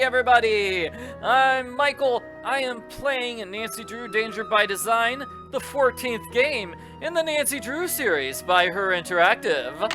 everybody! I'm Michael. I am playing Nancy Drew Danger by Design, the 14th game in the Nancy Drew series by Her Interactive.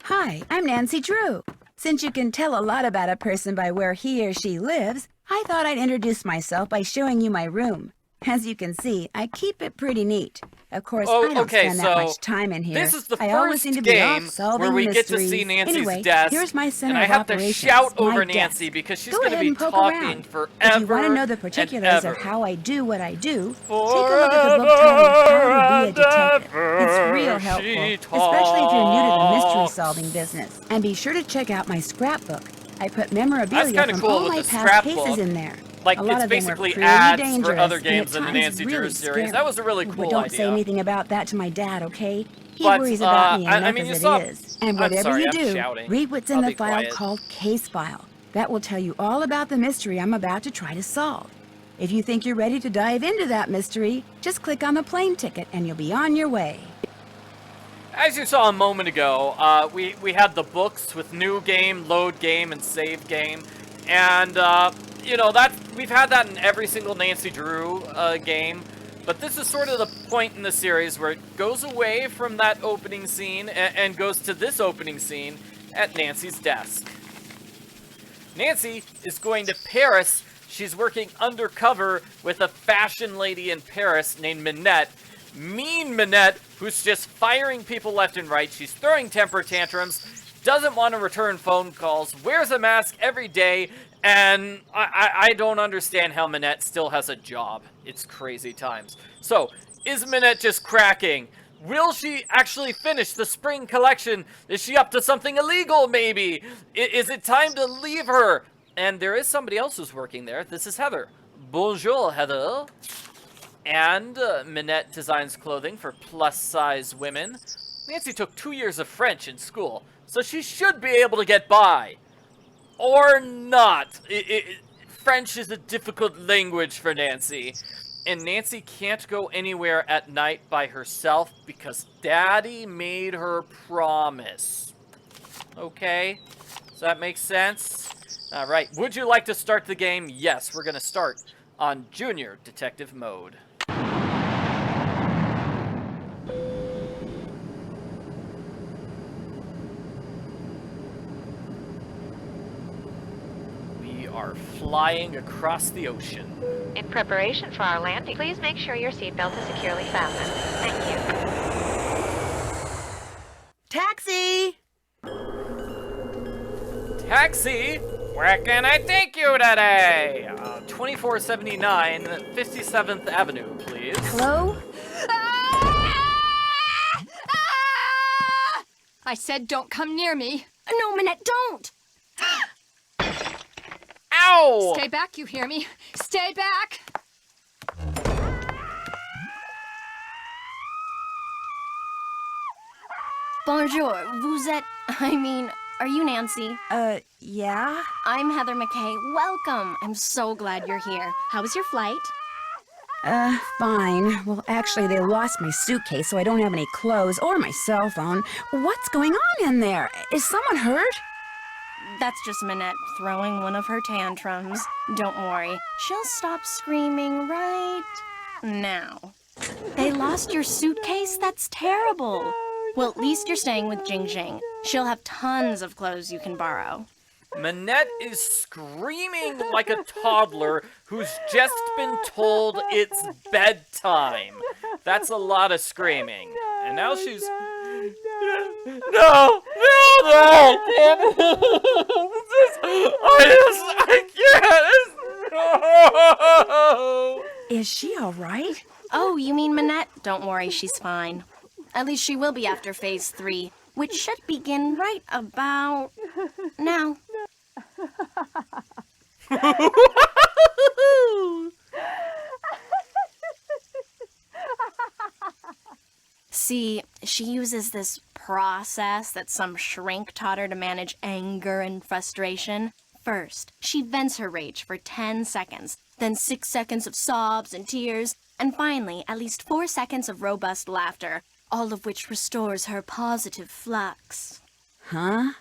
Hi, I'm Nancy Drew. Since you can tell a lot about a person by where he or she lives, I thought I'd introduce myself by showing you my room. As you can see, I keep it pretty neat. Of course, I don't spend that much time in here. This is the I always first seem to be game off solving where we mysteries. get to see Nancy's anyway, desk, here's my center and I of have to operations, shout over my Nancy desk. because she's Go going to ahead be and poke talking around. forever. If you want to know the particulars of how I do what I do, take a look at the book titled How to Be a Detective. It's real helpful, especially if you're new to the mystery-solving business. And be sure to check out my scrapbook. I put memorabilia from cool all with my the past scrapbook. cases in there. Like, a lot it's of them were basically pretty ads dangerous, for other and games at in the times Nancy Drew really series. scary. That was a really cool But don't idea. say anything about that to my dad, okay? He But, worries about me enough I mean, as you it is. And whatever you do, read what's in the file quiet. called Case File. That will tell you all about the mystery I'm about to try to solve. If you think you're ready to dive into that mystery, just click on the plane ticket and you'll be on your way. As you saw a moment ago, we had the books with new game, load game, and save game. And, you know, we've had that in every single Nancy Drew game. But this is sort of the point in the series where it goes away from that opening scene and goes to this opening scene at Nancy's desk. Nancy is going to Paris. She's working undercover with a fashion lady in Paris named Minette. Mean Minette, who's just firing people left and right. She's throwing temper tantrums, doesn't want to return phone calls, wears a mask every day, and I don't understand how Minette still has a job. It's crazy times. So, is Minette just cracking? Will she actually finish the spring collection? Is she up to something illegal, maybe? Is it time to leave her? And there is somebody else who's working there. This is Heather. Bonjour, Heather. And Minette designs clothing for plus-size women. Nancy took 2 years of French in school, so she should be able to get by. Or not. French is a difficult language for Nancy. And Nancy can't go anywhere at night by herself because Daddy made her promise. Okay? Does that make sense? Alright, would you like to start the game? Yes, we're gonna start on Junior Detective Mode. Are flying across the ocean. In preparation for our landing, please make sure your seatbelt is securely fastened. Thank you. Taxi! Taxi? Where can I take you today? 2479 57th Avenue, please. Hello? I said don't come near me. No, Minette, don't! Ow! Stay back, you hear me? Stay back! Bonjour, vous êtes... are you Nancy? Yeah? I'm Heather McKay. Welcome. I'm so glad you're here. How was your flight? Fine. Well, actually, they lost my suitcase, so I don't have any clothes or my cell phone. What's going on in there? Is someone hurt? That's just Minette throwing one of her tantrums. Don't worry. She'll stop screaming right now. They lost your suitcase? That's terrible. Well, at least you're staying with Jing. She'll have tons of clothes you can borrow. Minette is screaming like a toddler who's just been told it's bedtime. That's a lot of screaming. And now she's... No! I can't! Is she all right? Oh, you mean Minette? Don't worry, she's fine. At least she will be after Phase 3, which should begin right about now. See, she uses this process that some shrink taught her to manage anger and frustration. First, she vents her rage for 10 seconds, then 6 seconds of sobs and tears, and finally, at least 4 seconds of robust laughter, all of which restores her positive flux. Huh?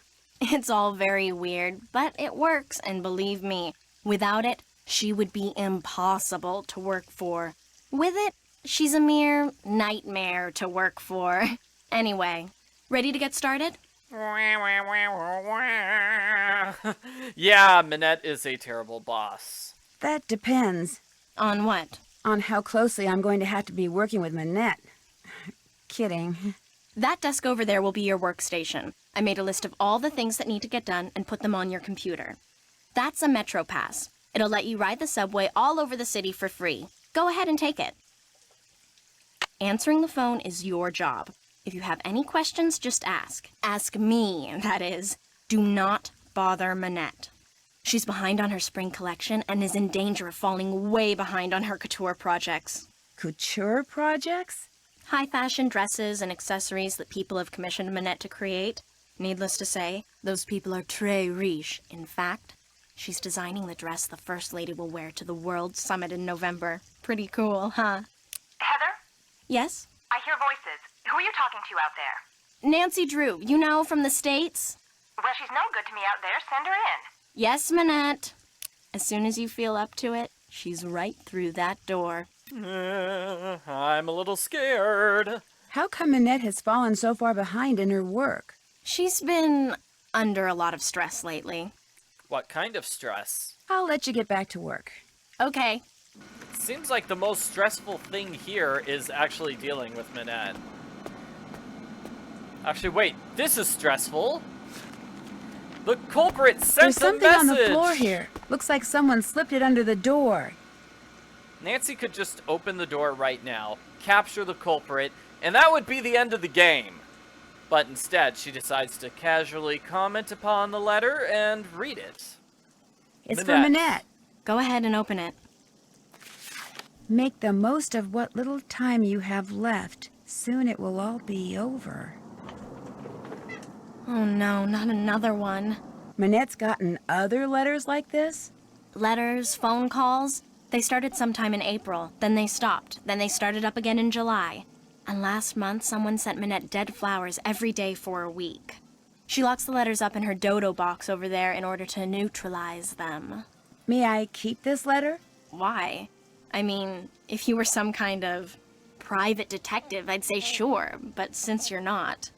It's all very weird, but it works, and believe me, Without it, she would be impossible to work for. With it, she's a mere nightmare to work for. Anyway, ready to get started? Yeah, Minette is a terrible boss. That depends. On what? On how closely I'm going to have to be working with Minette. Kidding. That desk over there will be your workstation. I made a list of all the things that need to get done and put them on your computer. That's a Metro Pass. It'll let you ride the subway all over the city for free. Go ahead and take it. Answering the phone is your job. If you have any questions, just ask. Ask me, that is. Do not bother Minette. She's behind on her spring collection and is in danger of falling way behind on her couture projects. Couture projects? High-fashion dresses and accessories that people have commissioned Minette to create. Needless to say, those people are très riche. In fact, she's designing the dress the First Lady will wear to the World Summit in November. Pretty cool, huh? Heather? Yes? I hear voices. Who are you talking to out there? Nancy Drew, you know, from the States? Well, she's no good to me out there. Send her in. Yes, Minette. As soon as you feel up to it, she's right through that door. I'm a little scared. How come Minette has fallen so far behind in her work? She's been under a lot of stress lately. What kind of stress? I'll let you get back to work. Okay. Seems like the most stressful thing here is actually dealing with Minette. Actually, wait, this is stressful. The culprit sent There's a something message! on the floor here. Looks like someone slipped it under the door. Nancy could just open the door right now, capture the culprit, and that would be the end of the game. But instead, she decides to casually comment upon the letter and read it. It's for Minette. Go ahead and open it. Make the most of what little time you have left. Soon it will all be over. Oh no, not another one. Minette's gotten other letters like this? Letters, phone calls. They started sometime in April, then they stopped, then they started up again in July. And last month, someone sent Minette dead flowers every day for a week. She locks the letters up in her dodo box over there in order to neutralize them. May I keep this letter? Why? I mean, if you were some kind of private detective, I'd say sure, but since you're not,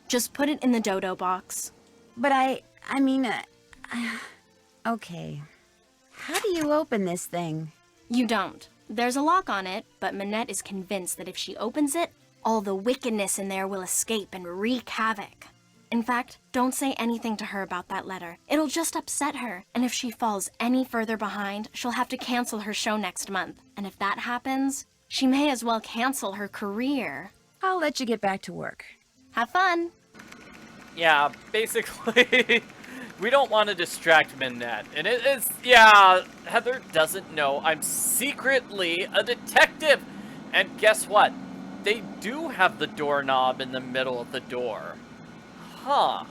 just put it in the dodo box. But okay. How do you open this thing? You don't. There's a lock on it, but Minette is convinced that if she opens it, all the wickedness in there will escape and wreak havoc. In fact, don't say anything to her about that letter. It'll just upset her, and if she falls any further behind, she'll have to cancel her show next month. And if that happens, she may as well cancel her career. I'll let you get back to work. Have fun! Yeah, basically, we don't want to distract Minette. And yeah, Heather doesn't know I'm secretly a detective. And guess what? They do have the doorknob in the middle of the door. Huh.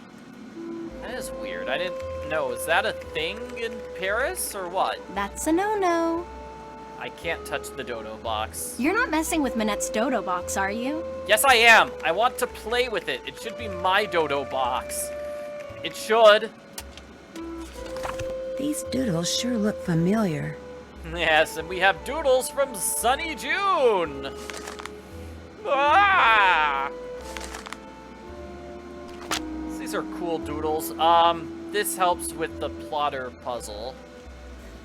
That is weird. I didn't know. Is that a thing in Paris or what? That's a no-no. I can't touch the dodo box. You're not messing with Minette's dodo box, are you? Yes, I am. I want to play with it. It should be my dodo box. It should. These doodles sure look familiar. Yes, and we have doodles from Sunny June. Ah! These are cool doodles. This helps with the plotter puzzle.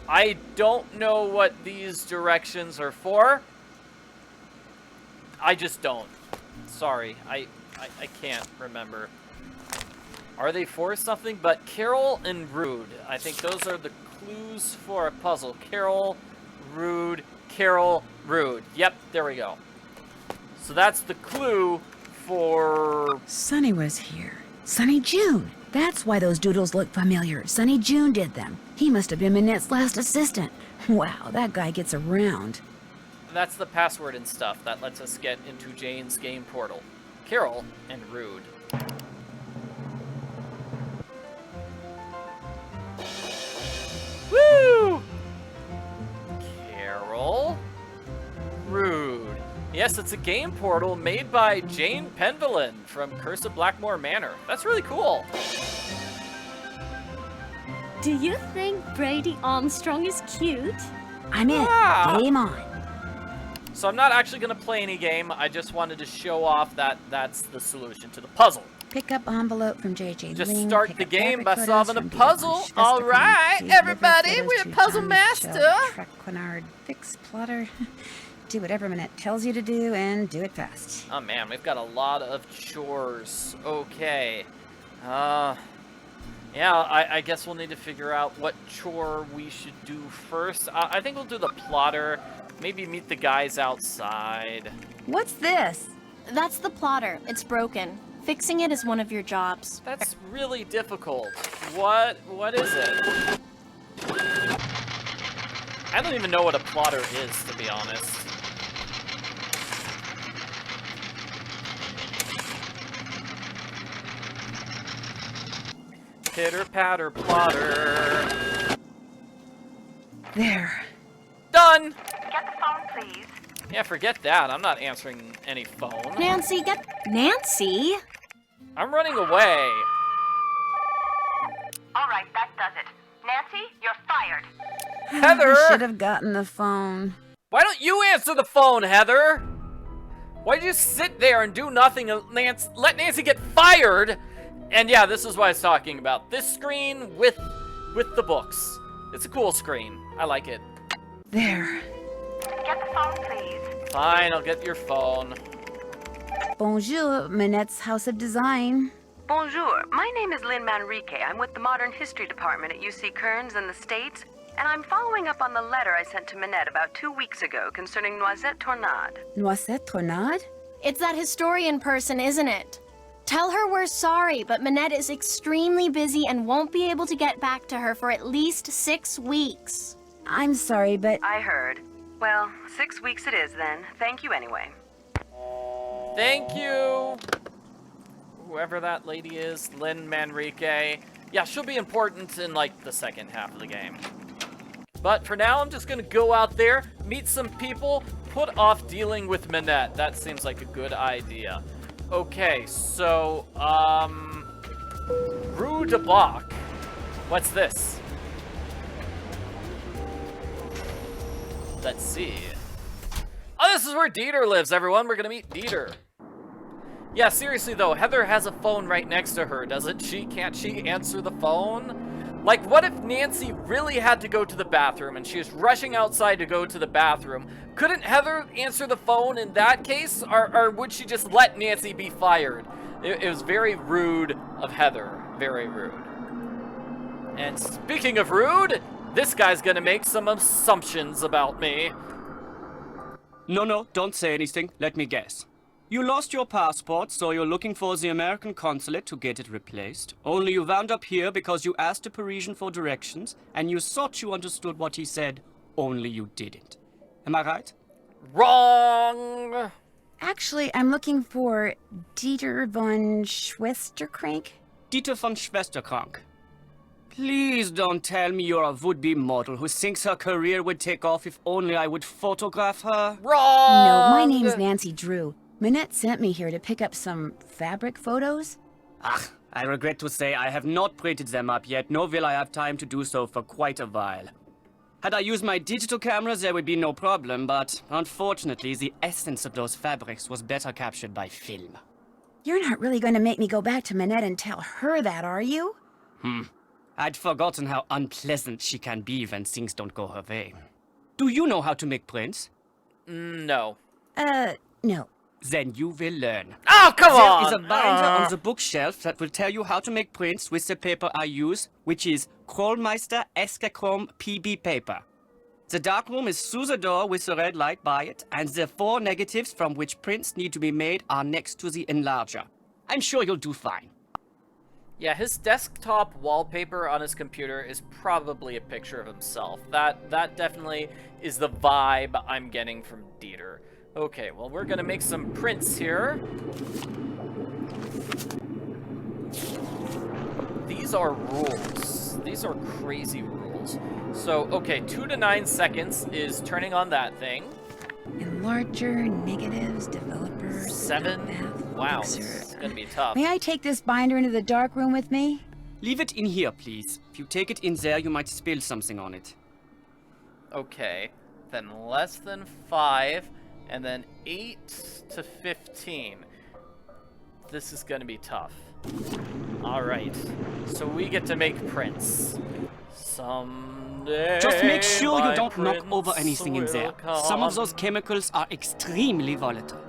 I don't know what these directions are for. I just don't. Sorry, I can't remember. Are they for something? But Carol and Rude. I think those are the clues for a puzzle. Carol, Rude, Yep, there we go. So that's the clue for... Sunny was here. Sunny June. That's why those doodles look familiar. Sunny June did them. He must have been Minette's last assistant. Wow, that guy gets around. That's the password and stuff that lets us get into Jane's game portal. Carol and Rude. Woo! Carol, Rude. Yes, it's a game portal made by Jane Penvelin from Curse of Blackmore Manor. That's really cool. Do you think Brady Armstrong is cute? I'm in. Ah. Game on. So I'm not actually going to play any game. I just wanted to show off that that's the solution to the puzzle. Pick up envelope from JJ Just Lynn, start pick the up game fabric by photos solving a from puzzle. Deep All Punch, right, Please everybody, deliver we're photos to puzzle Jean-Michel, master. Traquinard, fix plotter. Do whatever Minette tells you to do and do it fast. Oh man, we've got a lot of chores. Okay. Yeah, I guess we'll need to figure out what chore we should do first. I think we'll do the plotter. Maybe meet the guys outside. What's this? That's the plotter. It's broken. Fixing it is one of your jobs. That's really difficult. What is it? I don't even know what a plotter is, to be honest. Pitter patter plotter. There. Done! Get the phone, please. Yeah, forget that. I'm not answering any phone. Nancy, get... Nancy? I'm running away. All right, that does it. Nancy, you're fired. Heather! I should have gotten the phone. Why don't you answer the phone, Heather? Why'd you sit there and do nothing and let Nancy get fired? And yeah, this is what I was talking about. This screen with the books. It's a cool screen. I like it. There. Get the phone, please. Fine, I'll get your phone. Bonjour, Minette's House of Design. Bonjour, my name is Lynn Manrique. I'm with the Modern History Department at UC Kearns in the States, and I'm following up on the letter I sent to Minette about 2 weeks ago concerning Noisette Tornade. Noisette Tornade? It's that historian person, isn't it? Tell her we're sorry, but Minette is extremely busy and won't be able to get back to her for at least 6 weeks. I'm sorry, but... I heard. Well, 6 weeks it is then. Thank you anyway. Thank you. Whoever that lady is, Lynn Manrique. Yeah, she'll be important in like the second half of the game. But for now, I'm just gonna go out there, meet some people, put off dealing with Minette. That seems like a good idea. Okay, so, Rue de Bloc. What's this? Let's see. Oh, this is where Dieter lives, everyone. We're gonna meet Dieter. Yeah, seriously though, Heather has a phone right next to her, doesn't she? Can't she answer the phone? Like, what if Nancy really had to go to the bathroom and she was rushing outside to go to the bathroom? Couldn't Heather answer the phone in that case? Or would she just let Nancy be fired? It was very rude of Heather. Very rude. And speaking of rude, this guy's gonna make some assumptions about me. No, don't say anything. Let me guess. You lost your passport, so you're looking for the American consulate to get it replaced. Only you wound up here because you asked a Parisian for directions, and you thought you understood what he said, only you didn't. Am I right? Wrong! Actually, I'm looking for Dieter von Schwesterkrank. Dieter von Schwesterkrank. Please don't tell me you're a would-be model who thinks her career would take off if only I would photograph her. Wrong! No, my name's Nancy Drew. Minette sent me here to pick up some fabric photos. I regret to say I have not printed them up yet, nor will I have time to do so for quite a while. Had I used my digital cameras, there would be no problem, but unfortunately, the essence of those fabrics was better captured by film. You're not really going to make me go back to Minette and tell her that, are you? I'd forgotten how unpleasant she can be when things don't go her way. Do you know how to make prints? No. No. Then you will learn. Oh, come on! There is a binder on the bookshelf that will tell you how to make prints with the paper I use, which is Krollmeister Escachrome PB paper. The darkroom is through the door with the red light by it, and the 4 negatives from which prints need to be made are next to the enlarger. I'm sure you'll do fine. Yeah, his desktop wallpaper on his computer is probably a picture of himself. That definitely is the vibe I'm getting from Dieter. Okay, well, we're gonna make some prints here. These are rules. These are crazy rules. So, okay, 2 to 9 seconds is turning on that thing. Enlarger, negatives, developers, 7. math, Wow, fixer. this is gonna be tough. May I take this binder into the dark room with me? Leave it in here, please. If you take it in there, you might spill something on it. Okay. Then less than 5, and then 8 to 15. This is gonna be tough. Alright. So we get to make prints. Someday. Just make sure you don't knock prince over anything in there. will Some of come. those chemicals are extremely volatile.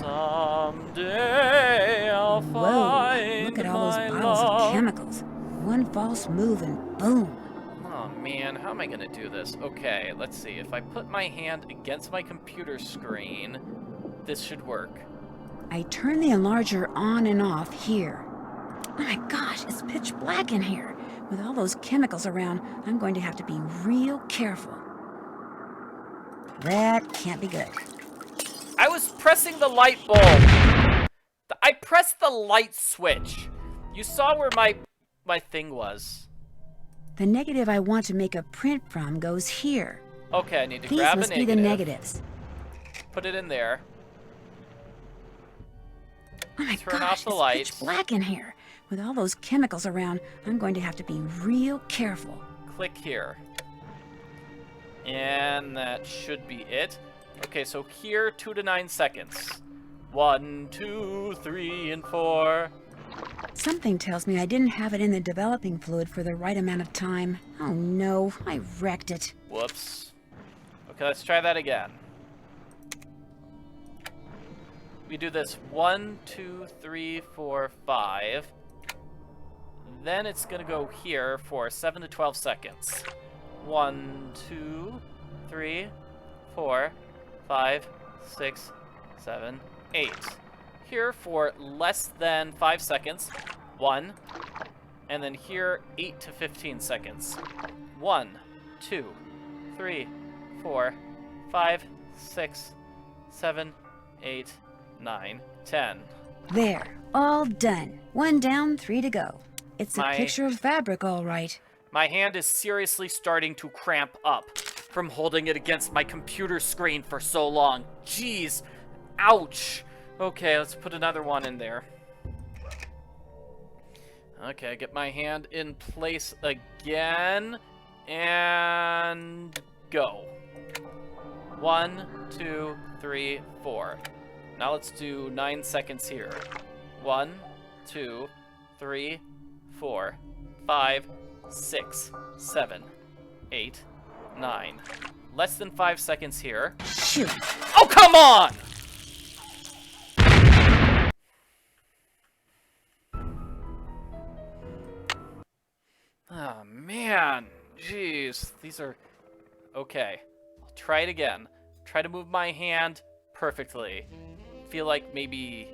Someday I'll Whoa, find look at all those my bottles love. of chemicals. One false move and boom. Oh man, how am I gonna do this? Okay, let's see. If I put my hand against my computer screen, this should work. I turn the enlarger on and off here. Oh my gosh, it's pitch black in here. With all those chemicals around, I'm going to have to be real careful. That can't be good. I was pressing the light bulb. I pressed the light switch. You saw where my thing was. The negative I want to make a print from goes here. Okay, I need to These grab a must negative. be the negatives. Put it in there. Oh my Turn gosh, off the it's lights. pitch black in here. With all those chemicals around, I'm going to have to be real careful. Click here. And that should be it. Okay, so here, 2 to 9 seconds. 1, 2, 3, and 4. Something tells me I didn't have it in the developing fluid for the right amount of time. Oh no, I wrecked it. Whoops. Okay, let's try that again. We do this 1, 2, 3, 4, 5. Then it's gonna go here for 7 to 12 seconds. 1, 2, 3, 4, 5, 6, 7, 8. Here for less than 5 seconds. 1. And then here 8 to 15 seconds. 1, 2, 3, 4, 5, 6, 7, 8, 9, 10. There, all done. 1 down, 3 to go. It's a picture of fabric, all right. My hand is seriously starting to cramp up from holding it against my computer screen for so long. Jeez. Ouch. Okay, let's put another one in there. Okay, get my hand in place again. And go. 1, 2, 3, 4. Now let's do 9 seconds here. 1, 2, 3, 4, 5, 6, 7, 8, 9. Less than 5 seconds here. Shoot. Oh, come on! Oh, man. Jeez. These are... Okay. I'll try it again. Try to move my hand perfectly. Feel like maybe...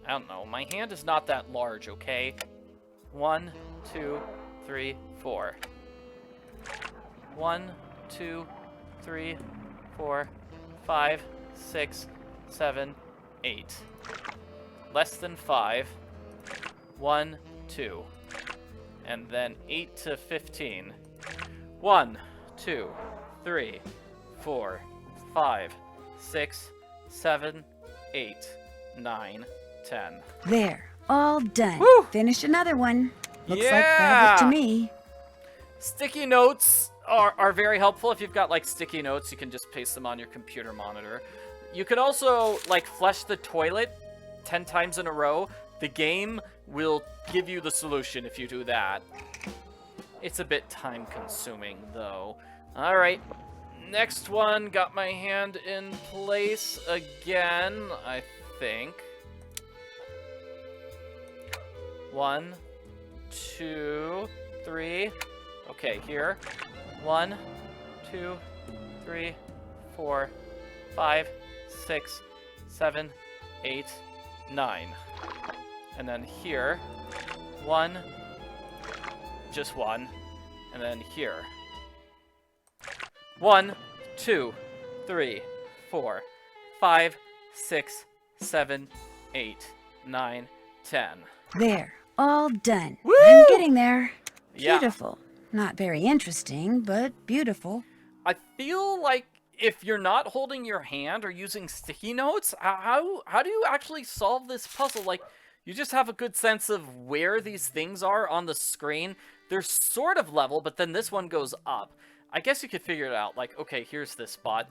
I don't know. My hand is not that large, okay? 1, 2, 3, 4. 1, 2, 3, 4, 5, 6, 7, 8. Less than 5. 1, 2. And then 8 to 15. 1, 2, 3, 4, 5, 6, 7, 8, 9, 10. There, all done. Woo! Finished another one. Looks like Yeah! fabric to me. Sticky notes are very helpful. If you've got like sticky notes, you can just paste them on your computer monitor. You can also like flush the toilet 10 times in a row. The game will give you the solution if you do that. It's a bit time consuming though. All right, next one. Got my hand in place again, I think. 1, 2, 3. Okay, here. 1, 2, 3, 4, 5, 6, 7, 8, 9. And then here. 1, just 1. And then here. 1, 2, 3, 4, 5, 6, 7, 8, 9, 10. There, all done. Woo! I'm getting there. Yeah. Beautiful. Not very interesting, but beautiful. I feel like if you're not holding your hand or using sticky notes, how do you actually solve this puzzle? Like, You just have a good sense of where these things are on the screen. They're sort of level, but then this one goes up. I guess you could figure it out. Like, okay, here's this spot.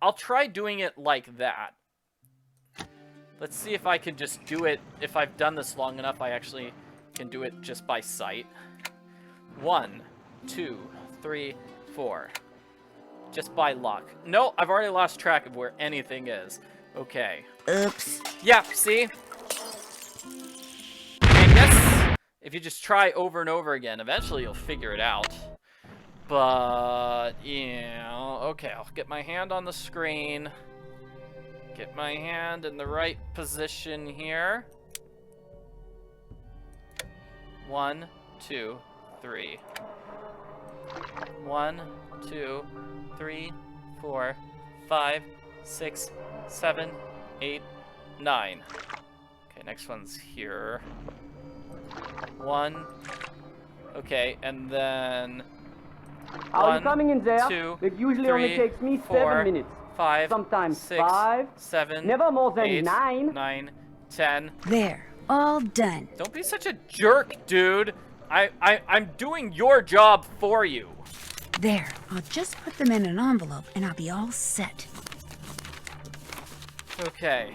I'll try doing it like that. Let's see if I can just do it. If I've done this long enough, I actually can do it just by sight. 1, 2, 3, 4. Just by luck. No, I've already lost track of where anything is. Okay. Oops. Yeah, see? I guess if you just try over and over again, eventually you'll figure it out. But, yeah, okay, I'll get my hand on the screen. Get my hand in the right position here. 1, 2, 3. 1, 2, 3, 4, 5, 6, 7, 8, 9. Okay, next one's here. 1. Okay, and then... Are you coming in there? 2, It usually 3, only takes me 4, 7 minutes. 5, Sometimes 6, 5, 7, never more than 8, 9. 9, 10. There, all done. Don't be such a jerk, dude. I'm doing your job for you. There, I'll just put them in an envelope and I'll be all set. Okay.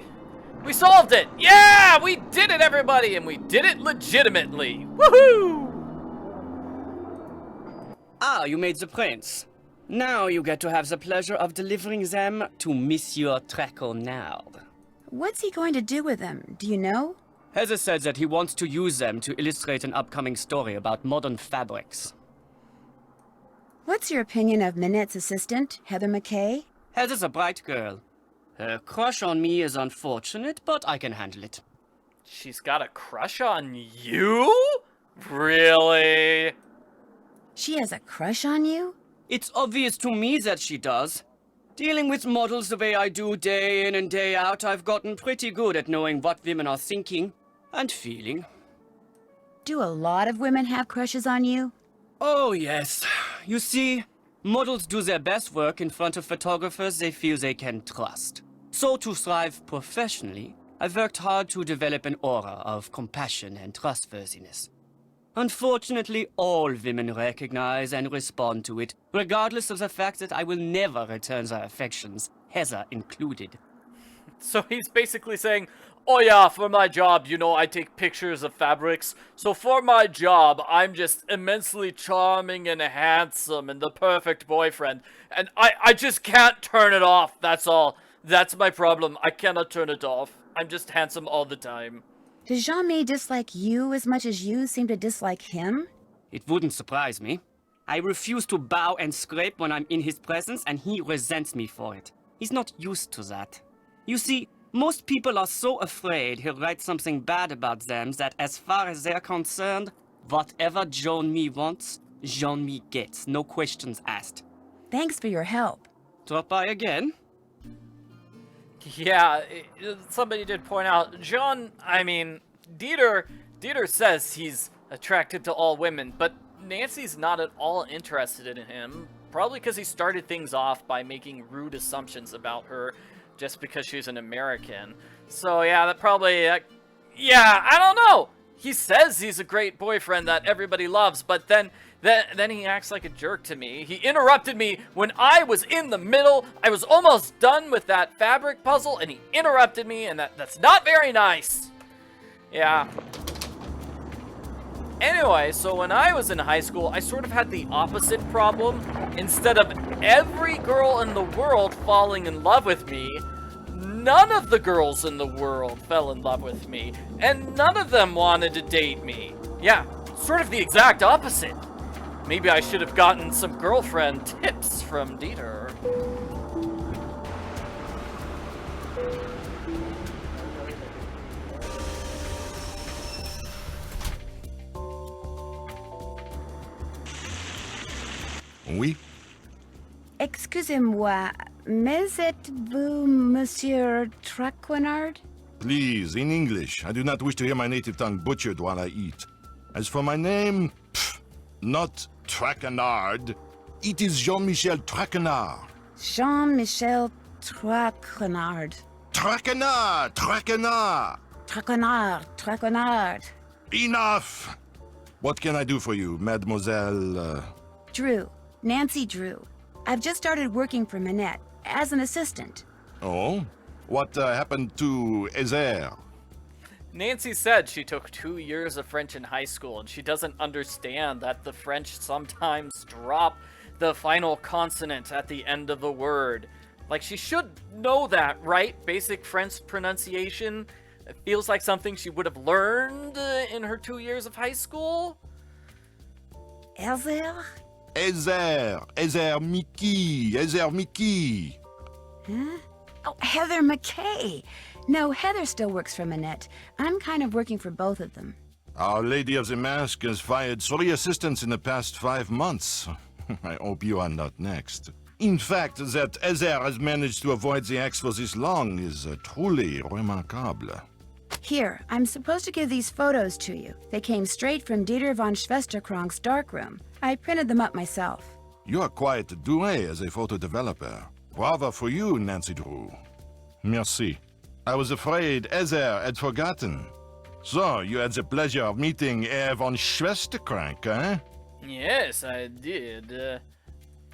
We solved it! Yeah! We did it, everybody! And we did it legitimately! Woohoo! Ah, you made the prints. Now you get to have the pleasure of delivering them to Monsieur Traquenard. What's he going to do with them? Do you know? Heather said that he wants to use them to illustrate an upcoming story about modern fabrics. What's your opinion of Minette's assistant, Heather McKay? Heather's a bright girl. Her crush on me is unfortunate, but I can handle it. She's got a crush on you? Really? She has a crush on you? It's obvious to me that she does. Dealing with models the way I do day in and day out, I've gotten pretty good at knowing what women are thinking and feeling. Do a lot of women have crushes on you? Oh, yes. You see, models do their best work in front of photographers they feel they can trust. So to thrive professionally, I've worked hard to develop an aura of compassion and trustworthiness. Unfortunately, all women recognize and respond to it, regardless of the fact that I will never return their affections, Heather included. So he's basically saying, oh yeah, for my job, you know, I take pictures of fabrics. So for my job, I'm just immensely charming and handsome and the perfect boyfriend. And I just can't turn it off, that's all. That's my problem. I cannot turn it off. I'm just handsome all the time. Does Jean-Mi dislike you as much as you seem to dislike him? It wouldn't surprise me. I refuse to bow and scrape when I'm in his presence, and he resents me for it. He's not used to that. You see, most people are so afraid he'll write something bad about them that as far as they're concerned, whatever Jean-Mi wants, Jean-Mi gets, no questions asked. Thanks for your help. Drop by again? Yeah, somebody did point out, Dieter says he's attracted to all women, but Nancy's not at all interested in him, probably because he started things off by making rude assumptions about her just because she's an American. So yeah, that probably, yeah, I don't know. He says he's a great boyfriend that everybody loves, but then he acts like a jerk to me. He interrupted me when I was in the middle. I was almost done with that fabric puzzle, and he interrupted me, and that's not very nice. Yeah. Anyway, so when I was in high school, I sort of had the opposite problem. Instead of every girl in the world falling in love with me, none of the girls in the world fell in love with me, and none of them wanted to date me. Yeah, sort of the exact opposite. Maybe I should have gotten some girlfriend tips from Dieter. Oui? Excusez-moi, mais êtes-vous Monsieur Traquenard? Please, in English. I do not wish to hear my native tongue butchered while I eat. As for my name, not Traquenard. It is Jean-Michel Traquenard. Jean-Michel Traquenard. Traquenard! Traquenard! Traquenard. Enough! What can I do for you, Mademoiselle? Drew. Nancy Drew. I've just started working for Minette as an assistant. Oh? What happened to Ezer? Nancy said she took 2 years of French in high school, and she doesn't understand that the French sometimes drop the final consonant at the end of the word. Like, she should know that, right? Basic French pronunciation. It feels like something she would have learned in her 2 years of high school. Ezer? Ezer Mickey. Huh? Oh, Heather McKay. No, Heather still works for Minette. I'm kind of working for both of them. Our Lady of the Mask has fired 3 assistants in the past 5 months. I hope you are not next. In fact, that Ezer has managed to avoid the axe for this long is truly remarkable. Here, I'm supposed to give these photos to you. They came straight from Dieter von Schwesterkrank's Darkroom. I printed them up myself. You are quite doué as a photo developer. Bravo for you, Nancy Drew. Merci. I was afraid Ezer had forgotten. So, you had the pleasure of meeting Herr von Schwesterkrank, eh? Yes, I did.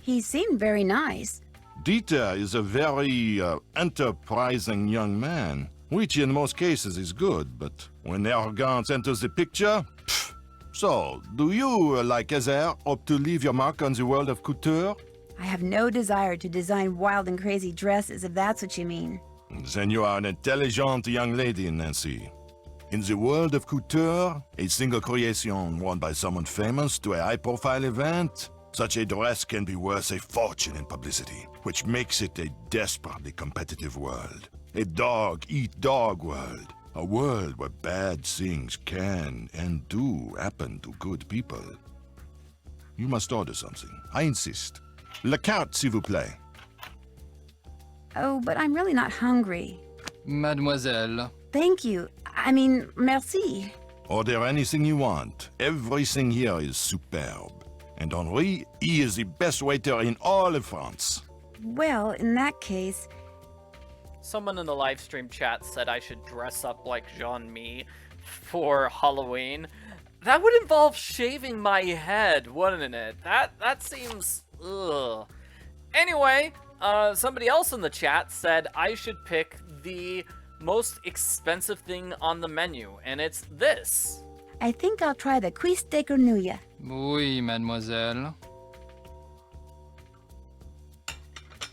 He seemed very nice. Dieter is a very enterprising young man, which in most cases is good, but when arrogance enters the picture, pfft. So, do you, like Ezer, hope to leave your mark on the world of couture? I have no desire to design wild and crazy dresses, if that's what you mean. Then you are an intelligent young lady, Nancy. In the world of couture, a single creation worn by someone famous to a high-profile event, such a dress can be worth a fortune in publicity, which makes it a desperately competitive world. A dog-eat-dog world. A world where bad things can and do happen to good people. You must order something. I insist. La carte, s'il vous plaît. Oh, but I'm really not hungry. Mademoiselle. Thank you. I mean, merci. Order anything you want. Everything here is superb. And Henri, he is the best waiter in all of France. Well, in that case... Someone in the live stream chat said I should dress up like Jean-Mi for Halloween. That would involve shaving my head, wouldn't it? That seems... ugh. Anyway, somebody else in the chat said I should pick the most expensive thing on the menu, and it's this. I think I'll try the cuisse de grenouille. Oui, mademoiselle.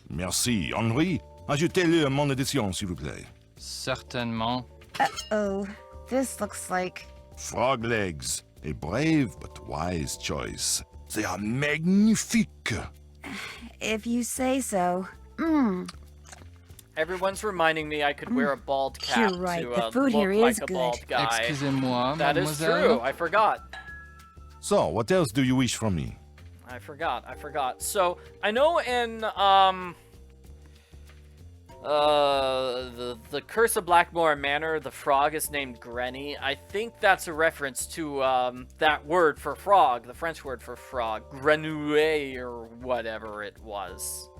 Merci. Henri, ajoutez-le à mon édition, s'il vous plaît. Certainement. Uh-oh. This looks like... Frog legs. A brave but wise choice. They are magnifique. If you say so. Everyone's reminding me I could wear a bald cap You're right. to The food look here like is a good. bald guy. Excusez-moi, That is mademoiselle. true. I forgot. So, what else do you wish from me? I forgot. So, I know in, the Curse of Blackmore Manor, the frog is named Granny. I think that's a reference to, that word for frog, the French word for frog. Grenouille, or whatever it was.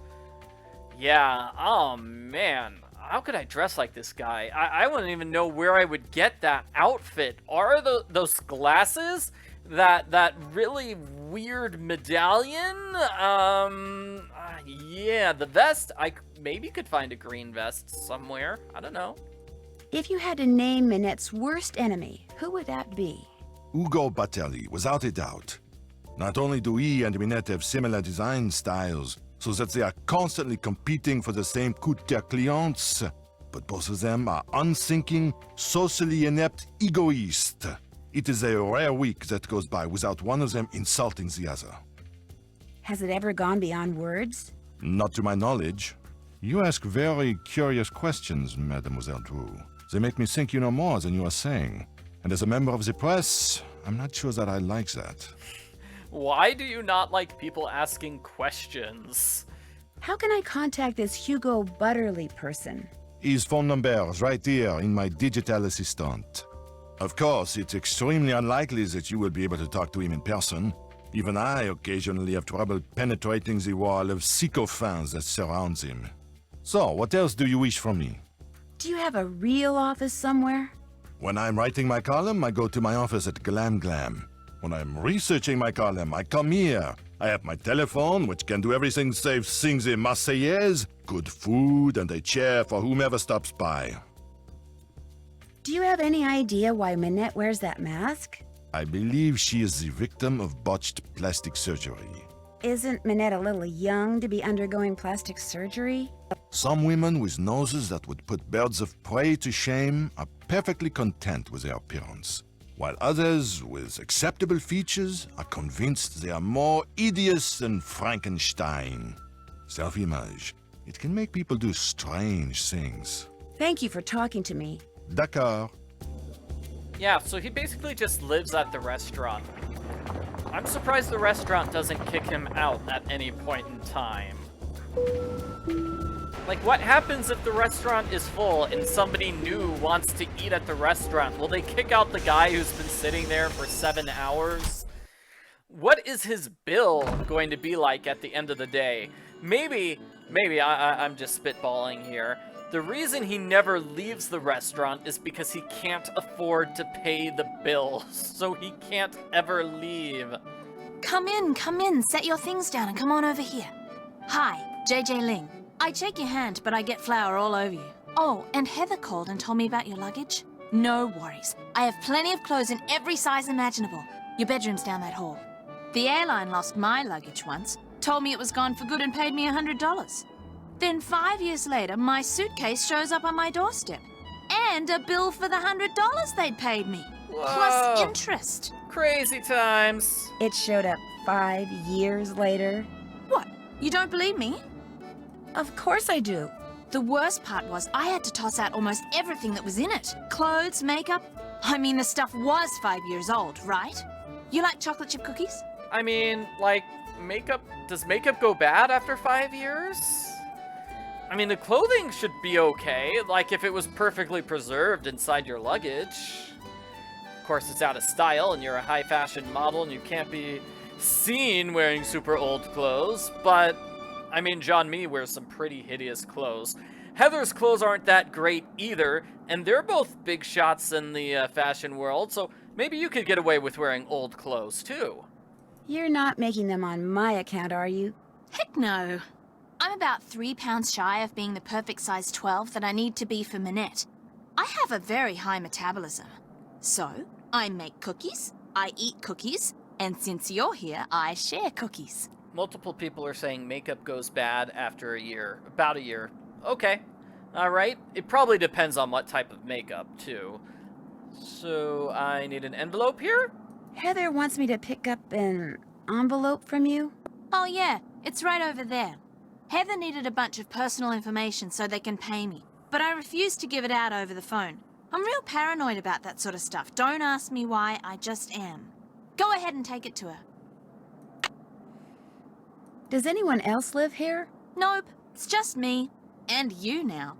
Yeah, oh man. How could I dress like this guy? I wouldn't even know where I would get that outfit. Are those glasses? That really weird medallion? Yeah, the vest, I maybe could find a green vest somewhere. I don't know. If you had to name Minette's worst enemy, who would that be? Ugo Batelli, without a doubt. Not only do he and Minette have similar design styles, so that they are constantly competing for the same couture clients, but both of them are unthinking, socially inept egoists. It is a rare week that goes by without one of them insulting the other. Has it ever gone beyond words? Not to my knowledge. You ask very curious questions, Mademoiselle Drew. They make me think you know more than you are saying. And as a member of the press, I'm not sure that I like that. Why do you not like people asking questions? How can I contact this Hugo Butterly person? His phone number is right here in my digital assistant. Of course, it's extremely unlikely that you will be able to talk to him in person. Even I occasionally have trouble penetrating the wall of sycophants that surrounds him. So, what else do you wish from me? Do you have a real office somewhere? When I'm writing my column, I go to my office at Glam Glam. When I'm researching my column, I come here. I have my telephone, which can do everything save sing the Marseillaise, good food, and a chair for whomever stops by. Do you have any idea why Minette wears that mask? I believe she is the victim of botched plastic surgery. Isn't Minette a little young to be undergoing plastic surgery? Some women with noses that would put birds of prey to shame are perfectly content with their appearance, while others with acceptable features are convinced they are more hideous than Frankenstein. Self-image. It can make people do strange things. Thank you for talking to me. D'accord. Yeah, so he basically just lives at the restaurant. I'm surprised the restaurant doesn't kick him out at any point in time. Like, what happens if the restaurant is full and somebody new wants to eat at the restaurant? Will they kick out the guy who's been sitting there for 7 hours? What is his bill going to be like at the end of the day? Maybe I'm just spitballing here. The reason he never leaves the restaurant is because he can't afford to pay the bills, so he can't ever leave. Come in, set your things down and come on over here. Hi, JJ Ling. I'd shake your hand, but I get flour all over you. Oh, and Heather called and told me about your luggage. No worries. I have plenty of clothes in every size imaginable. Your bedroom's down that hall. The airline lost my luggage once, told me it was gone for good and paid me $100. Then 5 years later, my suitcase shows up on my doorstep. And a bill for the $100 they'd paid me. Whoa. Plus interest. Crazy times. It showed up 5 years later. What? You don't believe me? Of course I do. The worst part was I had to toss out almost everything that was in it. Clothes, makeup. I mean, the stuff was 5 years old, right? You like chocolate chip cookies? I mean, like, makeup... Does makeup go bad after 5 years? I mean, the clothing should be okay, like if it was perfectly preserved inside your luggage. Of course, it's out of style and you're a high fashion model and you can't be seen wearing super old clothes, but I mean, Jean-Mi wears some pretty hideous clothes. Heather's clothes aren't that great either, and they're both big shots in the fashion world, so maybe you could get away with wearing old clothes too. You're not making them on my account, are you? Heck no. I'm about 3 pounds shy of being the perfect size 12 that I need to be for Minette. I have a very high metabolism. So, I make cookies, I eat cookies, and since you're here, I share cookies. Multiple people are saying makeup goes bad after a year. About a year. Okay. Alright. It probably depends on what type of makeup, too. So, I need an envelope here? Heather wants me to pick up an envelope from you. Oh yeah, it's right over there. Heather needed a bunch of personal information so they can pay me, but I refused to give it out over the phone. I'm real paranoid about that sort of stuff. Don't ask me why, I just am. Go ahead and take it to her. Does anyone else live here? Nope, it's just me. And you now.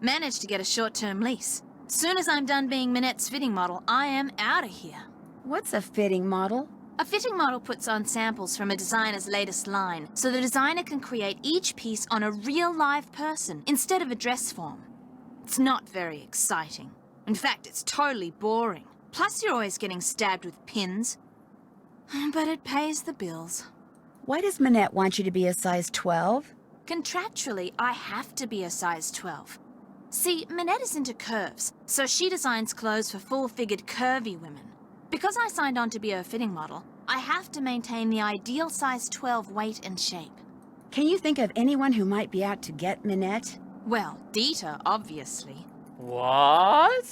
Managed to get a short-term lease. Soon as I'm done being Minette's fitting model, I am out of here. What's a fitting model? A fitting model puts on samples from a designer's latest line, so the designer can create each piece on a real live person instead of a dress form. It's not very exciting. In fact, it's totally boring. Plus, you're always getting stabbed with pins. But it pays the bills. Why does Minette want you to be a size 12? Contractually, I have to be a size 12. See, Minette is into curves, so she designs clothes for full-figured curvy women. Because I signed on to be a fitting model, I have to maintain the ideal size 12 weight and shape. Can you think of anyone who might be out to get Minette? Well, Dieter, obviously. What?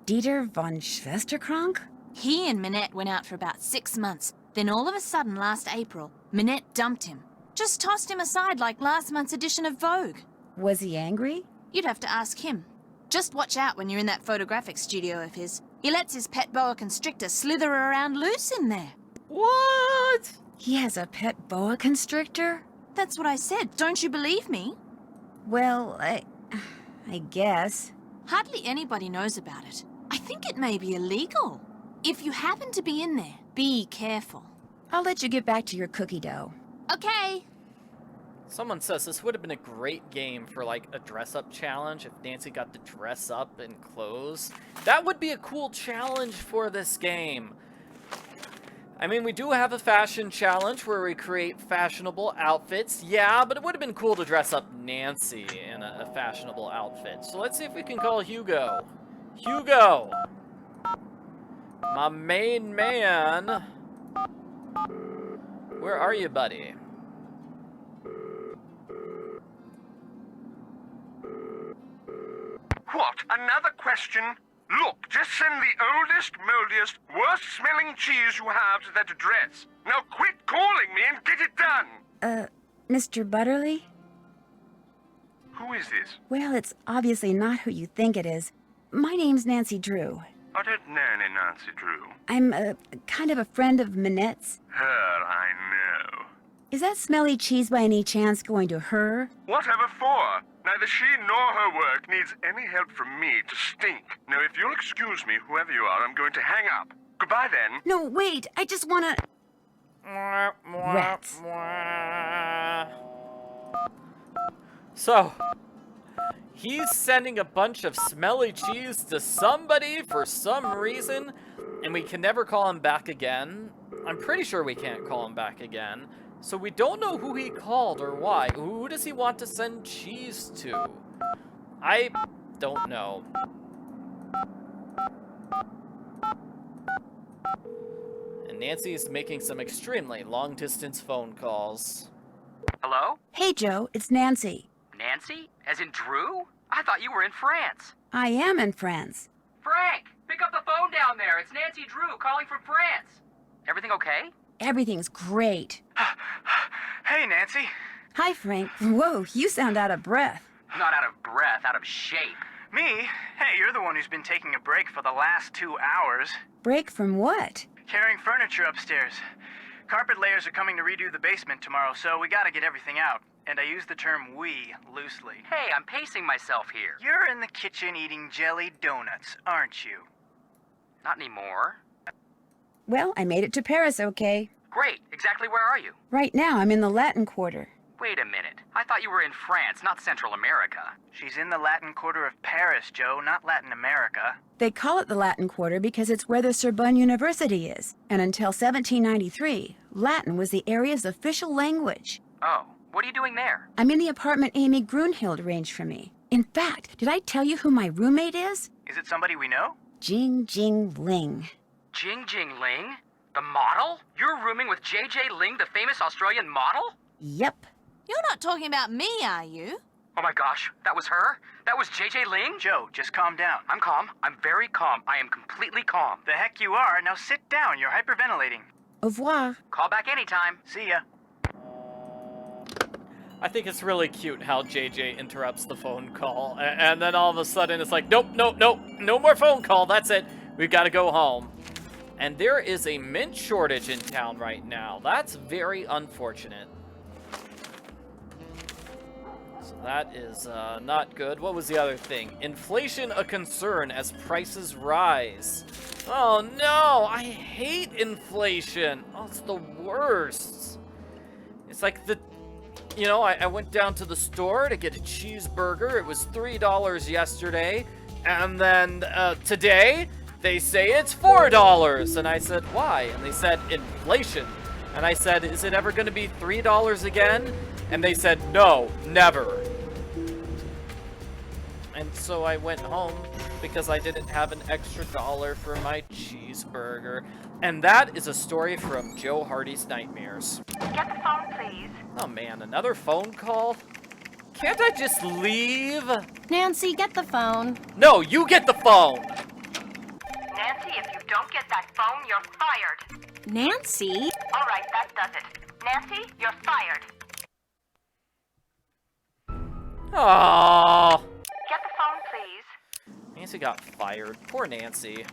Dieter von Schwesterkrank? He and Minette went out for about 6 months. Then all of a sudden, last April, Minette dumped him. Just tossed him aside like last month's edition of Vogue. Was he angry? You'd have to ask him. Just watch out when you're in that photographic studio of his. He lets his pet boa constrictor slither around loose in there. What? He has a pet boa constrictor? That's what I said. Don't you believe me? Well, I guess. Hardly anybody knows about it. I think it may be illegal. If you happen to be in there, be careful. I'll let you get back to your cookie dough. Okay. Someone says this would have been a great game for like a dress-up challenge if Nancy got to dress up in clothes. That would be a cool challenge for this game. I mean, we do have a fashion challenge where we create fashionable outfits. Yeah, but it would have been cool to dress up Nancy in a fashionable outfit. So let's see if we can call Hugo. Hugo! My main man. Where are you, buddy? What? Another question? Look, just send the oldest, moldiest, worst-smelling cheese you have to that address. Now quit calling me and get it done! Mr. Butterly? Who is this? Well, it's obviously not who you think it is. My name's Nancy Drew. I don't know any Nancy Drew. I'm kind of a friend of Minette's. Her, I know. Is that smelly cheese by any chance going to her? Whatever for? Neither she nor her work needs any help from me to stink. Now, if you'll excuse me, whoever you are, I'm going to hang up. Goodbye, then. No, wait, I just wanna... Rats. So, he's sending a bunch of smelly cheese to somebody for some reason, and we can never call him back again. I'm pretty sure we can't call him back again. So we don't know who he called or why. Who does he want to send cheese to? I don't know. And Nancy is making some extremely long-distance phone calls. Hello? Hey, Joe, it's Nancy. Nancy? As in Drew? I thought you were in France. I am in France. Frank, pick up the phone down there. It's Nancy Drew calling from France. Everything okay? Everything's great. Hey, Nancy. Hi, Frank. Whoa, you sound out of breath. Not out of breath, out of shape. Me? Hey, you're the one who's been taking a break for the last 2 hours. Break from what? Carrying furniture upstairs. Carpet layers are coming to redo the basement tomorrow, so we gotta get everything out. And I use the term we loosely. Hey, I'm pacing myself here. You're in the kitchen eating jelly donuts, aren't you? Not anymore. Well, I made it to Paris, okay. Great. Exactly where are you? Right now, I'm in the Latin Quarter. Wait a minute. I thought you were in France, not Central America. She's in the Latin Quarter of Paris, Joe, not Latin America. They call it the Latin Quarter because it's where the Sorbonne University is. And until 1793, Latin was the area's official language. Oh, what are you doing there? I'm in the apartment Amy Grunhild arranged for me. In fact, did I tell you who my roommate is? Is it somebody we know? Jing Ling. Jing Ling? The model? You're rooming with J.J. Ling, the famous Australian model? Yep. You're not talking about me, are you? Oh my gosh, that was her? That was J.J. Ling? Joe, just calm down. I'm calm. I'm very calm. I am completely calm. The heck you are. Now sit down. You're hyperventilating. Au revoir. Call back anytime. See ya. I think it's really cute how JJ interrupts the phone call, and then all of a sudden it's like, nope, no more phone call, that's it. We've got to go home. And there is a mint shortage in town right now. That's very unfortunate. So that is not good. What was the other thing? Inflation a concern as prices rise. Oh no, I hate inflation. Oh, it's the worst. It's like the... You know, I went down to the store to get a cheeseburger. It was $3 yesterday. And then today, they say it's $4. And I said, why? And they said, inflation. And I said, is it ever going to be $3 again? And they said, no, never. And so I went home because I didn't have an extra dollar for my cheeseburger. And that is a story from Joe Hardy's Nightmares. Get the phone, please. Oh man, another phone call? Can't I just leave? Nancy, get the phone. No, you get the phone! Nancy, if you don't get that phone, you're fired. Nancy? All right, that does it. Nancy, you're fired. Aww. Get the phone, please. Nancy got fired. Poor Nancy.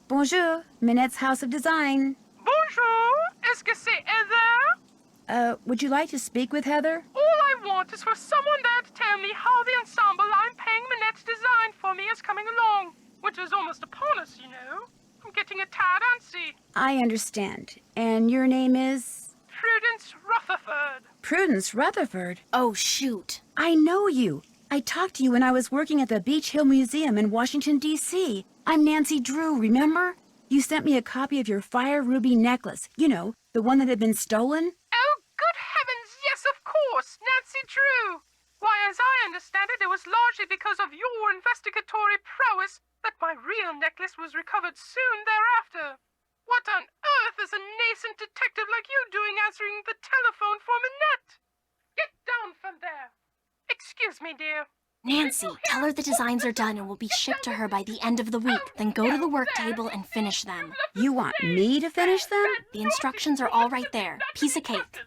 Bonjour, Minette's House of Design. Bonjour, est-ce que c'est Heather? Would you like to speak with Heather? All I want is for someone there to tell me how the ensemble I'm paying Minette's design for me is coming along. Which is almost upon us, you know. I'm getting a tad antsy. I understand. And your name is? Prudence Rutherford. Prudence Rutherford. Oh, shoot. I know you. I talked to you when I was working at the Beach Hill Museum in Washington, D.C. I'm Nancy Drew, remember? You sent me a copy of your fire ruby necklace. You know, the one that had been stolen. Oh, good heavens, yes, of course, Nancy Drew. Why, as I understand it, it was largely because of your investigatory prowess that my real necklace was recovered soon thereafter. What on earth is a nascent detective like you doing answering the telephone for Minette? Get down from there. Excuse me, dear. Nancy, tell her the designs are done and will be shipped to her by the end of the week. Then go to the work table and finish them. You want me to finish them? The instructions are all right there. Piece of cake.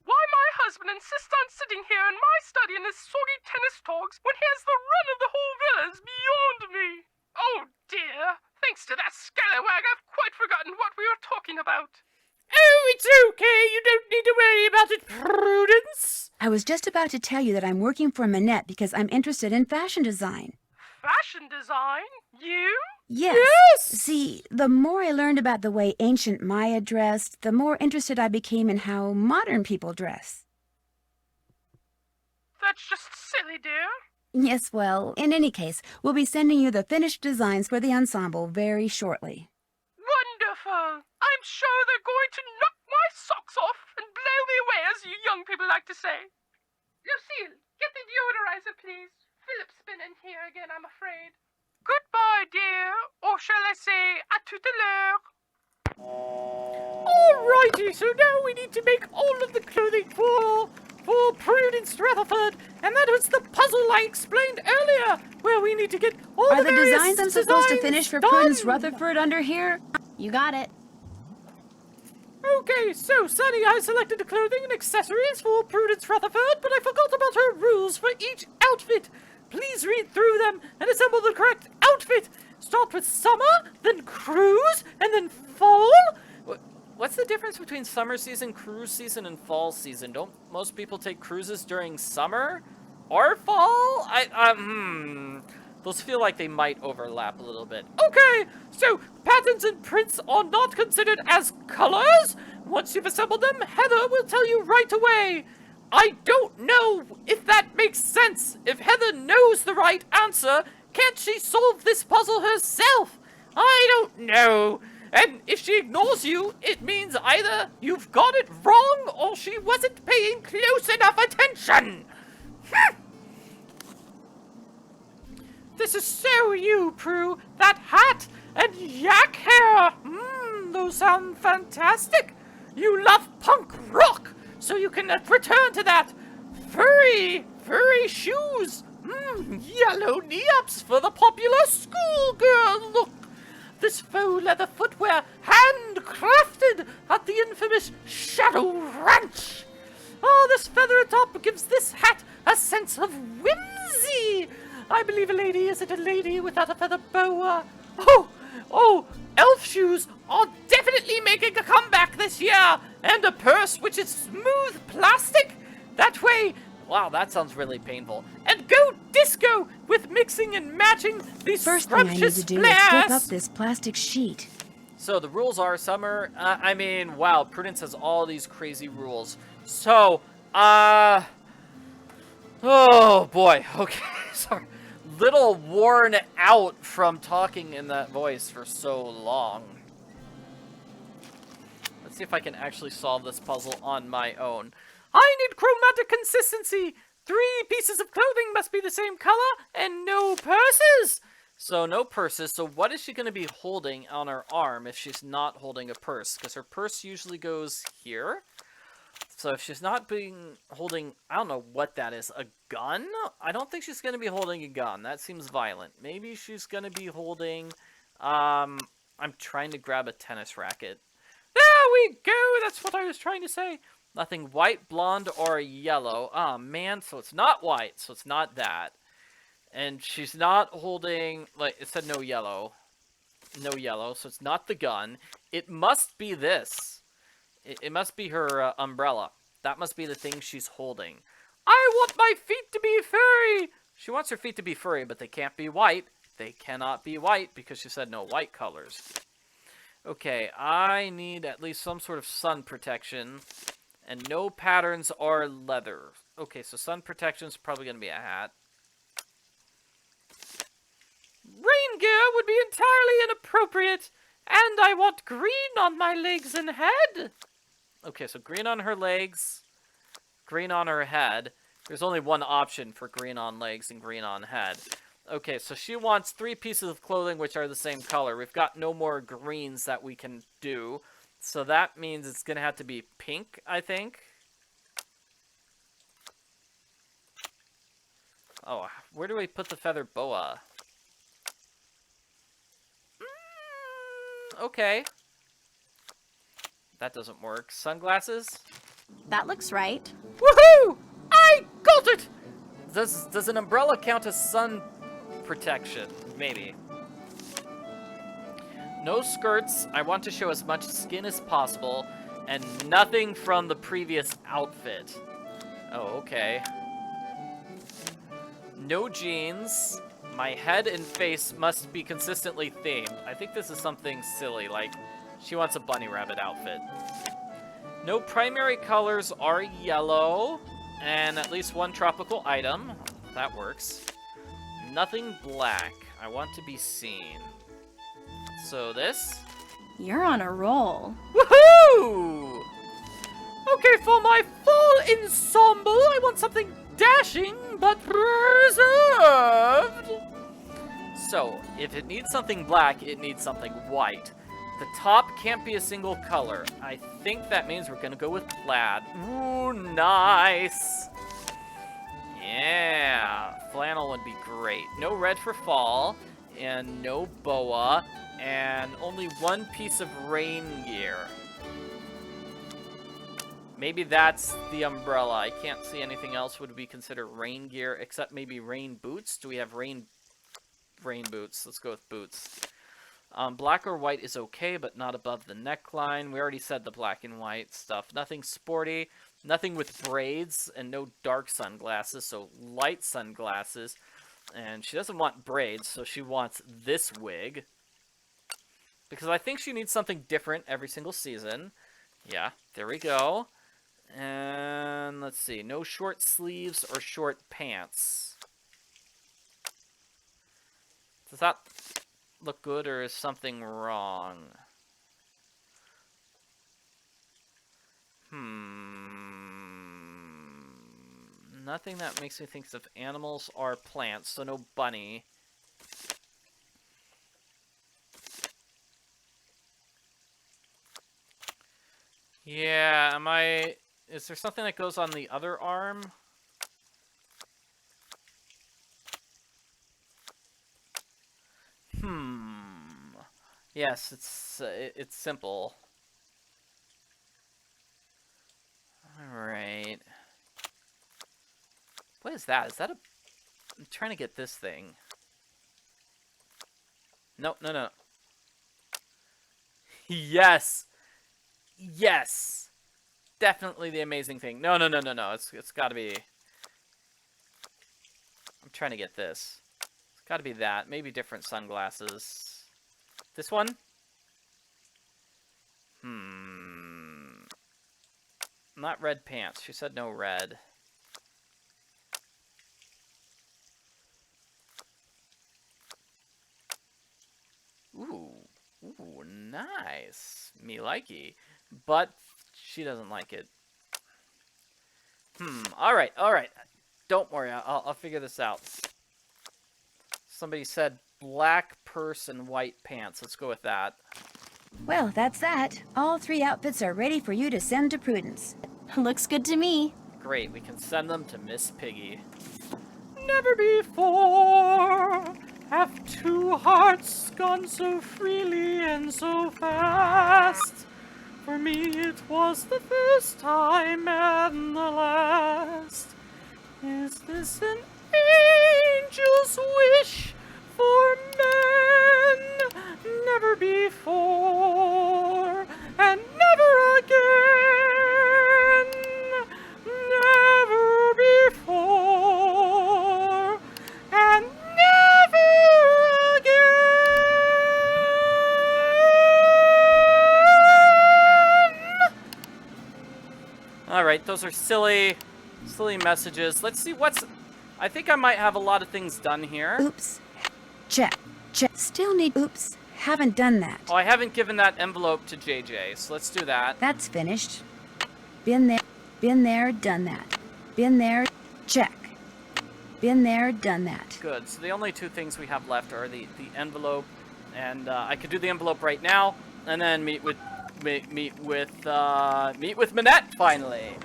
Why my husband insists on sitting here in my study in his soggy tennis togs when he has the run of the whole villa is beyond me. Oh dear. Thanks to that scallywag, I've quite forgotten what we were talking about. Oh, it's okay. You don't need to worry about it, Prudence. I was just about to tell you that I'm working for Minette because I'm interested in fashion design. Fashion design? You? Yes. See, the more I learned about the way ancient Maya dressed, the more interested I became in how modern people dress. That's just silly, dear. Yes, well, in any case, we'll be sending you the finished designs for the ensemble very shortly. Wonderful. I'm sure they're going to knock my socks off and blow me away, as you young people like to say. Lucille, get the deodorizer, please. Philip's been in here again, I'm afraid. Goodbye, dear. Or shall I say, à tout à l'heure. Alrighty, so now we need to make all of the clothing for Prudence Rutherford, and that was the puzzle I explained earlier, where we need to get all Are the the various designs I'm supposed to finish for done. Prudence Rutherford under here? You got it. Okay, so Sunny, I selected the clothing and accessories for Prudence Rutherford, but I forgot about her rules for each outfit. Please read through them and assemble the correct outfit. Start with summer, then cruise, and then fall. What's the difference between summer season, cruise season, and fall season? Don't most people take cruises during summer or fall? Those feel like they might overlap a little bit. Okay, so patterns and prints are not considered as colors. Once you've assembled them, Heather will tell you right away. I don't know if that makes sense. If Heather knows the right answer, can't she solve this puzzle herself? I don't know. And if she ignores you, it means either you've got it wrong or she wasn't paying close enough attention. This is so you, Prue. That hat and yak hair. Those sound fantastic. You love punk rock, so you can return to that. Furry shoes. Yellow knee-ups for the popular schoolgirl look. This faux leather footwear, handcrafted at the infamous Shadow Ranch. Oh, this feather atop gives this hat a sense of whimsy. I believe a lady isn't a lady without a feather boa. Oh, elf shoes are definitely making a comeback this year. And a purse which is smooth plastic. That way, wow, that sounds really painful. And go disco with mixing and matching these First thing I need to do is flip up this plastic sheet. So the rules are summer. Wow, Prudence has all these crazy rules. So, oh boy. Okay, sorry. Little worn out from talking in that voice for so long. Let's see if I can actually solve this puzzle on my own. I need chromatic consistency. 3 pieces of clothing must be the same color and no purses. So no purses. So what is she going to be holding on her arm if she's not holding a purse? Because her purse usually goes here. So if she's not holding, I don't know what that is, a gun? I don't think she's going to be holding a gun. That seems violent. Maybe she's going to be holding, I'm trying to grab a tennis racket. There we go. That's what I was trying to say. Nothing white, blonde, or yellow. Oh, man. So it's not white. So it's not that. And she's not holding, like, it said no yellow. No yellow. So it's not the gun. It must be this. It must be her umbrella. That must be the thing she's holding. I want my feet to be furry. She wants her feet to be furry, but they can't be white. They cannot be white because she said no white colors. Okay, I need at least some sort of sun protection And no patterns or leather. Okay, so sun protection is probably going to be a hat. Rain gear would be entirely inappropriate, and I want green on my legs and head. Okay, so green on her legs, green on her head. There's only one option for green on legs and green on head. Okay, so she wants 3 pieces of clothing which are the same color. We've got no more greens that we can do. So that means it's going to have to be pink, I think. Oh, where do we put the feather boa? Okay. That doesn't work. Sunglasses? That looks right. Woohoo! I got it! Does an umbrella count as sun protection? Maybe. No skirts. I want to show as much skin as possible, and nothing from the previous outfit. Oh, okay. No jeans. My head and face must be consistently themed. I think this is something silly, like she wants a bunny rabbit outfit. No primary colors are yellow, and at least 1 tropical item. That works. Nothing black. I want to be seen. So this? You're on a roll. Woohoo! Okay, for my full ensemble, I want something dashing but reserved. So, if it needs something black, it needs something white. The top can't be a single color. I think that means we're gonna go with plaid. Ooh, nice! Yeah, flannel would be great. No red for fall, and no boa, and only 1 piece of rain gear. Maybe that's the umbrella. I can't see anything else would be considered rain gear, except maybe rain boots. Do we have rain boots? Let's go with boots. Black or white is okay, but not above the neckline. We already said the black and white stuff. Nothing sporty, nothing with braids, and no dark sunglasses, so light sunglasses. And she doesn't want braids, so she wants this wig. Because I think she needs something different every single season. Yeah, there we go. And let's see, no short sleeves or short pants. Does that look good, or is something wrong? Nothing that makes me think of animals or plants, so no bunny. Yeah, is there something that goes on the other arm? Yes, it's simple. Alright. What is that? Is that a... I'm trying to get this thing. No. Yes! Yes! Definitely the amazing thing. No. It's gotta be... I'm trying to get this. It's gotta be that. Maybe different sunglasses. This one? Not red pants. She said no red. Ooh, nice. Me likey. But she doesn't like it. Alright. Don't worry, I'll figure this out. Somebody said black purse and white pants. Let's go with that. Well, that's that. All 3 outfits are ready for you to send to Prudence. Looks good to me. Great, we can send them to Miss Piggy. Never before have 2 hearts gone so freely and so fast. For me it was the first time and the last. Is this an angel's wish for men? Never before and never again. Never before and never again. Alright, those are silly messages. Let's see what's... I think I might have a lot of things done here. Oops. Check. Still need... Oops. Haven't done that. Oh, I haven't given that envelope to JJ, so let's do that. That's finished. Been there, done that. Been there, check. Been there, done that. Good. So the only two things we have left are the envelope, and I could do the envelope right now, and then meet with Minette finally.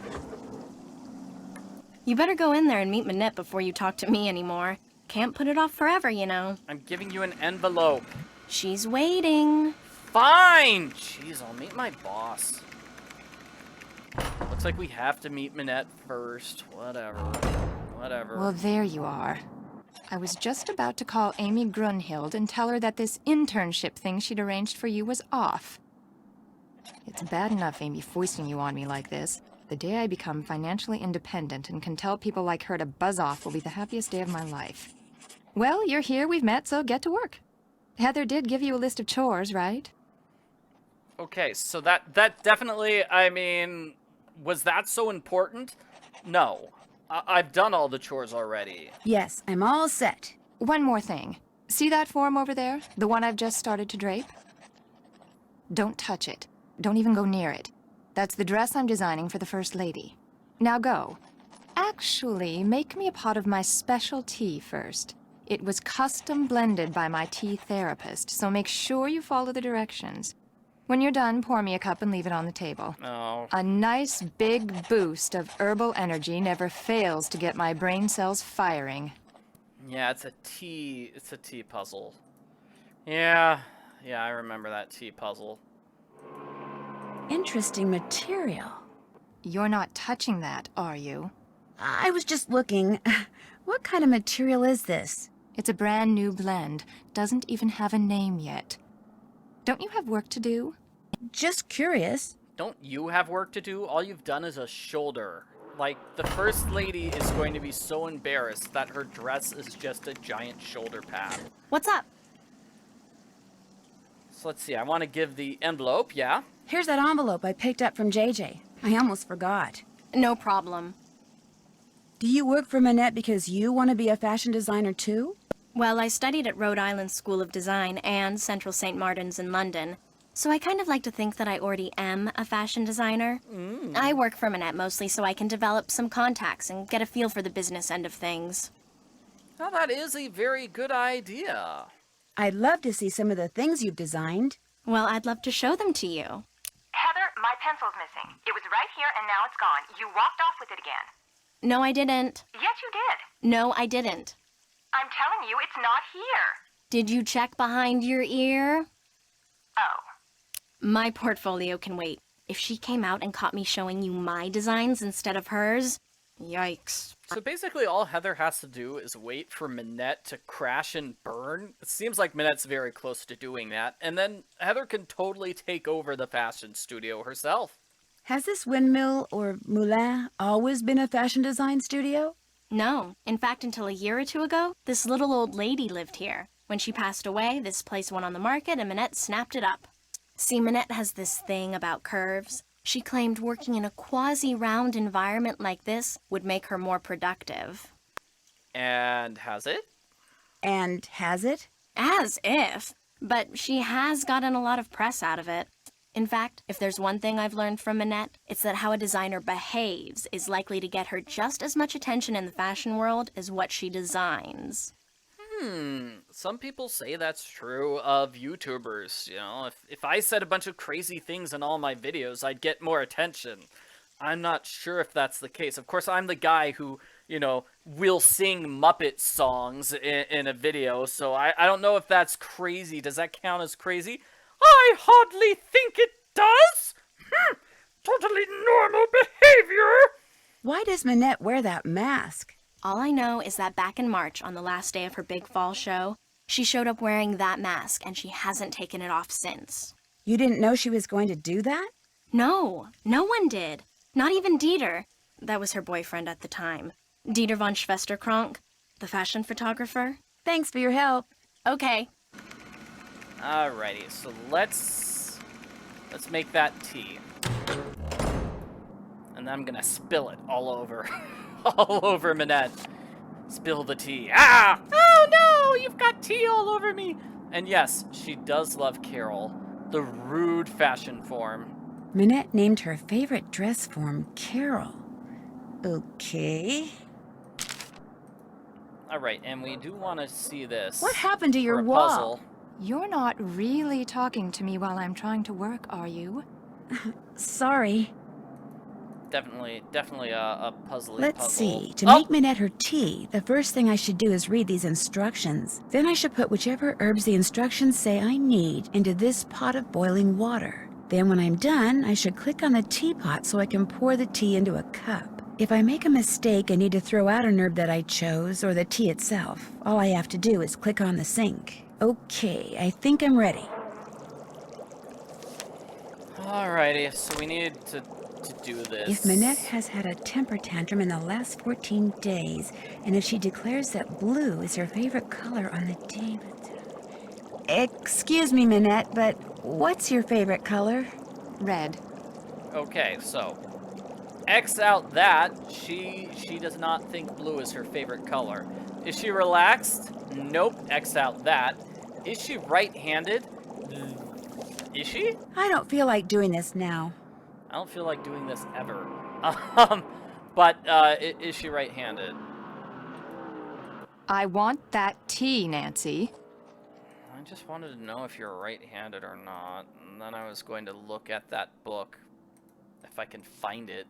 You better go in there and meet Minette before you talk to me anymore. Can't put it off forever, you know. I'm giving you an envelope. She's waiting. Fine! Jeez, I'll meet my boss. Looks like we have to meet Minette first. Whatever. Well, there you are. I was just about to call Amy Grunhild and tell her that this internship thing she'd arranged for you was off. It's bad enough Amy foisting you on me like this. The day I become financially independent and can tell people like her to buzz off will be the happiest day of my life. Well, you're here, we've met, so get to work. Heather did give you a list of chores, right? Okay, so that definitely, I mean, was that so important? No. I've done all the chores already. Yes, I'm all set. One more thing. See that form over there? The one I've just started to drape? Don't touch it. Don't even go near it. That's the dress I'm designing for the First Lady. Now go. Actually, make me a pot of my special tea first. It was custom blended by my tea therapist, so make sure you follow the directions. When you're done, pour me a cup and leave it on the table. Oh. A nice big boost of herbal energy never fails to get my brain cells firing. Yeah, it's a tea puzzle. Yeah, I remember that tea puzzle. Interesting material. You're not touching that, are you? I was just looking. What kind of material is this? It's a brand new blend. Doesn't even have a name yet. Don't you have work to do? Just curious. Don't you have work to do? All you've done is a shoulder. Like, the First Lady is going to be so embarrassed that her dress is just a giant shoulder pad. What's up? So let's see, I want to give the envelope, yeah? Here's that envelope I picked up from JJ. I almost forgot. No problem. Do you work for Minette because you want to be a fashion designer too? Well, I studied at Rhode Island School of Design and Central St. Martin's in London, so I kind of like to think that I already am a fashion designer. I work for Minette mostly so I can develop some contacts and get a feel for the business end of things. Well, that is a very good idea. I'd love to see some of the things you've designed. Well, I'd love to show them to you. Heather, my pencil's missing. It was right here and now it's gone. You walked off with it again. No, I didn't. Yes, you did. No, I didn't. I'm telling you, it's not here. Did you check behind your ear? Oh. My portfolio can wait. If she came out and caught me showing you my designs instead of hers, yikes. So basically all Heather has to do is wait for Minette to crash and burn. It seems like Minette's very close to doing that. And then Heather can totally take over the fashion studio herself. Has this windmill or moulin always been a fashion design studio? No. In fact, until a year or two ago, this little old lady lived here. When she passed away, this place went on the market and Minette snapped it up. See, Minette has this thing about curves. She claimed working in a quasi-round environment like this would make her more productive. And has it? And has it? As if. But she has gotten a lot of press out of it. In fact, if there's one thing I've learned from Minette, it's that how a designer behaves is likely to get her just as much attention in the fashion world as what she designs. Some people say that's true of YouTubers. You know, if I said a bunch of crazy things in all my videos, I'd get more attention. I'm not sure if that's the case. Of course, I'm the guy who, you know, will sing Muppet songs in a video, so I don't know if that's crazy. Does that count as crazy? I hardly think it does. Totally normal behavior. Why does Minette wear that mask? All I know is that back in March, on the last day of her big fall show, she showed up wearing that mask, and she hasn't taken it off since. You didn't know she was going to do that? No, no one did. Not even Dieter. That was her boyfriend at the time. Dieter von Schwesterkrank, the fashion photographer. Thanks for your help. Okay. Alrighty, so let's make that tea. And And then I'm gonna spill it all over. All over Minette. Spill the tea. Ah! Oh no! You've got tea all over me! And yes, she does love Carol. The rude fashion form. Minette named her favorite dress form Carol. Okay. Alright, and we do want to see this. What happened to your for a wall? puzzle. You're not really talking to me while I'm trying to work, are you? Sorry. Definitely a puzzly Let's puzzle. see. To make Minette her tea, the first thing I should do is read these instructions. Then I should put whichever herbs the instructions say I need into this pot of boiling water. Then when I'm done, I should click on the teapot so I can pour the tea into a cup. If I make a mistake and need to throw out an herb that I chose, or the tea itself, all I have to do is click on the sink. Okay, I think I'm ready. Alrighty, so we need to do this. If Minette has had a temper tantrum in the last 14 days, and if she declares that blue is her favorite color on the day that... Excuse me, Minette, but what's your favorite color? Red. Okay, so X out that. She does not think blue is her favorite color. Is she relaxed? Nope. X out that. Is she right-handed? Is she? I don't feel like doing this now. I don't feel like doing this ever. But is she right-handed? I want that tea, Nancy. I just wanted to know if you're right-handed or not, and then I was going to look at that book, if I can find it.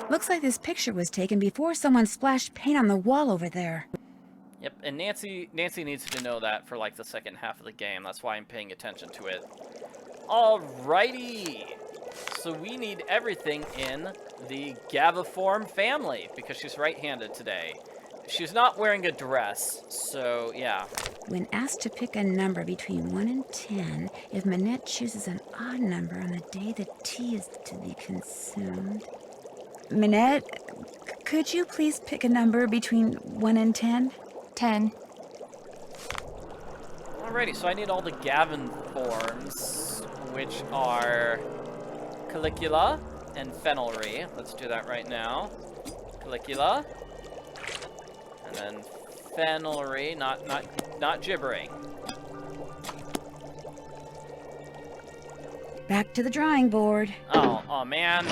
Looks like this picture was taken before someone splashed paint on the wall over there. Yep, and Nancy needs to know that for like the second half of the game. That's why I'm paying attention to it. Alrighty! So we need everything in the Gaviform family, because she's right-handed today. She's not wearing a dress, so yeah. When asked to pick a number between 1 and 10, if Minette chooses an odd number on the day the tea is to be consumed... Minette, could you please pick a number between 1 and 10? 10. Alrighty, so I need all the Gavin forms, which are Caligula and Fenelry. Let's do that right now. Caligula. And then Fenelry, not gibbering. Back to the drawing board. Oh man.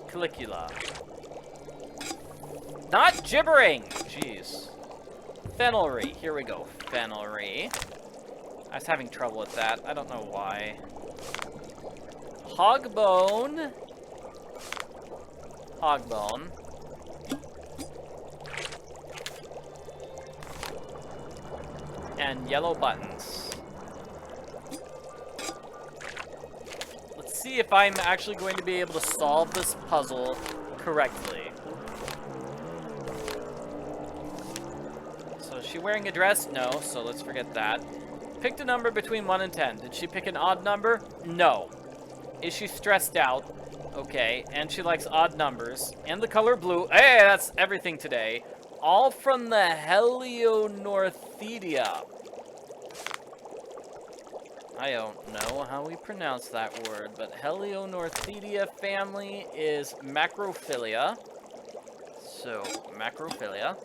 Caligula. Not gibbering! Jeez. Fenelry. Here we go. Fenelry. I was having trouble with that. I don't know why. Hogbone. Hogbone. And yellow buttons. Let's see if I'm actually going to be able to solve this puzzle correctly. So is she wearing a dress? No, so let's forget that. Picked a number between 1 and 10. Did she pick an odd number? No. Is she stressed out? Okay, and she likes odd numbers. And the color blue. Hey, that's everything today. All from the Helionorthedia. I don't know how we pronounce that word, but Helionorthedia family is macrophilia. So, macrophilia.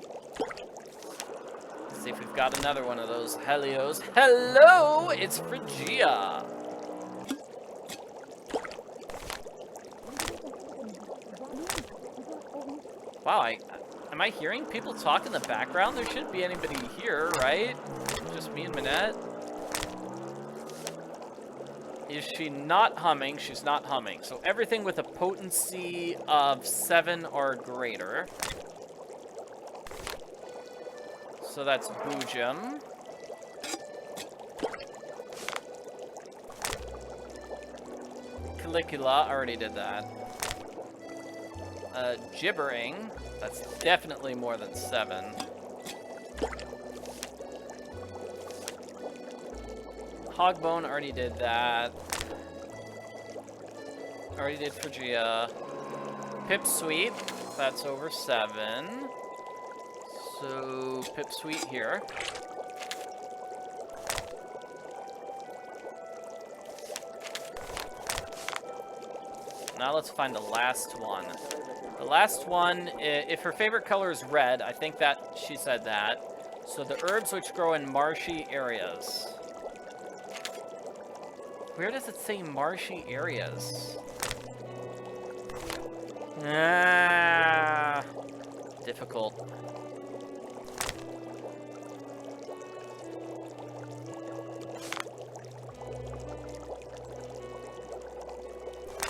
Let's see if we've got another one of those Helios. Hello! It's Phrygia! Wow, am I hearing people talk in the background? There shouldn't be anybody here, right? Just me and Minette. Is she not humming? She's not humming. So everything with a potency of 7 or greater. So that's Boojum. Caligula, already did that. Gibbering, that's definitely more than 7. Hogbone, already did that. Already did Phrygia. Pipsweet, that's over 7. So, Pipsweet here. now let's find the last one. The last one, if her favorite color is red, I think that she said that. So the herbs which grow in marshy areas. Where does it say marshy areas? Ah, difficult.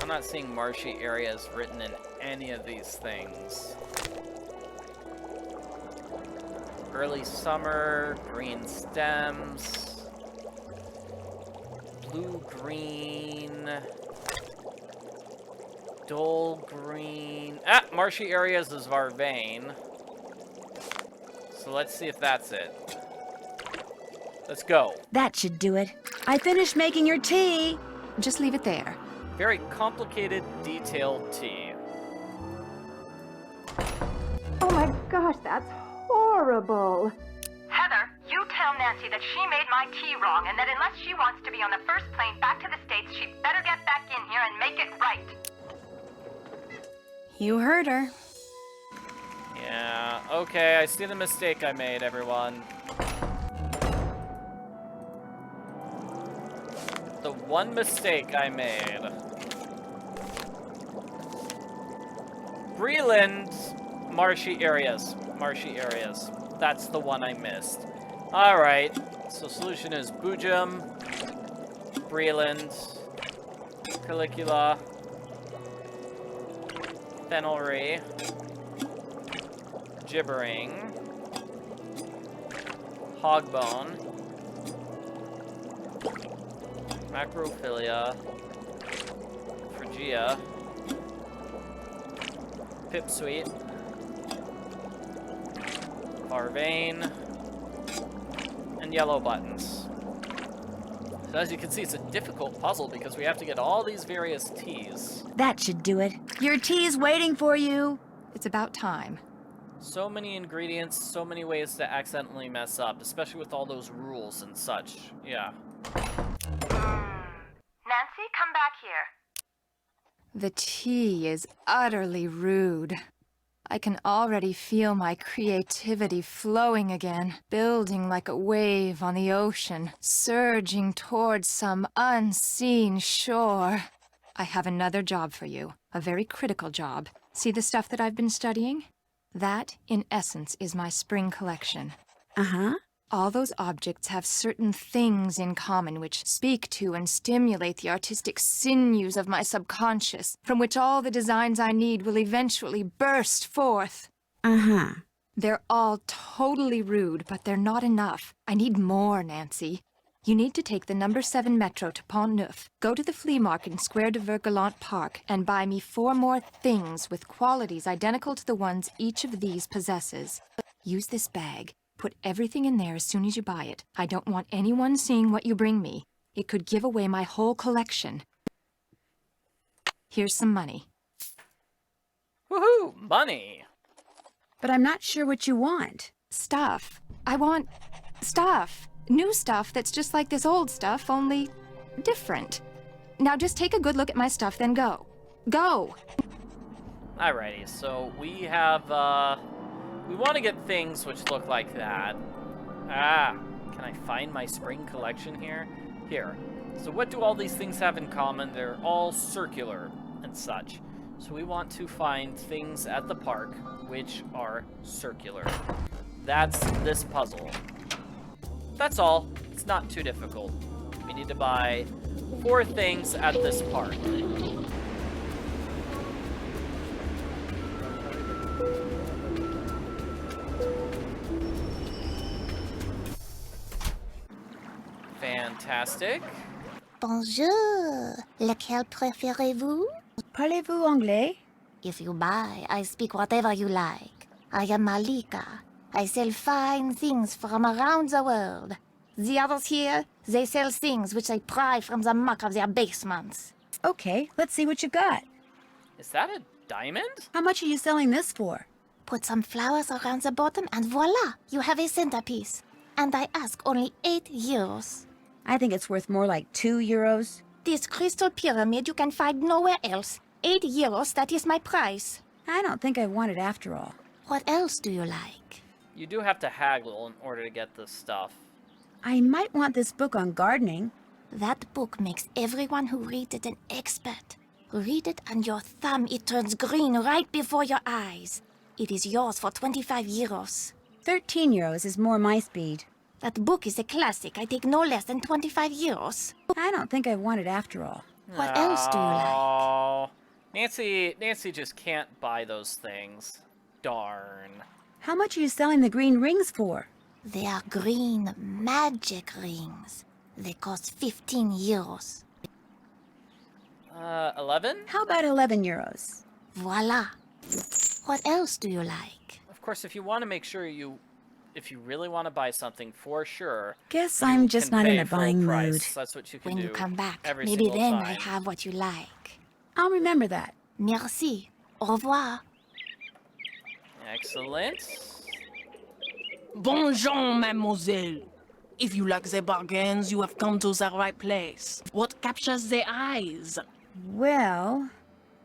I'm not seeing marshy areas written in any of these things. Early summer, green stems, blue-green, dull green. Ah, marshy areas is Varvain. So let's see if that's it. Let's go. That should do it. I finished making your tea. Just leave it there. Very complicated, detailed tea. Oh my gosh, that's horrible. Heather, you tell Nancy that she made my tea wrong and that unless she wants to be on the first plane back to the States, she'd better get back in here and make it right. You heard her. Yeah, okay, I see the mistake I made, everyone. The one mistake I made. Breland, marshy areas. Marshy areas. That's the one I missed. Alright, so solution is Boojum, Breland, Calicula, Fenelry, Gibbering, Hogbone, Macrophilia, Phrygia, Pipsweet, Varvain, and Yellow Buttons. So as you can see, it's a difficult puzzle because we have to get all these various teas. That should do it. Your tea's waiting for you. It's about time. So many ingredients, so many ways to accidentally mess up, especially with all those rules and such. Yeah. Nancy, come back here. The tea is utterly rude. I can already feel my creativity flowing again, building like a wave on the ocean, surging towards some unseen shore. I have another job for you, a very critical job. See the stuff that I've been studying? That, in essence, is my spring collection. Uh-huh. All those objects have certain things in common which speak to and stimulate the artistic sinews of my subconscious, from which all the designs I need will eventually burst forth. Uh-huh. They're all totally rude, but they're not enough. I need more, Nancy. You need to take the number 7 metro to Pont-Neuf, go to the flea market in Square de Vergalant Park, and buy me 4 more things with qualities identical to the ones each of these possesses. Use this bag. Put everything in there as soon as you buy it. I don't want anyone seeing what you bring me. It could give away my whole collection. Here's some money. Woohoo! Money! But I'm not sure what you want. Stuff. I want stuff. New stuff that's just like this old stuff, only different. Now just take a good look at my stuff, then go. Go! Alrighty, so we have, we want to get things which look like that. Ah, can I find my spring collection here? Here. So what do all these things have in common? They're all circular and such. So we want to find things at the park which are circular. That's this puzzle. That's all. It's not too difficult. We need to buy 4 things at this park. Fantastic. Bonjour. Lequel préférez-vous? Parlez-vous anglais? If you buy, I speak whatever you like. I am Malika. I sell fine things from around the world. The others here, they sell things which they pry from the muck of their basements. Okay, let's see what you got. Is that a diamond? How much are you selling this for? Put some flowers around the bottom and voila, you have a centerpiece. And I ask only 8 euros. I think it's worth more like 2 euros. This crystal pyramid you can find nowhere else. €8, that is my price. I don't think I want it after all. What else do you like? You do have to haggle in order to get this stuff. I might want this book on gardening. That book makes everyone who reads it an expert. Read it and your thumb, it turns green right before your eyes. It is yours for €25. €13 is more my speed. That book is a classic. I take no less than €25. I don't think I want it after all. What else do you like? Nancy just can't buy those things. Darn. How much are you selling the green rings for? They are green magic rings. They cost €15. 11? How about €11? Voila. What else do you like? Of course, if you want to make sure if you really want to buy something for sure. Guess I'm just not in a full buying price. mood. That's what you can When do. you come back, every maybe single then time. I have what you like. I'll remember that. Merci. Au revoir. Excellent. Bonjour, mademoiselle. If you like the bargains, you have come to the right place. What captures the eyes? Well,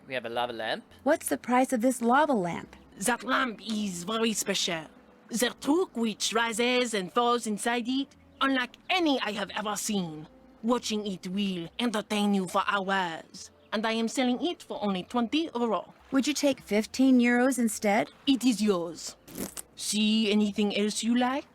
We have a lava lamp. what's the price of this lava lamp? That lamp is very special. The torque which rises and falls inside it, unlike any I have ever seen. Watching it will entertain you for hours. And I am selling it for only €20. Would you take €15 instead? It is yours. See anything else you like?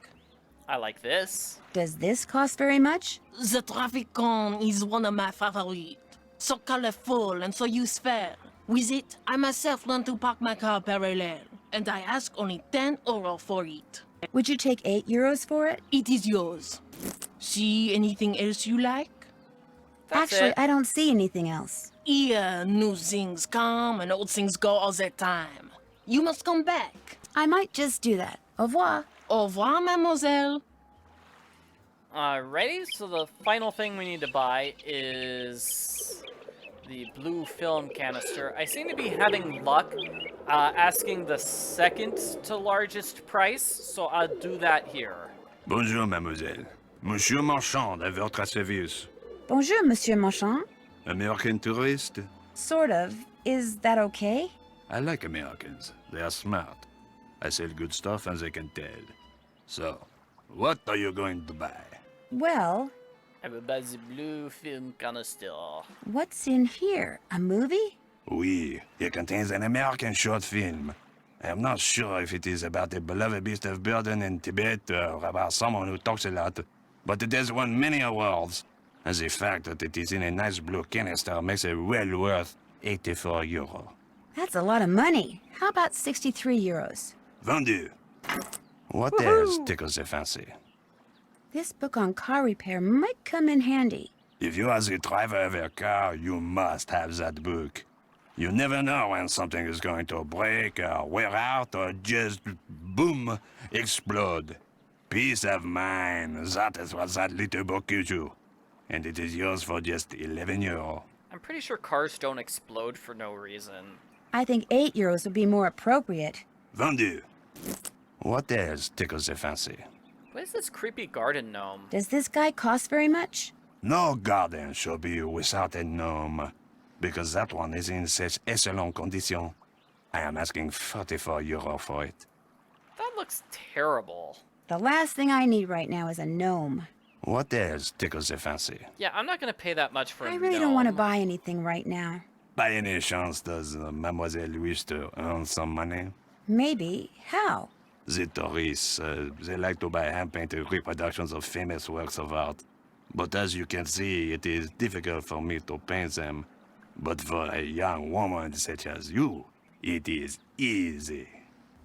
I like this. Does this cost very much? The traffic cone is one of my favorites. So colorful and so useful. With it, I myself learned to park my car parallel. And I ask only €10 for it. Would you take €8 for it? It is yours. See anything else you like? Actually, I don't see anything else. Here, new things come and old things go all the time. You must come back. I might just do that. Au revoir. Au revoir, mademoiselle. Alrighty, so the final thing we need to buy is the blue film canister. I seem to be having luck asking the second to largest price, so I'll do that here. Bonjour, mademoiselle. Monsieur Marchand, à votre service. Bonjour, Monsieur Marchand. American tourist? Sort of. Is that okay? I like Americans. They are smart. I sell good stuff and they can tell. So, what are you going to buy? Well, I will buy the blue film canister. what's in here? A movie? Oui, it contains an American short film. I am not sure if it is about a beloved beast of burden in Tibet or about someone who talks a lot, but it has won many awards. And the fact that it is in a nice blue canister makes it well worth €84. That's a lot of money. How about €63? Vendu. What else tickles the fancy? This book on car repair might come in handy. If you are the driver of a car, you must have that book. You never know when something is going to break or wear out or just, boom, explode. Peace of mind, that is what that little book gives you. And it is yours for just €11. I'm pretty sure cars don't explode for no reason. I think €8 would be more appropriate. Vendu. What else tickles the fancy? What is this creepy garden gnome? Does this guy cost very much? No garden should be without a gnome, because that one is in such excellent condition. I am asking €44 for it. That looks terrible. The last thing I need right now is a gnome. What else tickles the fancy? Yeah, I'm not gonna pay that much for a I really gnome. don't want to buy anything right now. By any chance, does Mademoiselle wish to earn some money? Maybe. How? The tourists, they like to buy hand-painted reproductions of famous works of art. But as you can see, it is difficult for me to paint them. But for a young woman such as you, it is easy.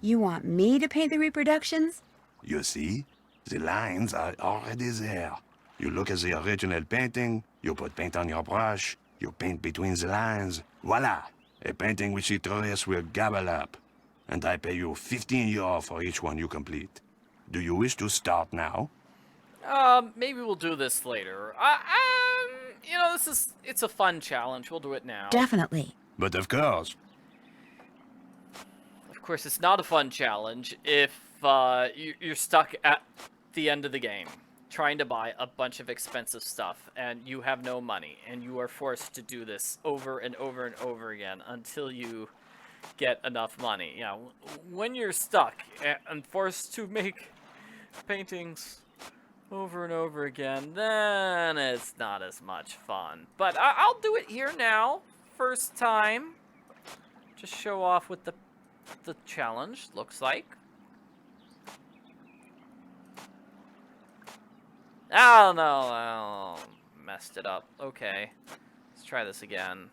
You want me to paint the reproductions? You see? The lines are already there. You look at the original painting, you put paint on your brush, you paint between the lines. Voila! A painting which the tourists will gobble up. And I pay you €15 for each one you complete. Do you wish to start now? Maybe we'll do this later. You know, it's a fun challenge. We'll do it now. Definitely. But of course. Of course, it's not a fun challenge if you're stuck at the end of the game. trying to buy a bunch of expensive stuff and you have no money and you are forced to do this over and over and over again until you get enough money. You know, when you're stuck and forced to make paintings over and over again, then it's not as much fun. But I'll do it here now, first time. Just show off what the challenge looks like. Oh no, I messed it up. Okay, let's try this again.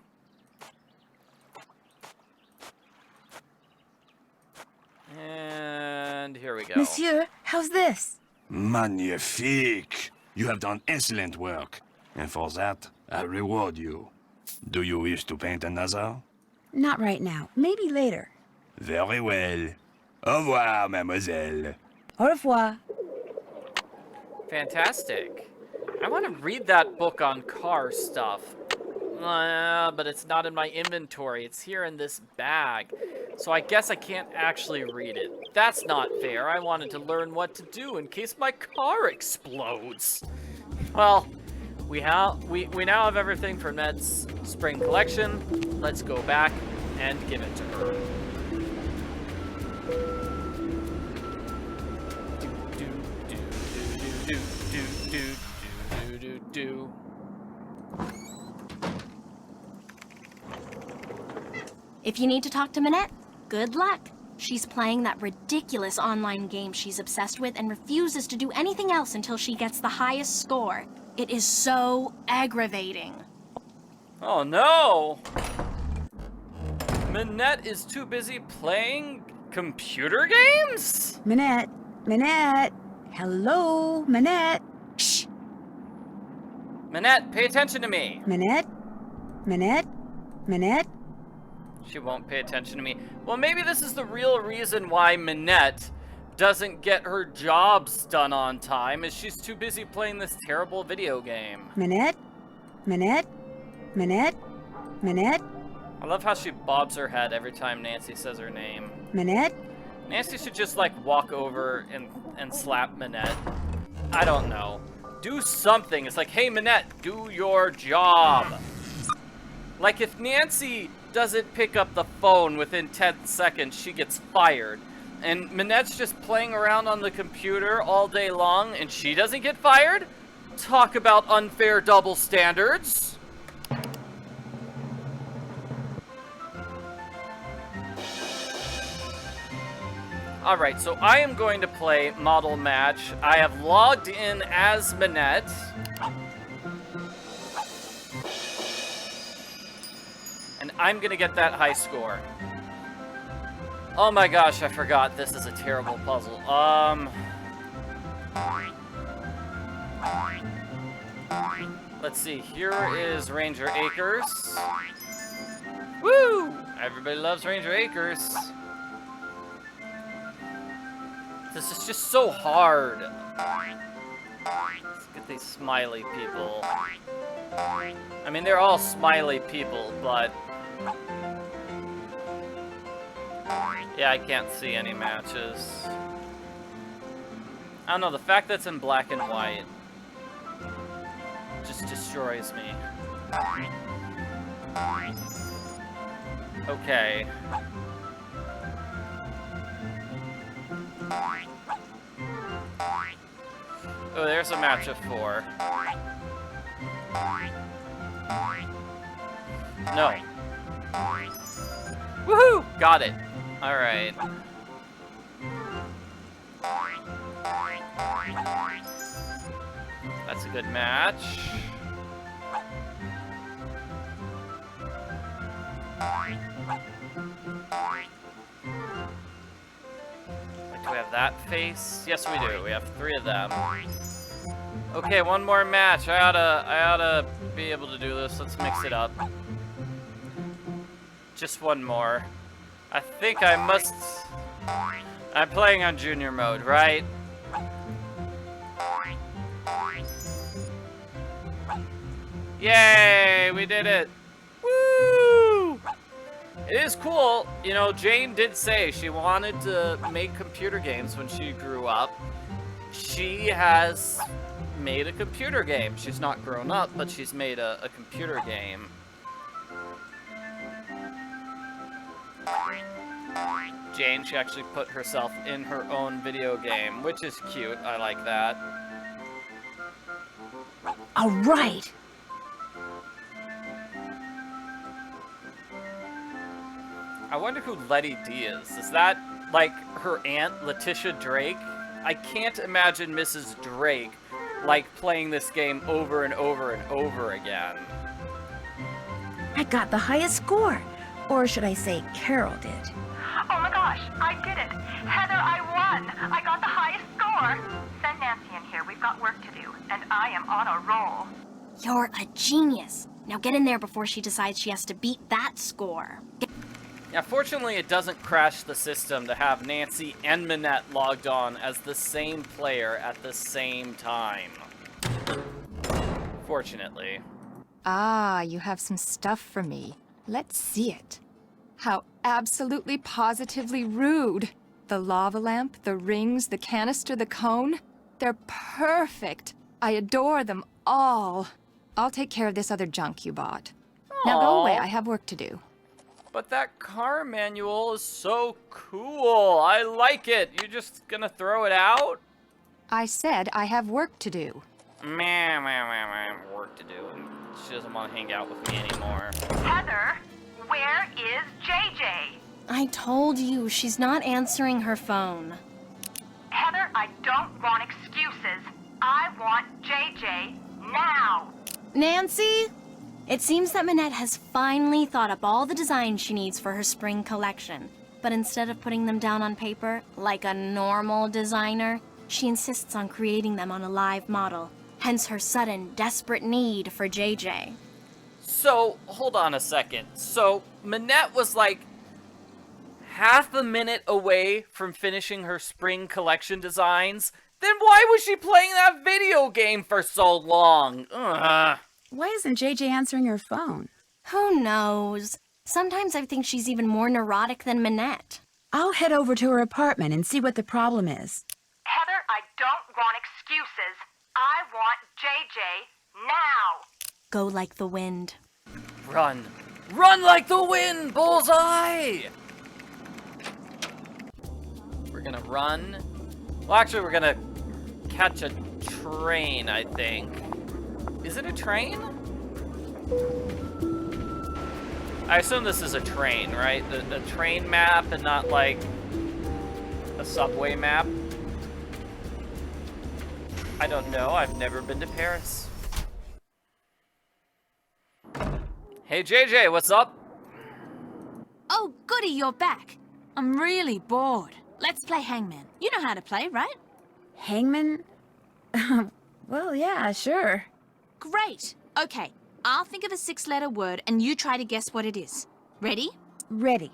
And here we go. Monsieur, how's this? Magnifique! You have done excellent work, and for that, I reward you. Do you wish to paint another? Not right now. Maybe later. Very well. Au revoir, mademoiselle. Au revoir. Fantastic. I want to read that book on car stuff. But it's not in my inventory. It's here in this bag. So I guess I can't actually read it. That's not fair. I wanted to learn what to do in case my car explodes. Well, we now have everything for Minette's spring collection. Let's go back and give it to her. If you need to talk to Minette, good luck. She's playing that ridiculous online game she's obsessed with and refuses to do anything else until she gets the highest score. It is so aggravating. Oh no! Minette is too busy playing computer games? Minette, Minette, hello, Minette. Shh. Minette, pay attention to me. Minette, Minette, Minette. She won't pay attention to me. Well, maybe this is the real reason why Minette doesn't get her jobs done on time, is she's too busy playing this terrible video game. Minette, Minette, Minette, Minette. I love how she bobs her head every time Nancy says her name. Minette? Nancy should just, like, walk over and slap Minette. I don't know. Do something. It's like, hey, Minette, do your job. Like, if Nancy doesn't pick up the phone within 10 seconds, she gets fired. And Minette's just playing around on the computer all day long, and she doesn't get fired? Talk about unfair double standards. Alright, so I am going to play Model Match. I have logged in as Minette. And I'm gonna get that high score. Oh my gosh, I forgot. This is a terrible puzzle. Let's see. Here is Ranger Acres. Woo! Everybody loves Ranger Acres. This is just so hard. Let's get these smiley people. I mean, they're all smiley people, but... yeah, I can't see any matches. I don't know, the fact that it's in black and white just destroys me. Okay. Oh, there's a match of 4. No. Woohoo! Got it. Alright. That's a good match. Do we have that face? Yes, we do. We have 3 of them. Okay, one more match. I oughta be able to do this. Let's mix it up. Just one more. I think I must... I'm playing on junior mode, right? Yay! We did it! Woo! It is cool. You know, Jane did say she wanted to make computer games when she grew up. She has made a computer game. She's not grown up, but she's made a computer game. Jane, she actually put herself in her own video game, which is cute. I like that. All right. I wonder who Letty D is. Is that, like, her aunt, Letitia Drake? I can't imagine Mrs. Drake, like, playing this game over and over and over again. I got the highest score. Or should I say Carol did. Oh my gosh, I did it! Heather, I won! I got the highest score! Send Nancy in here, we've got work to do, and I am on a roll. You're a genius. Now get in there before she decides she has to beat that score. Yeah, fortunately it doesn't crash the system to have Nancy and Minette logged on as the same player at the same time. Fortunately. Ah, you have some stuff for me. Let's see it. How absolutely positively rude. The lava lamp, the rings, the canister, the cone. They're perfect. I adore them all. I'll take care of this other junk you bought. Now go away, I have work to do. But that car manual is so cool. I like it. You're just gonna throw it out? I said I have work to do. Man, work to do. And she doesn't want to hang out with me anymore. Heather, where is JJ? I told you, she's not answering her phone. Heather, I don't want excuses. I want JJ now. Nancy? It seems that Minette has finally thought up all the designs she needs for her spring collection. But instead of putting them down on paper, like a normal designer, she insists on creating them on a live model. Hence her sudden, desperate need for JJ. So, hold on a second. So, Minette was like half a minute away from finishing her spring collection designs. Then why was she playing that video game for so long? Ugh. Why isn't JJ answering her phone? Who knows? Sometimes I think she's even more neurotic than Minette. I'll head over to her apartment and see what the problem is. Heather, I don't want excuses. I want JJ now. Go like the wind. Run. Run like the wind, Bullseye! We're gonna run. Well, actually, we're gonna catch a train, I think. Is it a train? I assume this is a train, right? The train map and not like a subway map. I don't know. I've never been to Paris. Hey, JJ, what's up? Oh, goody, you're back. I'm really bored. Let's play Hangman. You know how to play, right? Hangman? Well, yeah, sure. Great. Okay, I'll think of a 6-letter word and you try to guess what it is. Ready? Ready.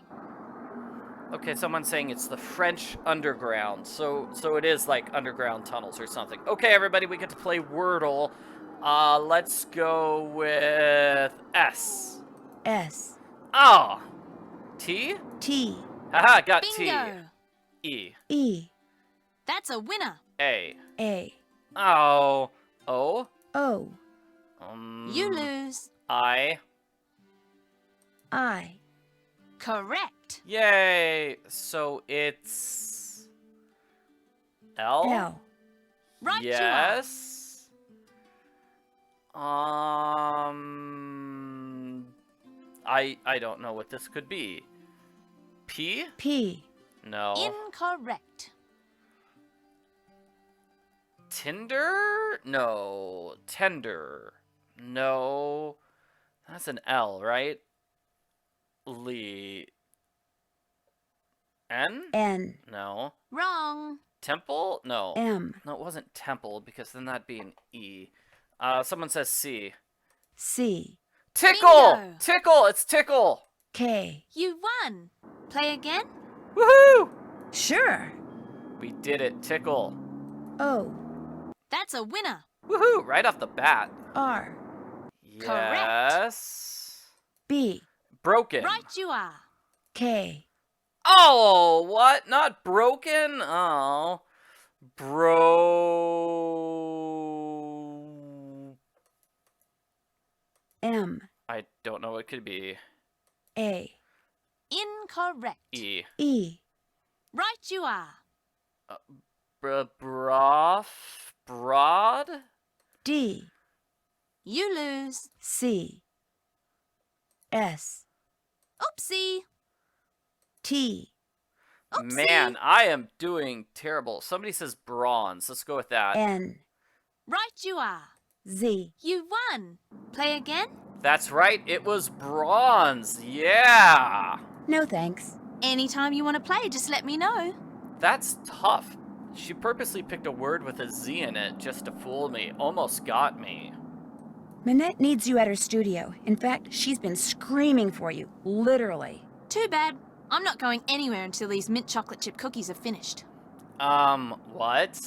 Okay, someone's saying it's the French underground, so it is like underground tunnels or something. Okay, everybody, we get to play Wordle. Let's go with S. S. Oh. T? T. Haha, got Bingo. T. E. E. That's a winner. A. A. Oh. O. O. You lose. I. I. Correct. Yay. So it's L? L. Right, yes. I don't know what this could be. P? P. No. Incorrect. Tinder? No. Tender. No. That's an L, right? Lee. N? N. No. Wrong. Temple? No. M. No, it wasn't temple, because then that'd be an E. Someone says C. C. Tickle! Bingo. Tickle! It's tickle! K. You won. Play again? Woohoo! Sure. We did it. Tickle. O. That's a winner. Woohoo! Right off the bat. R. Yes. B. Broken. Right you are. K. Oh, what? Not broken? Oh. M. I don't know what it could be. A. Incorrect. E. E. Right you are. Broad? D. You lose. C. S. Oopsie. T. Oopsie. Man, I am doing terrible. Somebody says bronze. Let's go with that. N. Right you are. Z. You won. Play again? That's right. It was bronze. Yeah. No thanks. Anytime you want to play, just let me know. That's tough. She purposely picked a word with a Z in it just to fool me. Almost got me. Minette needs you at her studio. In fact, she's been screaming for you. Literally. Too bad. I'm not going anywhere until these mint chocolate chip cookies are finished. What?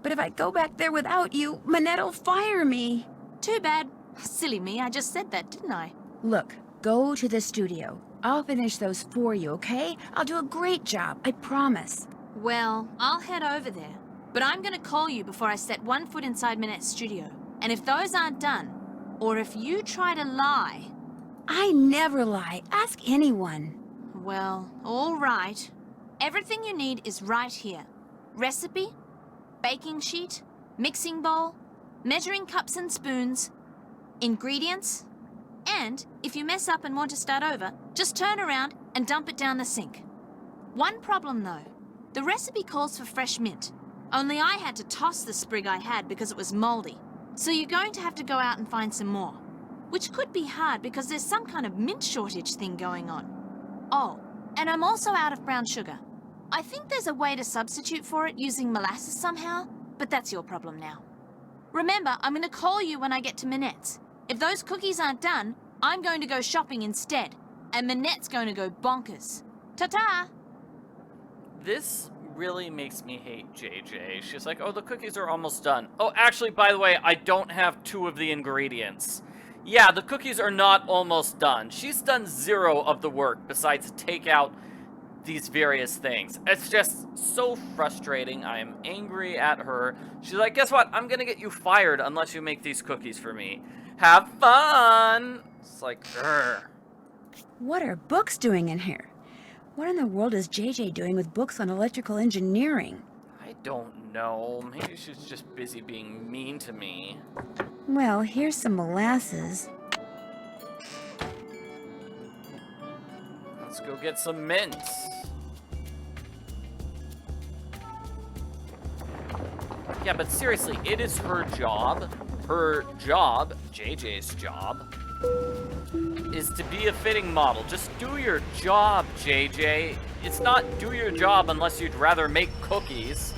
But if I go back there without you, Minette'll fire me. Too bad. Silly me, I just said that, didn't I? Look, go to the studio. I'll finish those for you, okay? I'll do a great job, I promise. Well, I'll head over there. But I'm gonna call you before I set one foot inside Minette's studio. And if those aren't done, or if you try to lie... I never lie. Ask anyone. Well, all right. Everything you need is right here. Recipe, baking sheet, mixing bowl, measuring cups and spoons, ingredients, and if you mess up and want to start over, just turn around and dump it down the sink. One problem though. The recipe calls for fresh mint. Only I had to toss the sprig I had because it was moldy. So you're going to have to go out and find some more. Which could be hard because there's some kind of mint shortage thing going on. Oh, and I'm also out of brown sugar. I think there's a way to substitute for it using molasses somehow, but that's your problem now. Remember, I'm going to call you when I get to Minette's. If those cookies aren't done, I'm going to go shopping instead, and Minette's going to go bonkers. Ta-ta! This really makes me hate JJ. She's like, oh, the cookies are almost done. Oh, actually, by the way, I don't have 2 of the ingredients. Yeah, the cookies are not almost done. She's done 0 of the work besides take out these various things. It's just so frustrating. I am angry at her. She's like, guess what? I'm gonna get you fired unless you make these cookies for me. Have fun! It's like, grr. What are books doing in here? What in the world is JJ doing with books on electrical engineering? I don't know. Maybe she's just busy being mean to me. Well, here's some molasses. Let's go get some mints. Yeah, but seriously, it is her job. Her job, JJ's job, is to be a fitting model. Just do your job, JJ. It's not do your job unless you'd rather make cookies.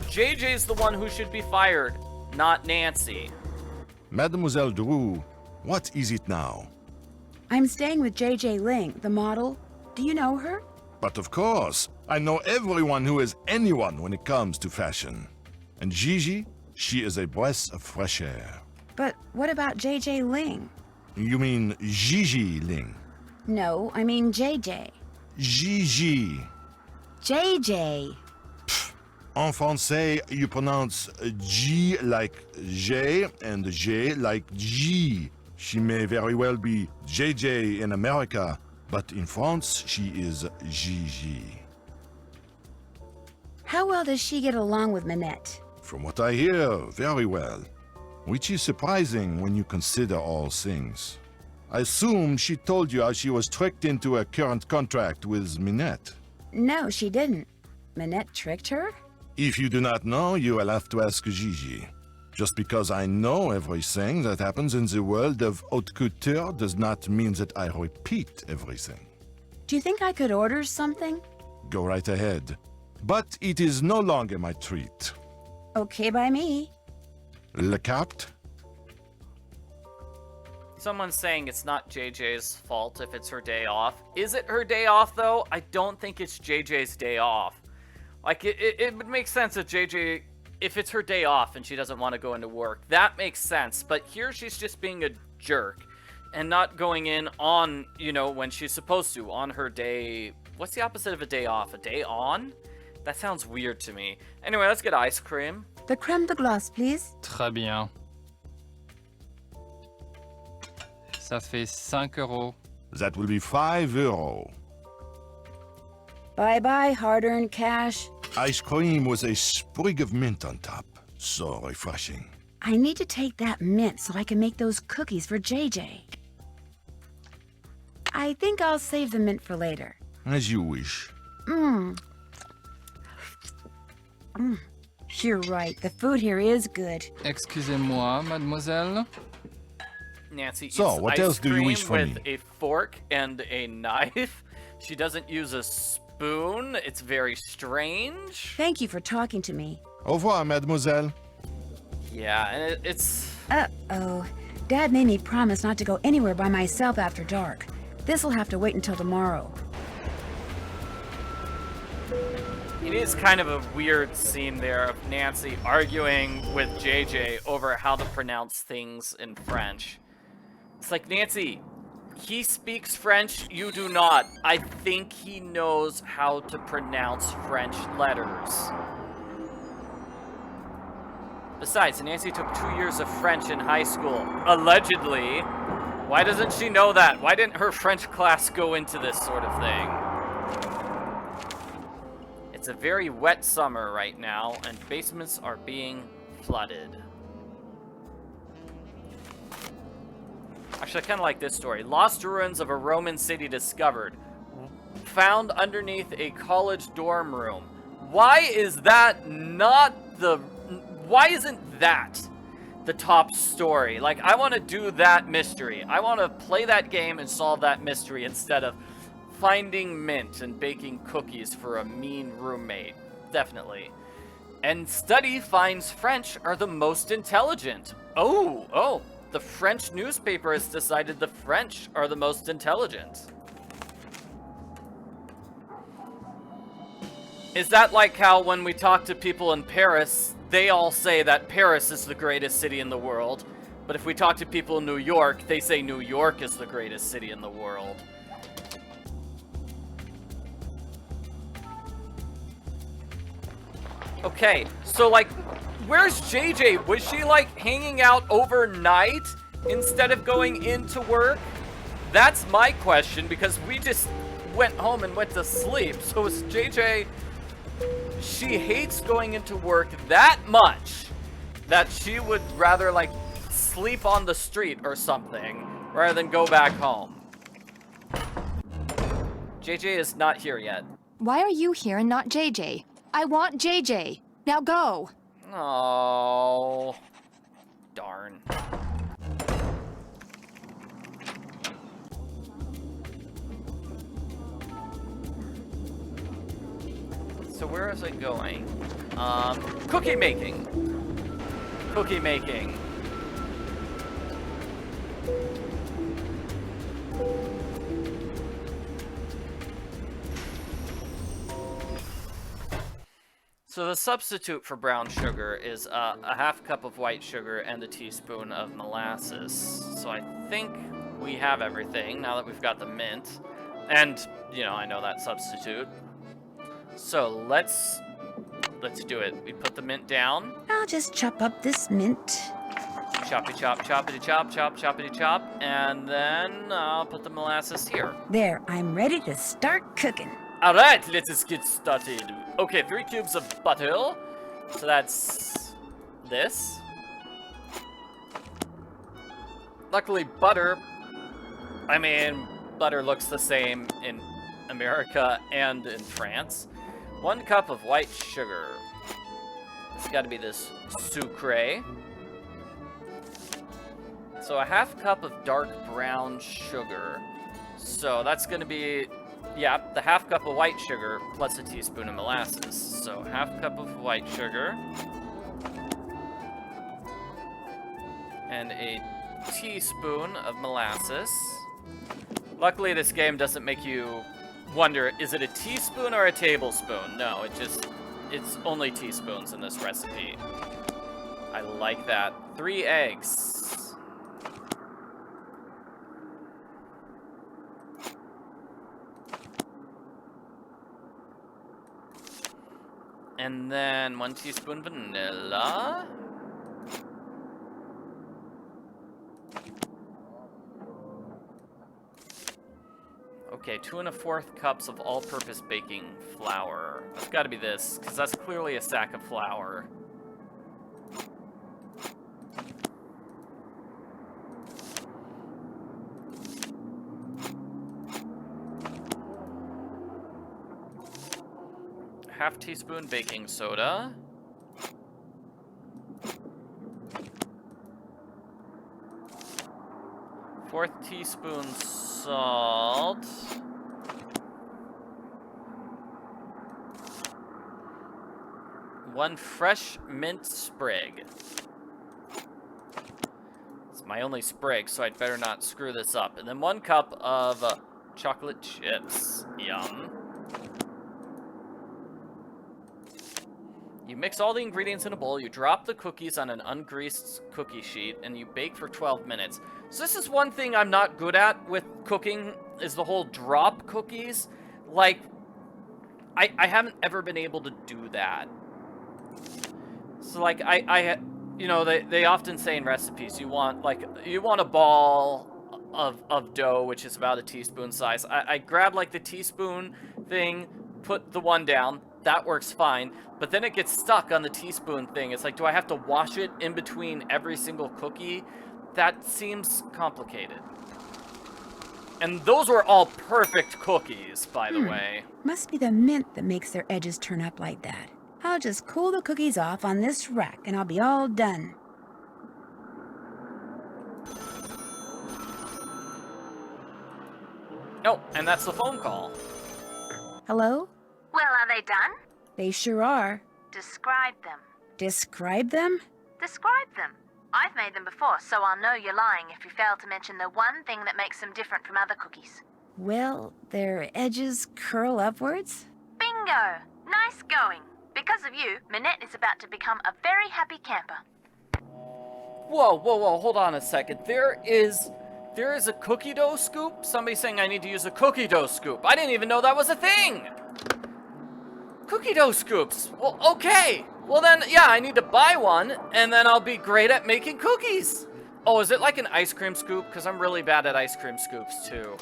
JJ's the one who should be fired, not Nancy. Mademoiselle Drew, what is it now? I'm staying with JJ Ling, the model. Do you know her? But of course, I know everyone who is anyone when it comes to fashion. And Gigi, she is a breath of fresh air. But what about JJ Ling? You mean Gigi Ling? No, I mean JJ. Gigi. JJ. En français, you pronounce G like J and J like G. She may very well be JJ in America, but in France, she is Gigi. How well does she get along with Minette? From what I hear, very well. Which is surprising when you consider all things. I assume she told you how she was tricked into a current contract with Minette. No, she didn't. Minette tricked her? If you do not know, you will have to ask Gigi. Just because I know everything that happens in the world of haute couture does not mean that I repeat everything. Do you think I could order something? Go right ahead. But it is no longer my treat. Okay by me. Le carte? Someone's saying it's not JJ's fault if it's her day off. Is it her day off, though? I don't think it's JJ's day off. Like, it would make sense if JJ... If it's her day off and she doesn't want to go into work, that makes sense. But here she's just being a jerk and not going in on, you know, when she's supposed to, on her day... What's the opposite of a day off? A day on? That sounds weird to me. Anyway, let's get ice cream. The crème de glace, please. Très bien. Ça fait 5 euros. That will be €5. Bye-bye, hard-earned cash. Ice cream with a sprig of mint on top. So refreshing. I need to take that mint so I can make those cookies for JJ. I think I'll save the mint for later. As you wish. You're right, the food here is good. Excusez-moi, mademoiselle. Nancy eats So, what ice else do you cream wish from with me? a fork and a knife. She doesn't use a spoon. It's very strange. Thank you for talking to me. Au revoir, mademoiselle. Yeah, and it's... Uh-oh. Dad made me promise not to go anywhere by myself after dark. This'll have to wait until tomorrow. It is kind of a weird scene there of Nancy arguing with JJ over how to pronounce things in French. It's like, Nancy, he speaks French, you do not. I think he knows how to pronounce French letters. Besides, Nancy took 2 years of French in high school, allegedly. Why doesn't she know that? Why didn't her French class go into this sort of thing? It's a very wet summer right now, and basements are being flooded. Actually, I kind of like this story. Lost ruins of a Roman city discovered. Found underneath a college dorm room. Why is that not the... Why isn't that the top story? Like, I want to do that mystery. I want to play that game and solve that mystery instead of finding mint and baking cookies for a mean roommate. Definitely. And study finds French are the most intelligent. Oh, the French newspaper has decided the French are the most intelligent. Is that like how when we talk to people in Paris, they all say that Paris is the greatest city in the world, but if we talk to people in New York, they say New York is the greatest city in the world. Okay, so like, where's JJ? Was she like hanging out overnight instead of going into work? That's my question, because we just went home and went to sleep. So is JJ, she hates going into work that much that she would rather like sleep on the street or something rather than go back home. JJ is not here yet. Why are you here and not JJ? I want JJ. Now go. Oh, darn. So where is it going? Cookie making. Cookie making. So the substitute for brown sugar is a half cup of white sugar and a teaspoon of molasses. So I think we have everything now that we've got the mint. And, you know, I know that substitute. So let's do it. We put the mint down. I'll just chop up this mint. Choppy chop, choppity chop, chop, choppity chop. And then I'll put the molasses here. There, I'm ready to start cooking. Alright, let's get started. Okay, 3 cubes of butter. So that's this. Luckily, butter, I mean, butter looks the same in America and in France. 1 cup of white sugar. It's got to be this sucre. So a half cup of dark brown sugar. So that's going to be, yeah, the half cup of white sugar plus a teaspoon of molasses. So half cup of white sugar. And a teaspoon of molasses. Luckily, this game doesn't make you wonder, is it a teaspoon or a tablespoon? No, it's only teaspoons in this recipe. I like that. 3 eggs. And then 1 teaspoon vanilla. Okay, 2 1/4 cups of all-purpose baking flour. That's got to be this, because that's clearly a sack of flour. Half teaspoon baking soda. Fourth teaspoon salt. One fresh mint sprig. It's my only sprig, so I'd better not screw this up. And then 1 cup of chocolate chips. Yum. You mix all the ingredients in a bowl, you drop the cookies on an ungreased cookie sheet, and you bake for 12 minutes. So this is one thing I'm not good at with cooking, is the whole drop cookies. Like, I haven't ever been able to do that. So like, you know, they often say in recipes, you want a ball of dough, which is about a teaspoon size. I grab like the teaspoon thing, put the one down, that works fine, but then it gets stuck on the teaspoon thing. It's like, do I have to wash it in between every single cookie? That seems complicated. And those were all perfect cookies, by the way. Must be the mint that makes their edges turn up like that. I'll just cool the cookies off on this rack and I'll be all done. Oh, and that's the phone call. Hello? Well, are they done? They sure are. Describe them. Describe them? Describe them. I've made them before, so I'll know you're lying if you fail to mention the one thing that makes them different from other cookies. Well, their edges curl upwards. Bingo! Nice going. Because of you, Minette is about to become a very happy camper. Whoa, hold on a second. There is a cookie dough scoop? Somebody's saying I need to use a cookie dough scoop. I didn't even know that was a thing! Cookie dough scoops. Well, okay. Well then, yeah, I need to buy one, and then I'll be great at making cookies. Oh, is it like an ice cream scoop? Because I'm really bad at ice cream scoops, too.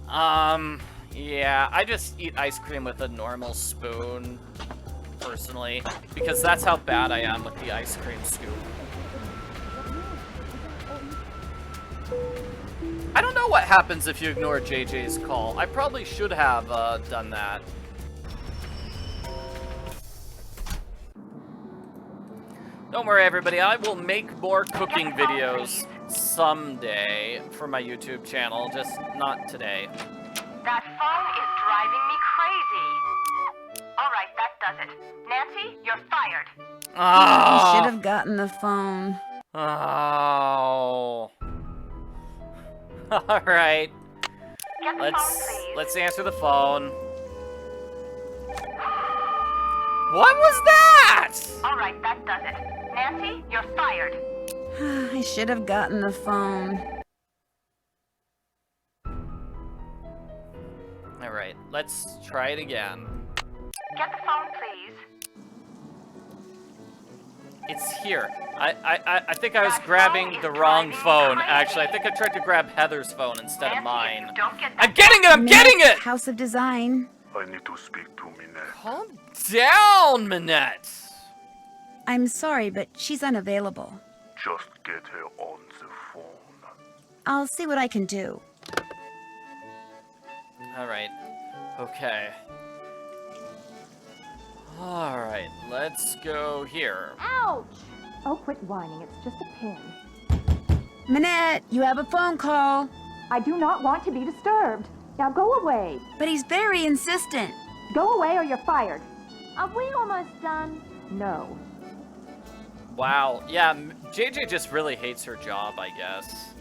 Yeah, I just eat ice cream with a normal spoon, personally, because that's how bad I am with the ice cream scoop. I don't know what happens if you ignore JJ's call. I probably should have done that. Don't worry, everybody. I will make more cooking videos someday for my YouTube channel, just not today. That phone is driving me crazy. All right, that does it. Nancy, you're fired. Oh. You should have gotten the phone. Oh. All right. Let's answer the phone. What was that? All right, that does it. Nancy, you're fired. I should have gotten the phone. All right, let's try it again. Get the phone, please. It's here. I think I was grabbing the wrong phone, actually. I think I tried to grab Heather's phone instead of mine. I'm getting it! I'm getting it! House of Design. I need to speak to Minette. Calm down, Minette. I'm sorry, but she's unavailable. Just get her on the phone. I'll see what I can do. All right. Okay. All right, let's go here. Ouch! Oh, quit whining. It's just a pin. Minette, you have a phone call. I do not want to be disturbed. Now go away. But he's very insistent. Go away or you're fired. Are we almost done? No. Wow. Yeah, JJ just really hates her job, I guess.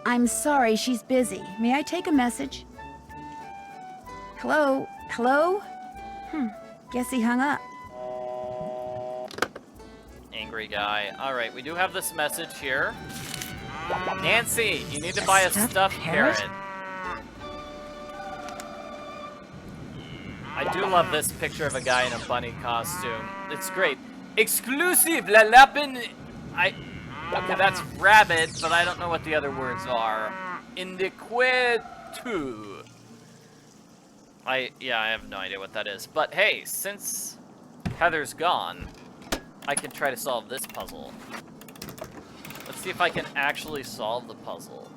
I'm sorry, she's busy. May I take a message? Hello? Hello? Guess he hung up. Angry guy. All right, we do have this message here. Nancy, you need to buy a stuffed carrot. I do love this picture of a guy in a bunny costume. It's great. Exclusive, la lapin. Okay, that's rabbit, but I don't know what the other words are. Indiquitu. I have no idea what that is. But hey, since Heather's gone, I can try to solve this puzzle. Let's see if I can actually solve the puzzle.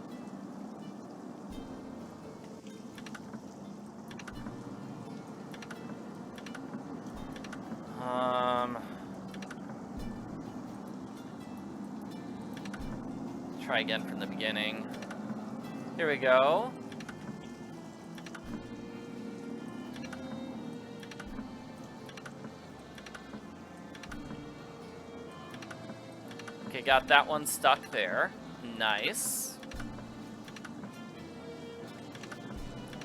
Try again from the beginning. Here we go. Okay, got that one stuck there. Nice.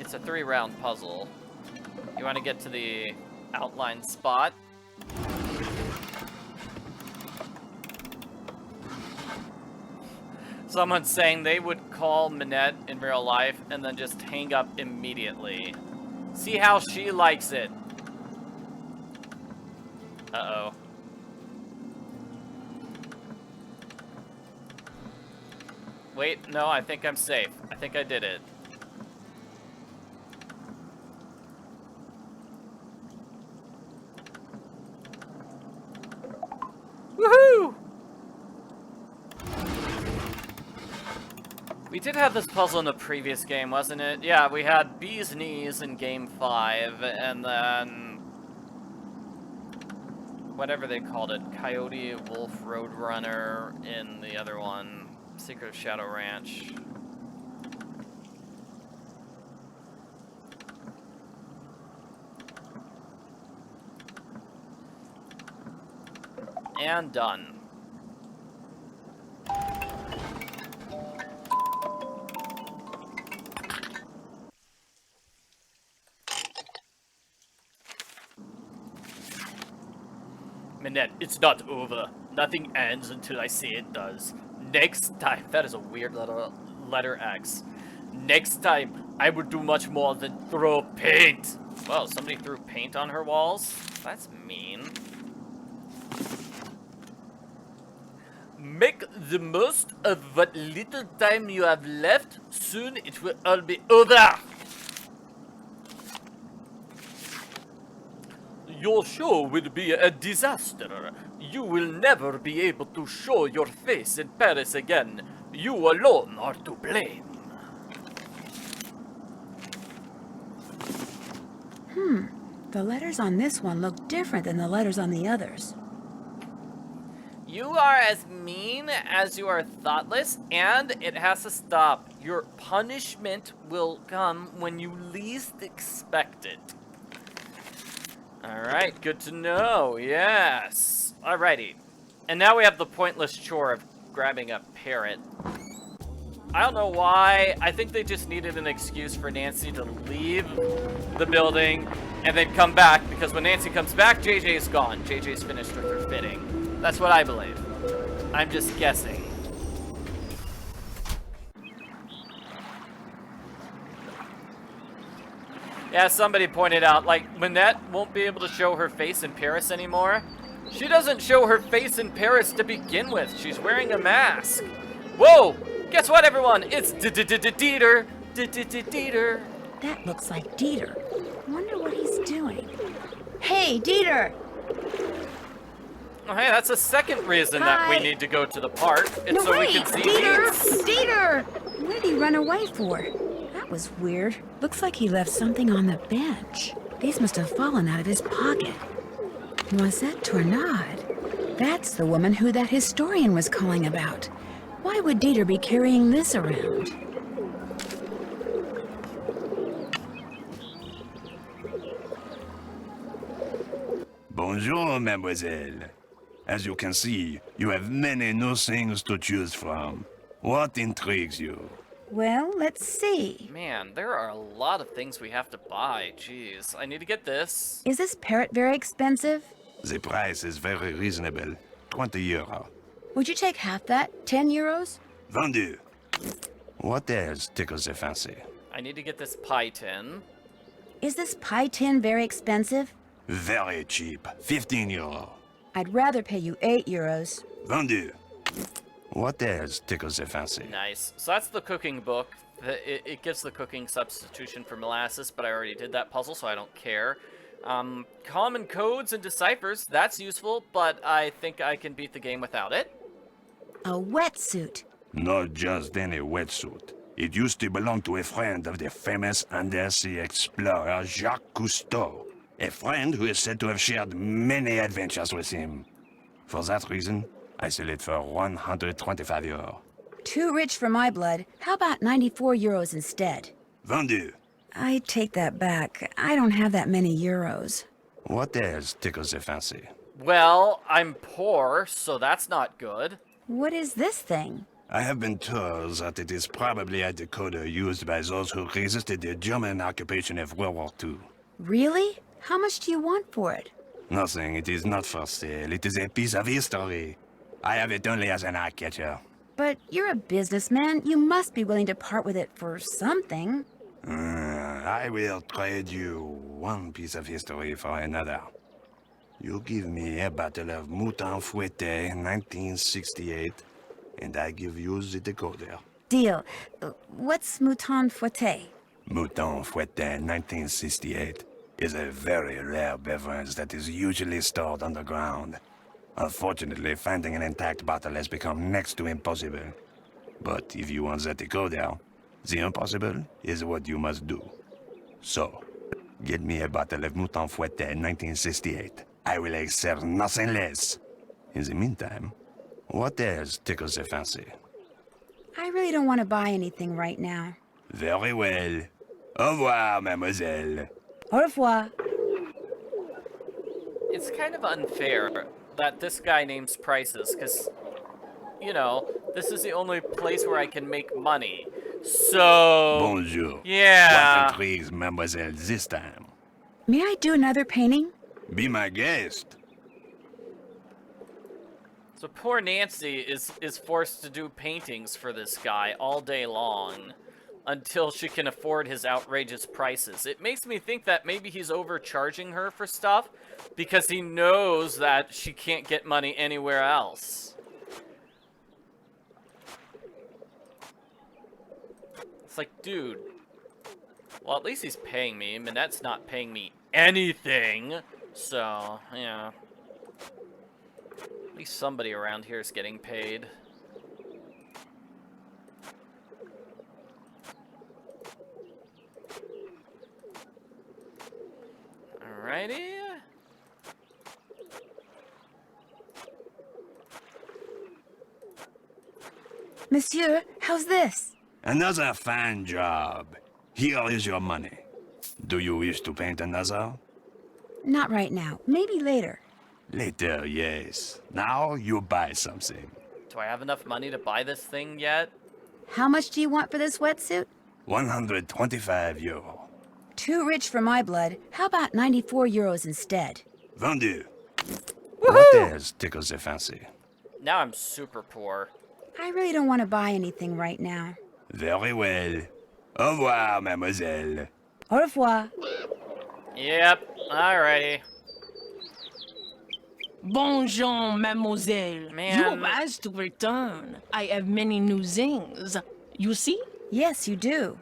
It's a 3-round puzzle. You want to get to the outline spot. Someone's saying they would call Minette in real life and then just hang up immediately. See how she likes it. Uh-oh. Wait, no, I think I'm safe. I think I did it. Woohoo! We did have this puzzle in the previous game, wasn't it? Yeah, we had Bee's Knees in Game 5, and then... whatever they called it, Coyote, Wolf, Roadrunner in the other one, Secret of Shadow Ranch. And done. Minette, it's not over. Nothing ends until I say it does. Next time, that is a weird letter X. Next time, I will do much more than throw paint. Well, somebody threw paint on her walls? That's mean. Make the most of what little time you have left. Soon it will all be over. Your show will be a disaster. You will never be able to show your face in Paris again. You alone are to blame. The letters on this one look different than the letters on the others. You are as mean as you are thoughtless, and it has to stop. Your punishment will come when you least expect it. Alright, good to know, yes. Alrighty. And now we have the pointless chore of grabbing a parrot. I don't know why. I think they just needed an excuse for Nancy to leave the building and then come back, because when Nancy comes back, JJ's gone. JJ's finished with her fitting. That's what I believe. I'm just guessing. Yeah, somebody pointed out, like, Minette won't be able to show her face in Paris anymore. She doesn't show her face in Paris to begin with. She's wearing a mask. Whoa! Guess what, everyone? It's Dieter. Dieter. That looks like Dieter. Wonder what he's doing. Hey, Dieter! Oh, hey, that's a second reason that we need to go to the park. It's so we can see Dieter! these. Dieter! What did he run away for? That was weird. Looks like he left something on the bench. These must have fallen out of his pocket. Noisette Tournade. That's the woman who that historian was calling about. Why would Dieter be carrying this around? Bonjour, mademoiselle. As you can see, you have many new things to choose from. What intrigues you? Well, let's see. Man, there are a lot of things we have to buy. Jeez, I need to get this. Is this parrot very expensive? The price is very reasonable. 20 euro. Would you take half that? 10 euros? Vendu. What else tickles your fancy? I need to get this pie tin. Is this pie tin very expensive? Very cheap. 15 euro. I'd rather pay you 8 euros. Vendu. What else tickles your fancy? Nice. So that's the cooking book. It gives the cooking substitution for molasses, but I already did that puzzle, so I don't care. Common codes and deciphers, that's useful, but I think I can beat the game without it. A wetsuit. Not just any wetsuit. It used to belong to a friend of the famous undersea explorer Jacques Cousteau. A friend who is said to have shared many adventures with him. For that reason, I sell it for 125 euros. Too rich for my blood. How about 94 euros instead? Vendu. I take that back. I don't have that many euros. What else tickles your fancy? Well, I'm poor, so that's not good. What is this thing? I have been told that it is probably a decoder used by those who resisted the German occupation of World War II. Really? How much do you want for it? Nothing. It is not for sale. It is a piece of history. I have it only as an eye catcher. But you're a businessman. You must be willing to part with it for something. I will trade you one piece of history for another. You give me a bottle of Mouton Fouetté 1968, and I give you the decoder. Deal. What's Mouton Fouetté? Mouton Fouetté 1968 is a very rare beverage that is usually stored underground. Unfortunately, finding an intact bottle has become next to impossible. But if you want the decoder, the impossible is what you must do. So, get me a bottle of Mouton Fouetté 1968. I will accept nothing less. In the meantime, what else tickles your fancy? I really don't want to buy anything right now. Very well. Au revoir, mademoiselle. Au revoir. It's kind of unfair that this guy names prices, because, you know, this is the only place where I can make money. So... Bonjour. Yeah. What intrigues mademoiselle this time? May I do another painting? Be my guest. So poor Nancy is forced to do paintings for this guy all day long until she can afford his outrageous prices. It makes me think that maybe he's overcharging her for stuff because he knows that she can't get money anywhere else. It's like, dude, well, at least he's paying me. Minette's not paying me anything. So, yeah. At least somebody around here is getting paid. Alrighty. Monsieur, how's this? Another fine job. Here is your money. Do you wish to paint another? Not right now. Maybe later. Later, yes. Now you buy something. Do I have enough money to buy this thing yet? How much do you want for this wetsuit? 125 euro. Too rich for my blood. How about 94 euros instead? Vendu. What else tickles your fancy? Now I'm super poor. I really don't want to buy anything right now. Very well. Au revoir, mademoiselle. Au revoir. Yep, alrighty. Bonjour, mademoiselle. Man. You asked to return. I have many new things. You see? Yes, you do.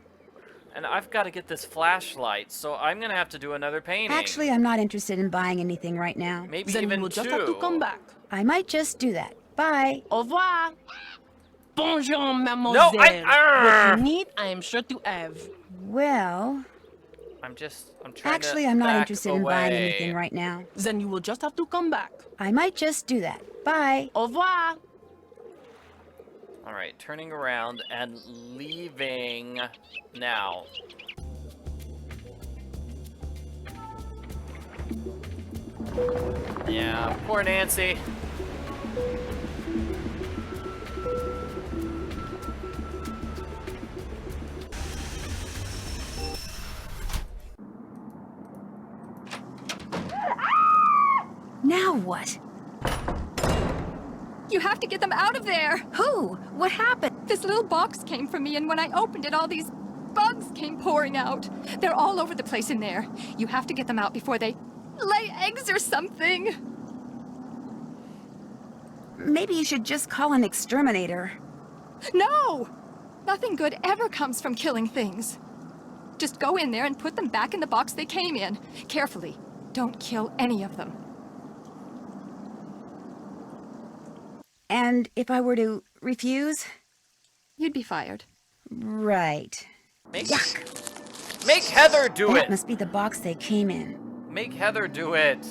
And I've got to get this flashlight, so I'm gonna have to do another painting. Actually, I'm not interested in buying anything right now. Maybe then even we'll just two. have to come back. I might just do that. Bye. Au revoir. Bonjour, mademoiselle. No, What you need, I am sure to have. Well... I'm trying Actually, to I'm not back interested in buying away. anything right now. Then you will just have to come back. I might just do that. Bye. Au revoir. Alright, turning around and leaving now. Yeah, poor Nancy. Now what? You have to get them out of there! Who? What happened? This little box came from me, and when I opened it, all these bugs came pouring out. They're all over the place in there. You have to get them out before they lay eggs or something. Maybe you should just call an exterminator. No! Nothing good ever comes from killing things. Just go in there and put them back in the box they came in. Carefully. Don't kill any of them. And if I were to refuse? You'd be fired. Right. Make Heather do it! That must be the box they came in. Make Heather do it.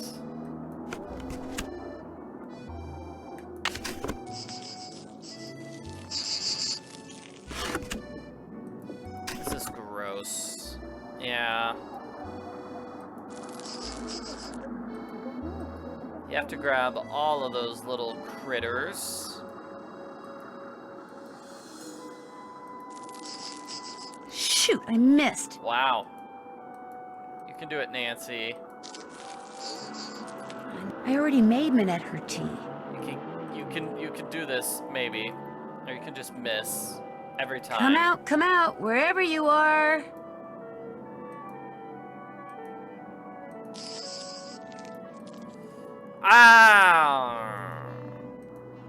This is gross. Yeah. You have to grab all of those little critters. Shoot, I missed. Wow. You can do it, Nancy. I already made Minette her tea. You can do this, maybe. Or you can just miss every time. Come out, wherever you are. Ah!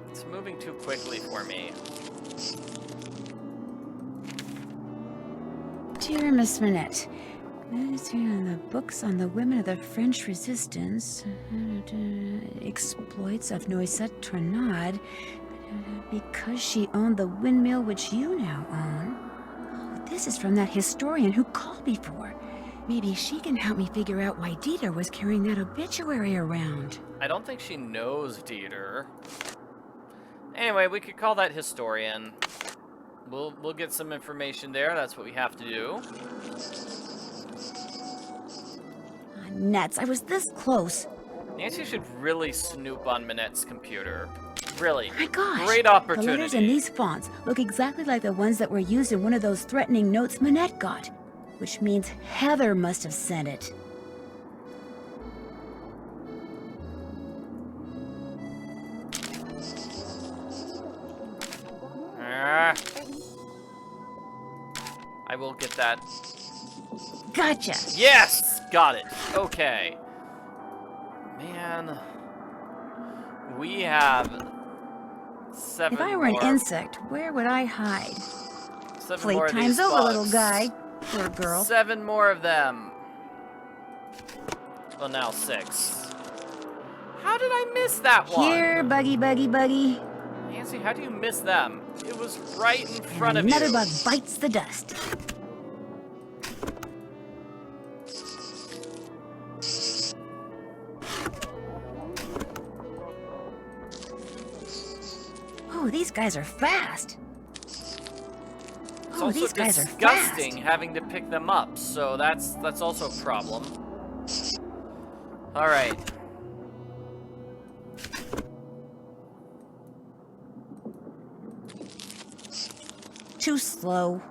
It's moving too quickly for me. Dear Miss Minette, the books on the women of the French Resistance, exploits of Noisette Tornade, because she owned the windmill which you now own. Oh, this is from that historian who called before. Maybe she can help me figure out why Dieter was carrying that obituary around. I don't think she knows Dieter. Anyway, we could call that historian. We'll get some information there. That's what we have to do. Nuts, I was this close. Nancy should really snoop on Minette's computer. Really. My gosh. Great opportunity. The letters in these fonts look exactly like the ones that were used in one of those threatening notes Minette got. Which means Heather must have sent it. I will get that. Gotcha! Yes! Got it. Okay. Man. We have 7 If I were more. an insect, where would I hide? 7 Play more of time's these over, bugs. little guy. Poor girl. 7 more of them. Well, now 6. How did I miss that one? Here, buggy, buggy, buggy. Nancy, how do you miss them? It was right in front of you. Another bug bites the dust. Oh, these guys are fast. It's also these guys are disgusting having to pick them up, so that's also a problem. All right. Too slow.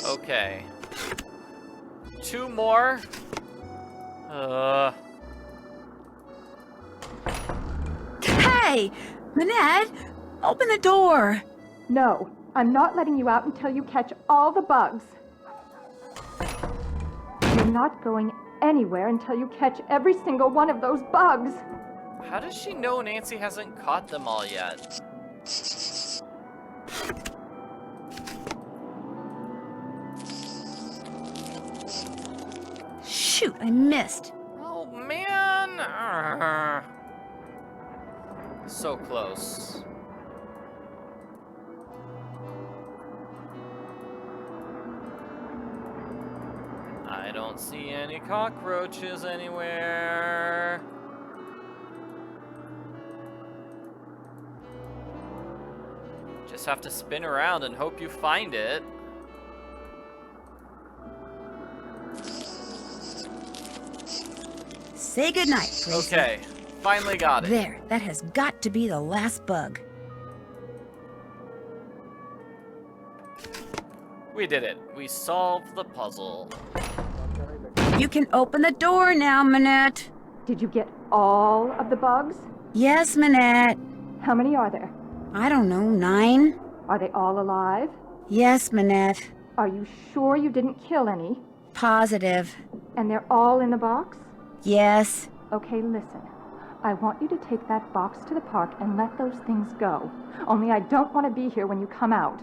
Okay. 2 more. Hey! Minette! Open the door! No, I'm not letting you out until you catch all the bugs. You're not going anywhere until you catch every single one of those bugs. How does she know Nancy hasn't caught them all yet? Shoot, I missed. Oh, man. So close. I don't see any cockroaches anywhere. Just have to spin around and hope you find it. Say goodnight, Gracie. Okay, finally got it. There, that has got to be the last bug. We did it. We solved the puzzle. You can open the door now, Minette. Did you get all of the bugs? Yes, Minette. How many are there? I don't know, 9? Are they all alive? Yes, Minette. Are you sure you didn't kill any? Positive. And they're all in the box? Yes. Okay, listen. I want you to take that box to the park and let those things go. Only I don't want to be here when you come out.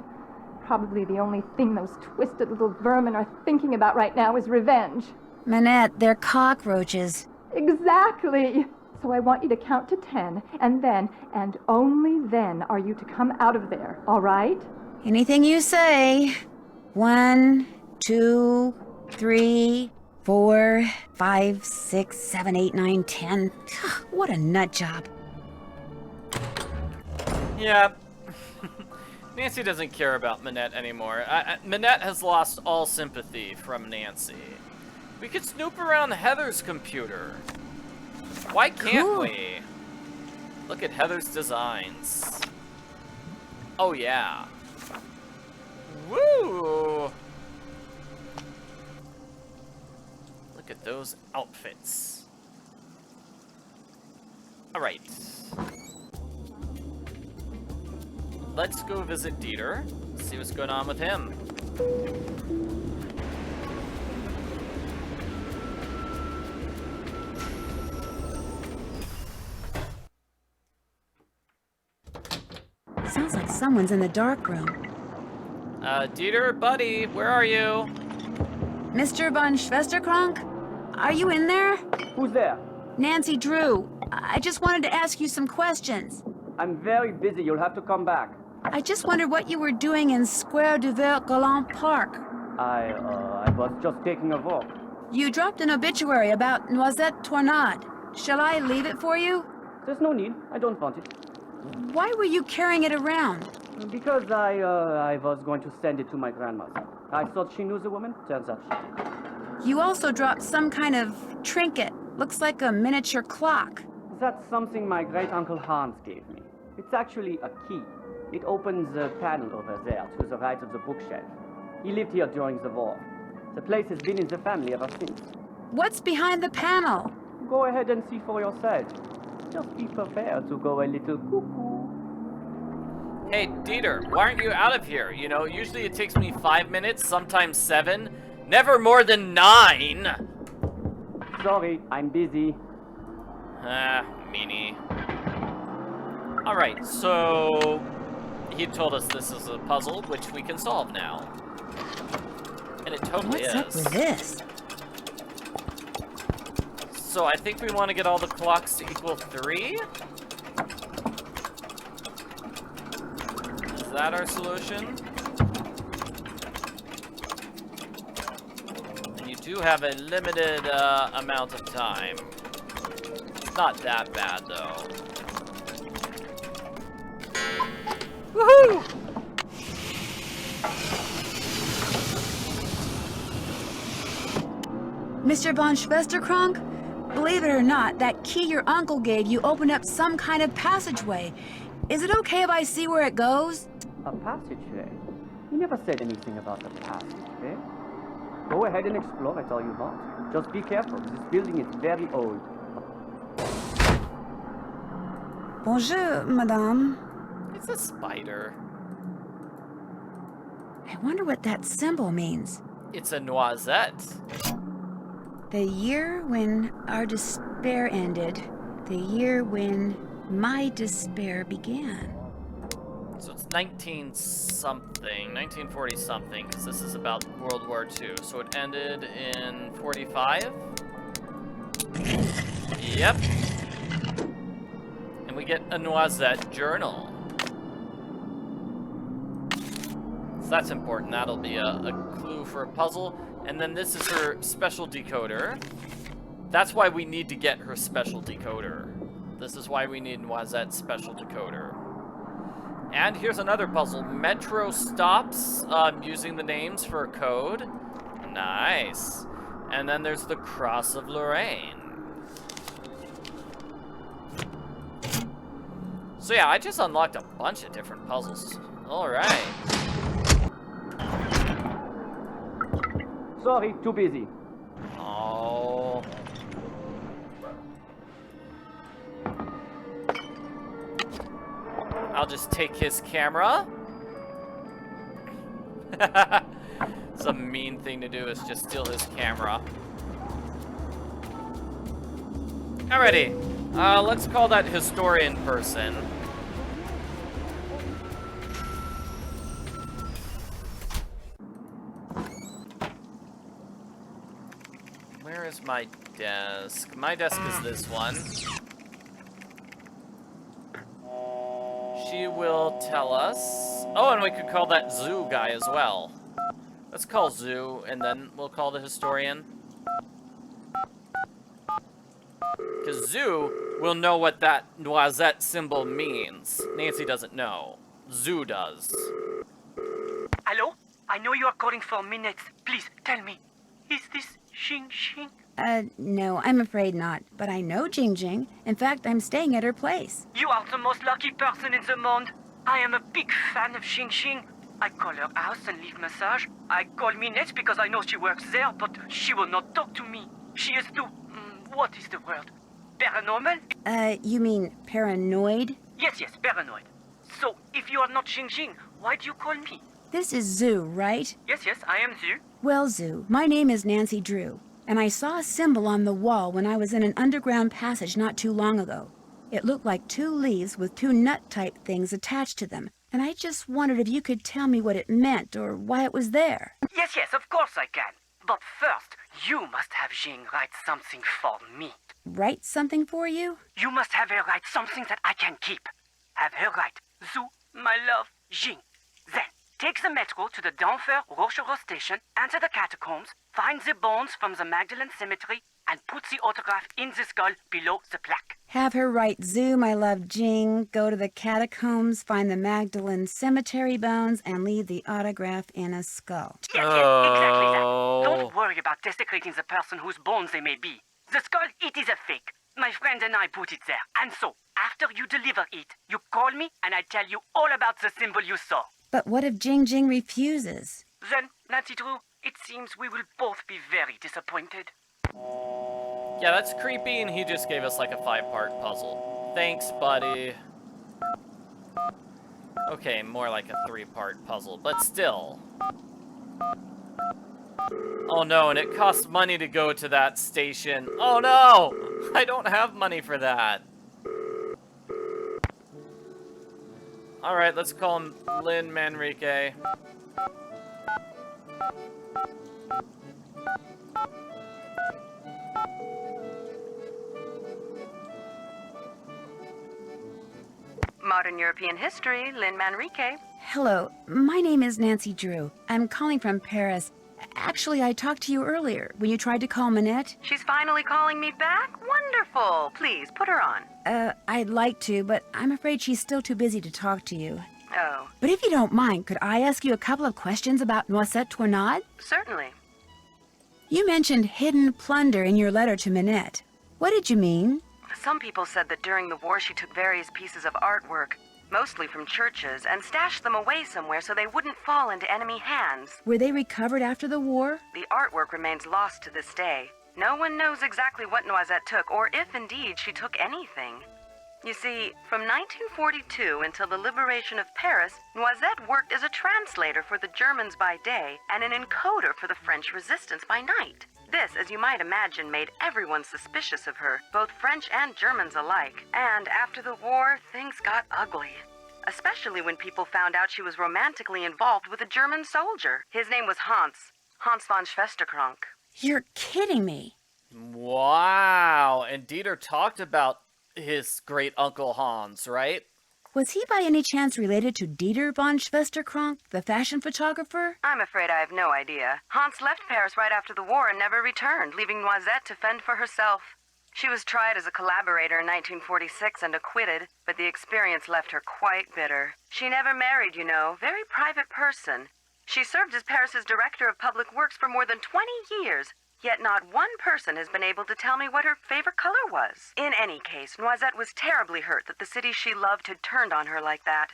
Probably the only thing those twisted little vermin are thinking about right now is revenge. Minette, they're cockroaches. Exactly! So I want you to count to 10, and then, and only then, are you to come out of there, all right? Anything you say. 1, 2, 3, 4, 5, 6, 7, 8, 9, 10. What a nut job. Yeah. Nancy doesn't care about Minette anymore. Minette has lost all sympathy from Nancy. We could snoop around Heather's computer. Why can't we? Look at Heather's designs. Oh yeah. Woo! Look at those outfits. Alright. Let's go visit Dieter, see what's going on with him. Sounds like someone's in the darkroom. Dieter, buddy, where are you? Mr. von Schwesterkrank? Are you in there? Who's there? Nancy Drew. I just wanted to ask you some questions. I'm very busy. You'll have to come back. I just wondered what you were doing in Square du Vert Galant Park. I was just taking a walk. You dropped an obituary about Noisette Tornade. Shall I leave it for you? There's no need. I don't want it. Why were you carrying it around? Because I was going to send it to my grandmother. I thought she knew the woman. Turns out she didn't. You also dropped some kind of trinket. Looks like a miniature clock. That's something my great-uncle Hans gave me. It's actually a key. It opens the panel over there to the right of the bookshelf. He lived here during the war. The place has been in the family ever since. What's behind the panel? Go ahead and see for yourself. Just be prepared to go a little cuckoo. Hey, Dieter, why aren't you out of here? You know, usually it takes me 5 minutes, sometimes 7. Never more than 9! Sorry, I'm busy. Meanie. Alright, so... he told us this is a puzzle, which we can solve now. And it totally is. What's up with this? So I think we want to get all the clocks to equal 3? Is that our solution? And you do have a limited amount of time. It's not that bad, though. Woohoo! Mr. von Schwesterkrank? Believe it or not, that key your uncle gave you opened up some kind of passageway. Is it okay if I see where it goes? A passageway? He never said anything about a passageway. Go ahead and explore it all you want. Just be careful. This building is very old. Bonjour, madame. It's a spider. I wonder what that symbol means. It's a noisette. The year when our despair ended. The year when my despair began. So it's 19-something, 1940-something, because this is about World War II. So it ended in 45? Yep. And we get a Noisette journal. So that's important. That'll be a clue for a puzzle. And then this is her special decoder. That's why we need to get her special decoder. This is why we need Noisette's special decoder. And here's another puzzle. Metro stops, using the names for a code. Nice. And then there's the Cross of Lorraine. So yeah, I just unlocked a bunch of different puzzles. Alright. Sorry, too busy. Oh. I'll just take his camera. It's a mean thing to do, is just steal his camera. Alrighty, let's call that historian person. Where is my desk? My desk is this one. She will tell us. Oh, and we could call that Zoo guy as well. Let's call Zoo, and then we'll call the historian. Because Zoo will know what that noisette symbol means. Nancy doesn't know. Zoo does. Hello? I know you are calling for Minette. Please, tell me. Is this Jing? No, I'm afraid not. But I know Jing. In fact, I'm staying at her place. You are the most lucky person in the monde. I am a big fan of Jing. I call her house and leave massage. I call Minette because I know she works there, but she will not talk to me. She is too... what is the word? Paranormal? You mean paranoid? Yes, paranoid. So, if you are not Jing, why do you call me? This is Zoo, right? Yes, I am Zoo. Well, Zoo, my name is Nancy Drew, and I saw a symbol on the wall when I was in an underground passage not too long ago. It looked like 2 leaves with 2 nut-type things attached to them, and I just wondered if you could tell me what it meant or why it was there. Yes, of course I can. But first, you must have Jing write something for me. Write something for you? You must have her write something that I can keep. Have her write, Zoo, my love, Jing. Then, take the metro to the Denver Rochereau station, enter the Catacombs, find the bones from the Magdalene Cemetery, and put the autograph in the skull below the plaque. Have her write Zoo, my love, Jing, go to the Catacombs, find the Magdalene Cemetery bones, and leave the autograph in a skull. Yes, exactly that. Don't worry about desecrating the person whose bones they may be. The skull, it is a fake. My friend and I put it there. And so, after you deliver it, you call me and I tell you all about the symbol you saw. But what if Jing refuses? Then, Nancy Drew, it seems we will both be very disappointed. Yeah, that's creepy, and he just gave us like a 5-part puzzle. Thanks, buddy. Okay, more like a 3-part puzzle, but still. Oh no, and it costs money to go to that station. Oh no! I don't have money for that. Alright, let's call him Lynn Manrique. Modern European History, Lynn Manrique. Hello, my name is Nancy Drew. I'm calling from Paris. Actually, I talked to you earlier when you tried to call Minette. She's finally calling me back? Wonderful. Please, put her on. I'd like to, but I'm afraid she's still too busy to talk to you. Oh. But if you don't mind, could I ask you a couple of questions about Noisette Tornade? Certainly. You mentioned hidden plunder in your letter to Minette. What did you mean? Some people said that during the war she took various pieces of artwork, mostly from churches, and stashed them away somewhere so they wouldn't fall into enemy hands. Were they recovered after the war? The artwork remains lost to this day. No one knows exactly what Noisette took, or if indeed she took anything. You see, from 1942 until the liberation of Paris, Noisette worked as a translator for the Germans by day and an encoder for the French resistance by night. This, as you might imagine, made everyone suspicious of her, both French and Germans alike. And after the war, things got ugly. Especially when people found out she was romantically involved with a German soldier. His name was Hans von Schwesterkrank. You're kidding me. Wow, and Dieter talked about his great uncle Hans, right? Was he by any chance related to Dieter von Schwesterkrank, the fashion photographer? I'm afraid I have no idea. Hans left Paris right after the war and never returned, leaving Noisette to fend for herself. She was tried as a collaborator in 1946 and acquitted, but the experience left her quite bitter. She never married, you know, very private person. She served as Paris's director of public works for more than 20 years, yet not one person has been able to tell me what her favorite color was. In any case, Noisette was terribly hurt that the city she loved had turned on her like that.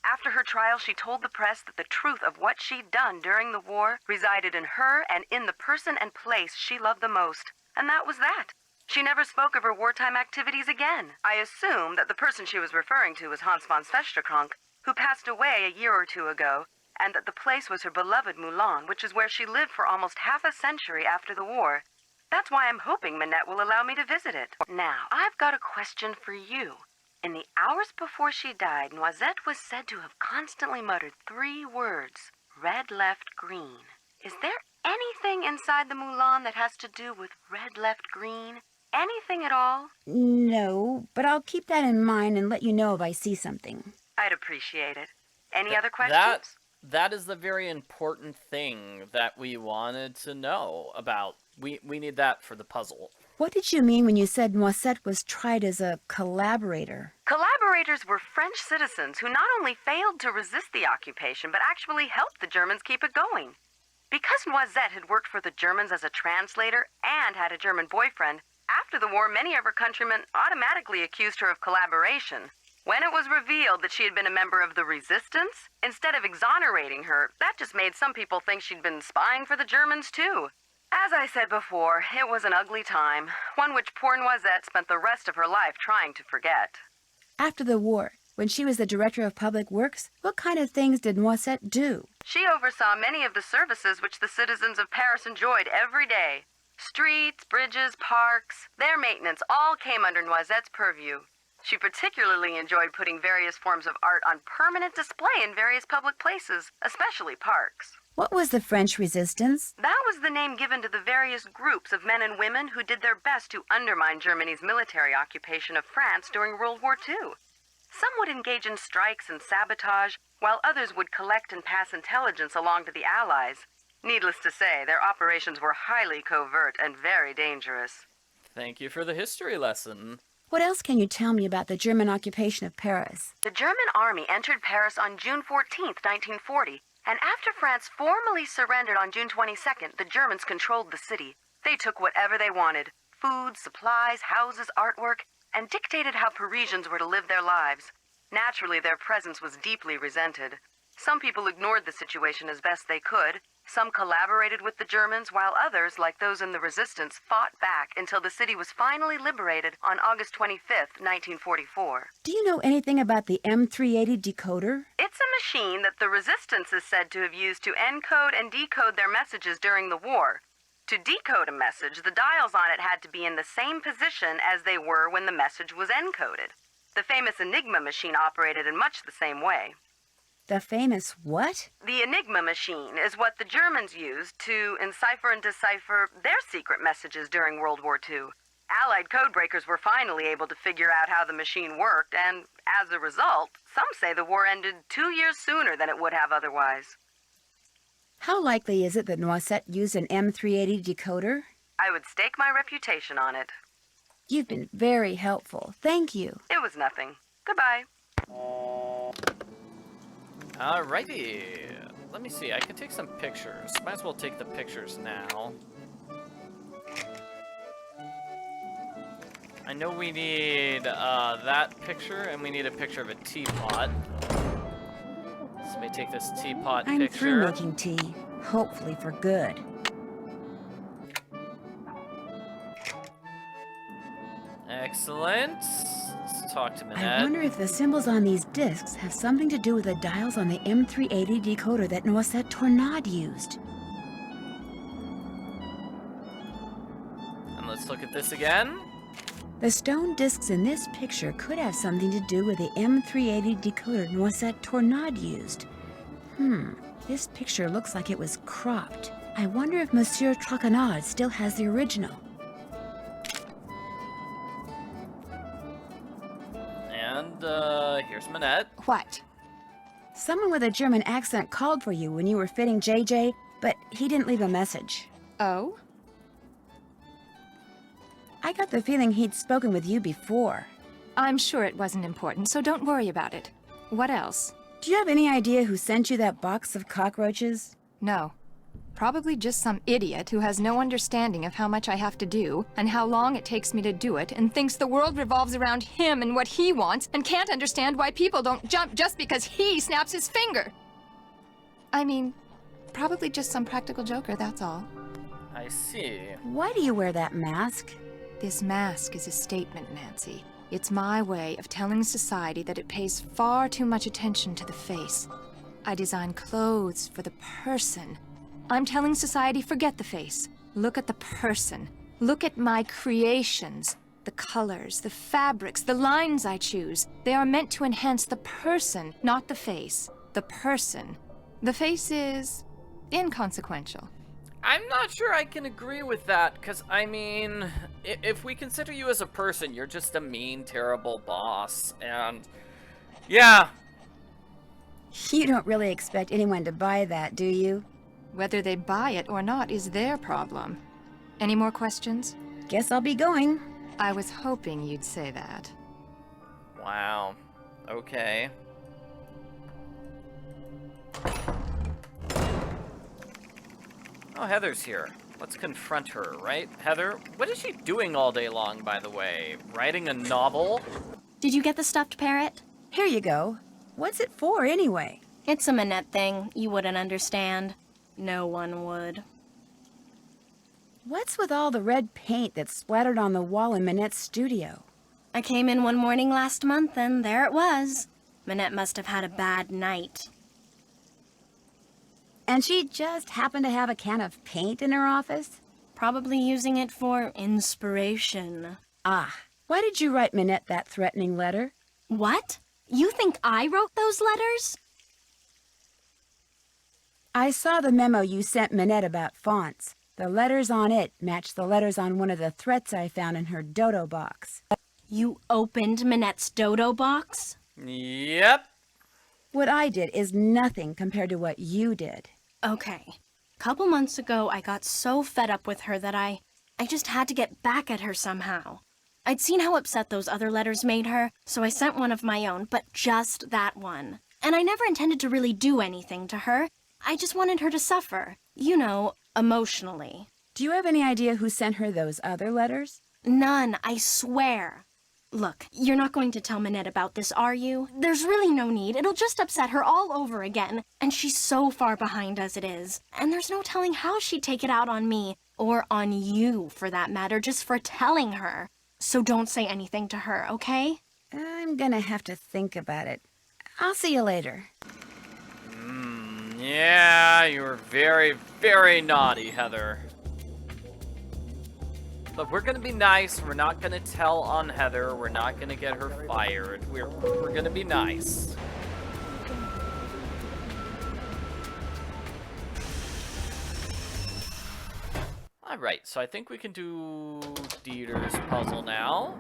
After her trial, she told the press that the truth of what she'd done during the war resided in her and in the person and place she loved the most. And that was that. She never spoke of her wartime activities again. I assume that the person she was referring to was Hans von Schwesterkrank, who passed away a year or two ago. and that the place was her beloved Moulin, which is where she lived for almost half a century after the war. That's why I'm hoping Minette will allow me to visit it. Now, I've got a question for you. In the hours before she died, Noisette was said to have constantly muttered 3 words, red, left, green. Is there anything inside the Moulin that has to do with red, left, green? Anything at all? No, but I'll keep that in mind and let you know if I see something. I'd appreciate it. Any other questions? That is the very important thing that we wanted to know about. We need that for the puzzle. What did you mean when you said Noisette was tried as a collaborator? Collaborators were French citizens who not only failed to resist the occupation, but actually helped the Germans keep it going. Because Noisette had worked for the Germans as a translator and had a German boyfriend, after the war, many of her countrymen automatically accused her of collaboration. When it was revealed that she had been a member of the resistance, instead of exonerating her, that just made some people think she'd been spying for the Germans too. As I said before, it was an ugly time, one which poor Noisette spent the rest of her life trying to forget. After the war, when she was the director of public works, what kind of things did Noisette do? She oversaw many of the services which the citizens of Paris enjoyed every day. Streets, bridges, parks, their maintenance all came under Noisette's purview. She particularly enjoyed putting various forms of art on permanent display in various public places, especially parks. What was the French resistance? That was the name given to the various groups of men and women who did their best to undermine Germany's military occupation of France during World War II. Some would engage in strikes and sabotage, while others would collect and pass intelligence along to the Allies. Needless to say, their operations were highly covert and very dangerous. Thank you for the history lesson. What else can you tell me about the German occupation of Paris? The German army entered Paris on June 14th, 1940, and after France formally surrendered on June 22nd, the Germans controlled the city. They took whatever they wanted, food, supplies, houses, artwork, and dictated how Parisians were to live their lives. Naturally, their presence was deeply resented. Some people ignored the situation as best they could. Some collaborated with the Germans, while others, like those in the resistance, fought back until the city was finally liberated on August 25th, 1944. Do you know anything about the M380 decoder? It's a machine that the resistance is said to have used to encode and decode their messages during the war. To decode a message, the dials on it had to be in the same position as they were when the message was encoded. The famous Enigma machine operated in much the same way. The famous what? The Enigma machine is what the Germans used to encipher and decipher their secret messages during World War II. Allied codebreakers were finally able to figure out how the machine worked, and as a result, some say the war ended 2 years sooner than it would have otherwise. How likely is it that Noisette used an M380 decoder? I would stake my reputation on it. You've been very helpful. Thank you. It was nothing. Goodbye. Alrighty. Let me see. I can take some pictures. Might as well take the pictures now. I know we need that picture, and we need a picture of a teapot. So let me take this teapot I'm picture. through making tea. Hopefully for good. Excellent. Let's talk to Minette. I wonder if the symbols on these discs have something to do with the dials on the M380 decoder that Noisette Tornade used. And let's look at this again. The stone discs in this picture could have something to do with the M380 decoder Noisette Tornade used. This picture looks like it was cropped. I wonder if Monsieur Traquenard still has the original. And here's Minette. What? Someone with a German accent called for you when you were fitting JJ, but he didn't leave a message. Oh? I got the feeling he'd spoken with you before. I'm sure it wasn't important, so don't worry about it. What else? Do you have any idea who sent you that box of cockroaches? No. Probably just some idiot who has no understanding of how much I have to do, and how long it takes me to do it, and thinks the world revolves around him and what he wants, and can't understand why people don't jump just because he snaps his finger. I mean, probably just some practical joker, that's all. I see. Why do you wear that mask? This mask is a statement, Nancy. It's my way of telling society that it pays far too much attention to the face. I design clothes for the person. I'm telling society, forget the face. Look at the person. Look at my creations. The colors, the fabrics, the lines I choose. They are meant to enhance the person, not the face. The person. The face is inconsequential. I'm not sure I can agree with that, because, I mean, if we consider you as a person, you're just a mean, terrible boss, and, yeah. You don't really expect anyone to buy that, do you? Whether they buy it or not is their problem. Any more questions? Guess I'll be going. I was hoping you'd say that. Wow. Okay. Oh, Heather's here. Let's confront her, right? Heather, what is she doing all day long, by the way? Writing a novel? Did you get the stuffed parrot? Here you go. What's it for, anyway? It's a Minette thing. You wouldn't understand. No one would. What's with all the red paint that's splattered on the wall in Minette's studio? I came in one morning last month, and there it was. Minette must have had a bad night. And she just happened to have a can of paint in her office? Probably using it for inspiration. Ah, why did you write Minette that threatening letter? What? You think I wrote those letters? I saw the memo you sent Minette about fonts. The letters on it match the letters on one of the threats I found in her dodo box. You opened Minette's dodo box? Yep. What I did is nothing compared to what you did. Okay. A couple months ago, I got so fed up with her that I just had to get back at her somehow. I'd seen how upset those other letters made her, so I sent one of my own, but just that one. And I never intended to really do anything to her. I just wanted her to suffer. You know, emotionally. Do you have any idea who sent her those other letters? None, I swear. Look, you're not going to tell Minette about this, are you? There's really no need. It'll just upset her all over again. And she's so far behind as it is. And there's no telling how she'd take it out on me. Or on you, for that matter, just for telling her. So don't say anything to her, okay? I'm gonna have to think about it. I'll see you later. Yeah, you were very, very naughty, Heather. But we're gonna be nice. We're not gonna tell on Heather. We're not gonna get her fired. We're gonna be nice. Alright, so I think we can do Dieter's puzzle now.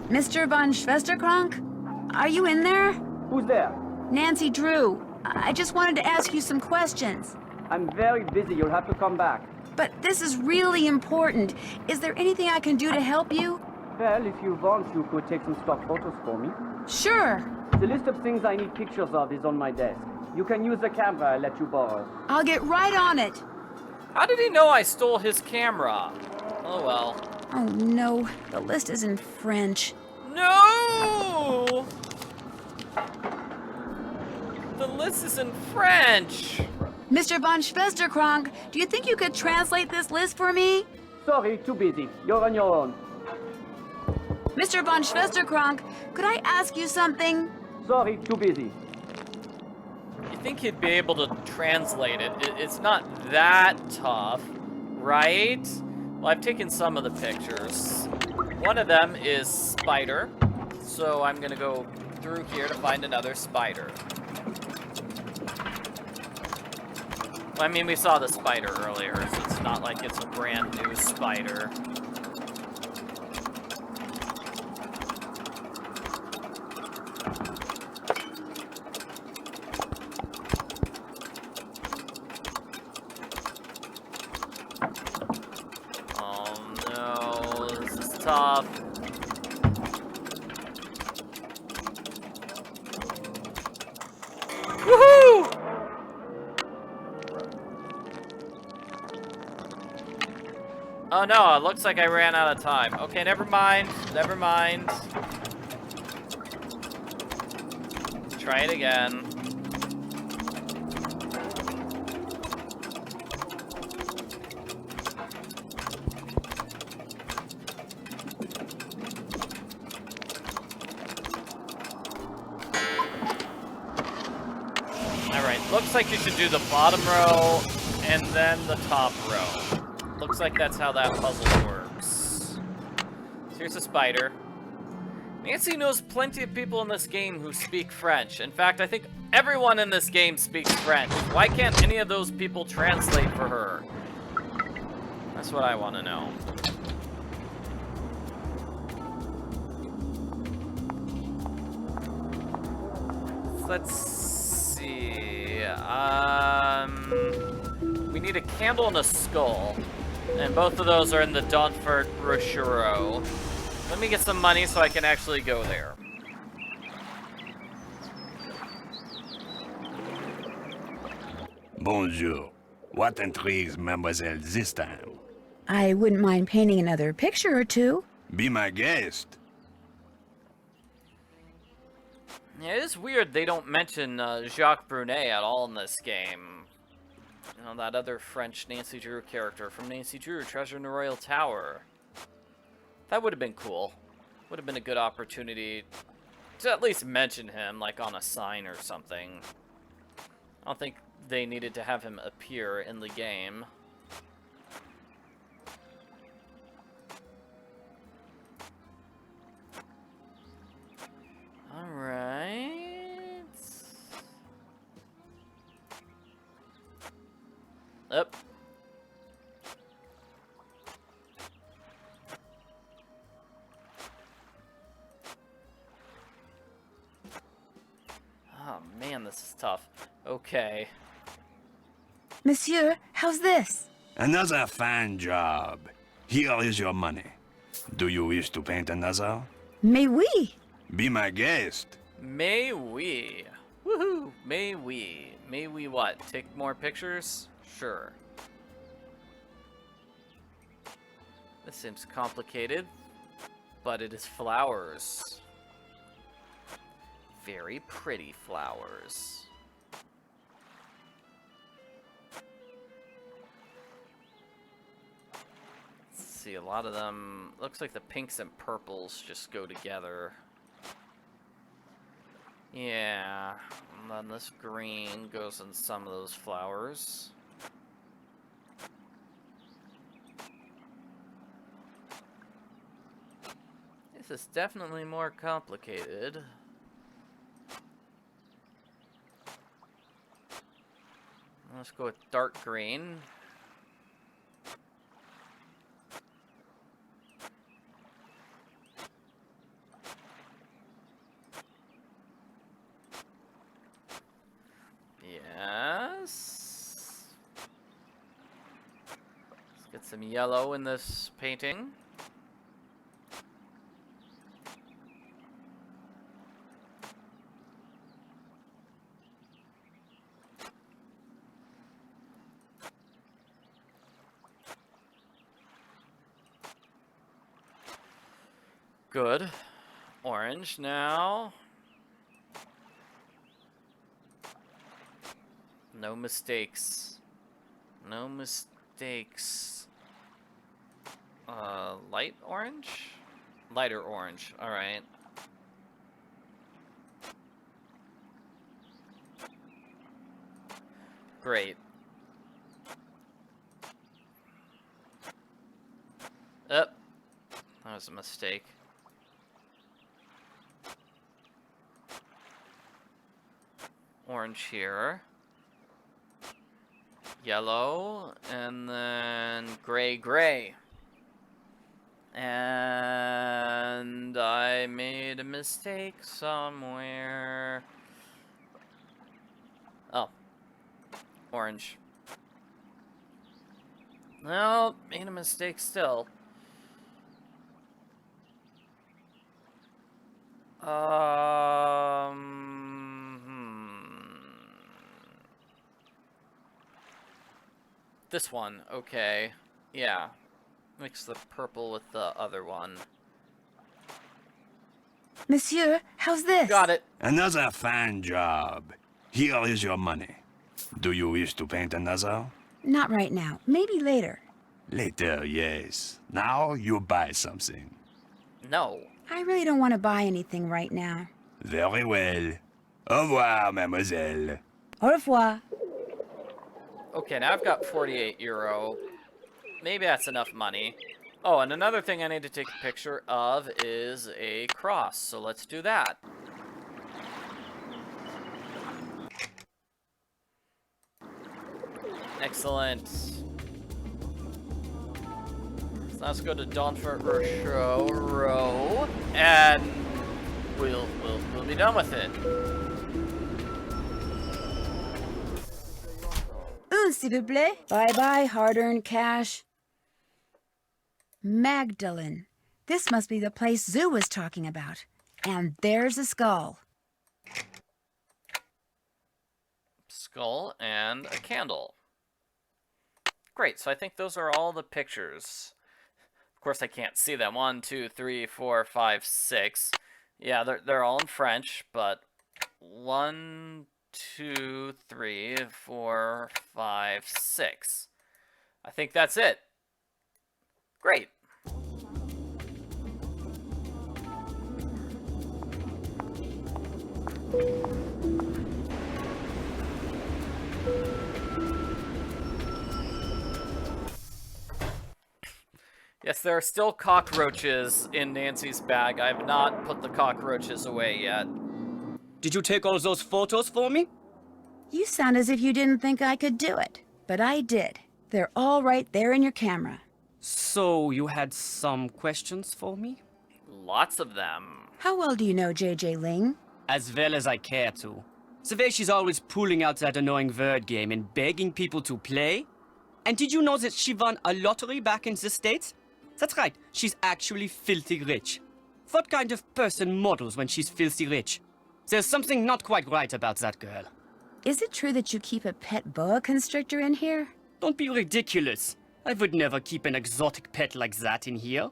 Mr. von Schwesterkrank? Are you in there? Who's there? Nancy Drew. I just wanted to ask you some questions. I'm very busy. You'll have to come back. But this is really important. Is there anything I can do to help you? Well, if you want, you could take some stock photos for me. Sure. The list of things I need pictures of is on my desk. You can use the camera I let you borrow. I'll get right on it. How did he know I stole his camera? Oh well. Oh no, the list is in French. No! The list is in French. Mr. von Schwesterkrank, do you think you could translate this list for me? Sorry, too busy. You're on your own. Mr. von Schwesterkrank, could I ask you something? Sorry, too busy. You think he'd be able to translate it? It's not that tough, right? Well, I've taken some of the pictures. One of them is spider, so I'm gonna go through here to find another spider. I mean, we saw the spider earlier, so it's not like it's a brand new spider. Oh no, this is tough. Woohoo! Oh no, it looks like I ran out of time. Okay, never mind. Never mind. Try it again. Alright, looks like you should do the bottom row and then the top row. Looks like that's how that puzzle works. So here's a spider. Nancy knows plenty of people in this game who speak French. In fact, I think everyone in this game speaks French. Why can't any of those people translate for her? That's what I want to know. Let's see. We need a candle and a skull. And both of those are in the Donfort Rochereau. Let me get some money so I can actually go there. Bonjour. What intrigues mademoiselle this time? I wouldn't mind painting another picture or two. Be my guest. Yeah, it is weird they don't mention Jacques Brunet at all in this game. You know, that other French Nancy Drew character from Nancy Drew, Treasure in the Royal Tower. That would have been cool. Would have been a good opportunity to at least mention him, like on a sign or something. I don't think they needed to have him appear in the game. Alright. Up. Oh man, this is tough. Okay. Monsieur, how's this? Another fine job. Here is your money. Do you wish to paint another? Mais oui. Be my guest. May we? Woohoo! May we? May we what? Take more pictures? Sure. This seems complicated, but it is flowers. Very pretty flowers. Let's see, a lot of them, looks like the pinks and purples just go together. Yeah, and then this green goes in some of those flowers. This is definitely more complicated. Let's go with dark green. Yes. Let's get some yellow in this painting. Good. Orange now. No mistakes. No mistakes. Light orange? Lighter orange. Alright. Great. That was a mistake. Orange here. Yellow, and then gray. And I made a mistake somewhere. Oh. Orange. No, made a mistake still. This one, okay. Yeah. Mix the purple with the other one. Monsieur, how's this? Got it. Another fine job. Here is your money. Do you wish to paint another? Not right now. Maybe later. Later, yes. Now you buy something. No. I really don't want to buy anything right now. Very well. Au revoir, mademoiselle. Au revoir. Okay, now I've got 48 euro. Maybe that's enough money. Oh, and another thing I need to take a picture of is a cross, so let's do that. Excellent. So let's go to Donfort Row, and we'll be done with it. S'il vous plaît. Bye-bye, hard-earned cash. Magdalene. This must be the place Zoo was talking about. And there's a skull. Skull and a candle. Great, so I think those are all the pictures. Of course, I can't see them. 1, 2, 3, 4, 5, 6. Yeah, they're all in French, but 1, 2, 3, 4, 5, 6. I think that's it. Great. Yes, there are still cockroaches in Nancy's bag. I have not put the cockroaches away yet. Did you take all those photos for me? You sound as if you didn't think I could do it, but I did. They're all right there in your camera. So, you had some questions for me? Lots of them. How well do you know J.J. Ling? As well as I care to. The way she's always pulling out that annoying word game and begging people to play. And did you know that she won a lottery back in the States? That's right, she's actually filthy rich. What kind of person models when she's filthy rich? There's something not quite right about that girl. Is it true that you keep a pet boa constrictor in here? Don't be ridiculous. I would never keep an exotic pet like that in here.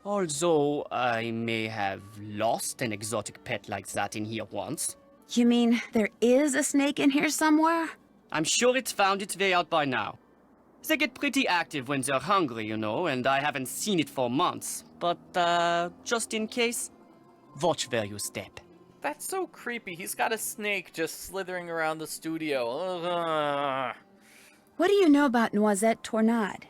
Although I may have lost an exotic pet like that in here once. You mean there is a snake in here somewhere? I'm sure it's found its way out by now. They get pretty active when they're hungry, you know, and I haven't seen it for months. But, just in case, watch where you step. That's so creepy. He's got a snake just slithering around the studio. Ugh. What do you know about Noisette Tornade?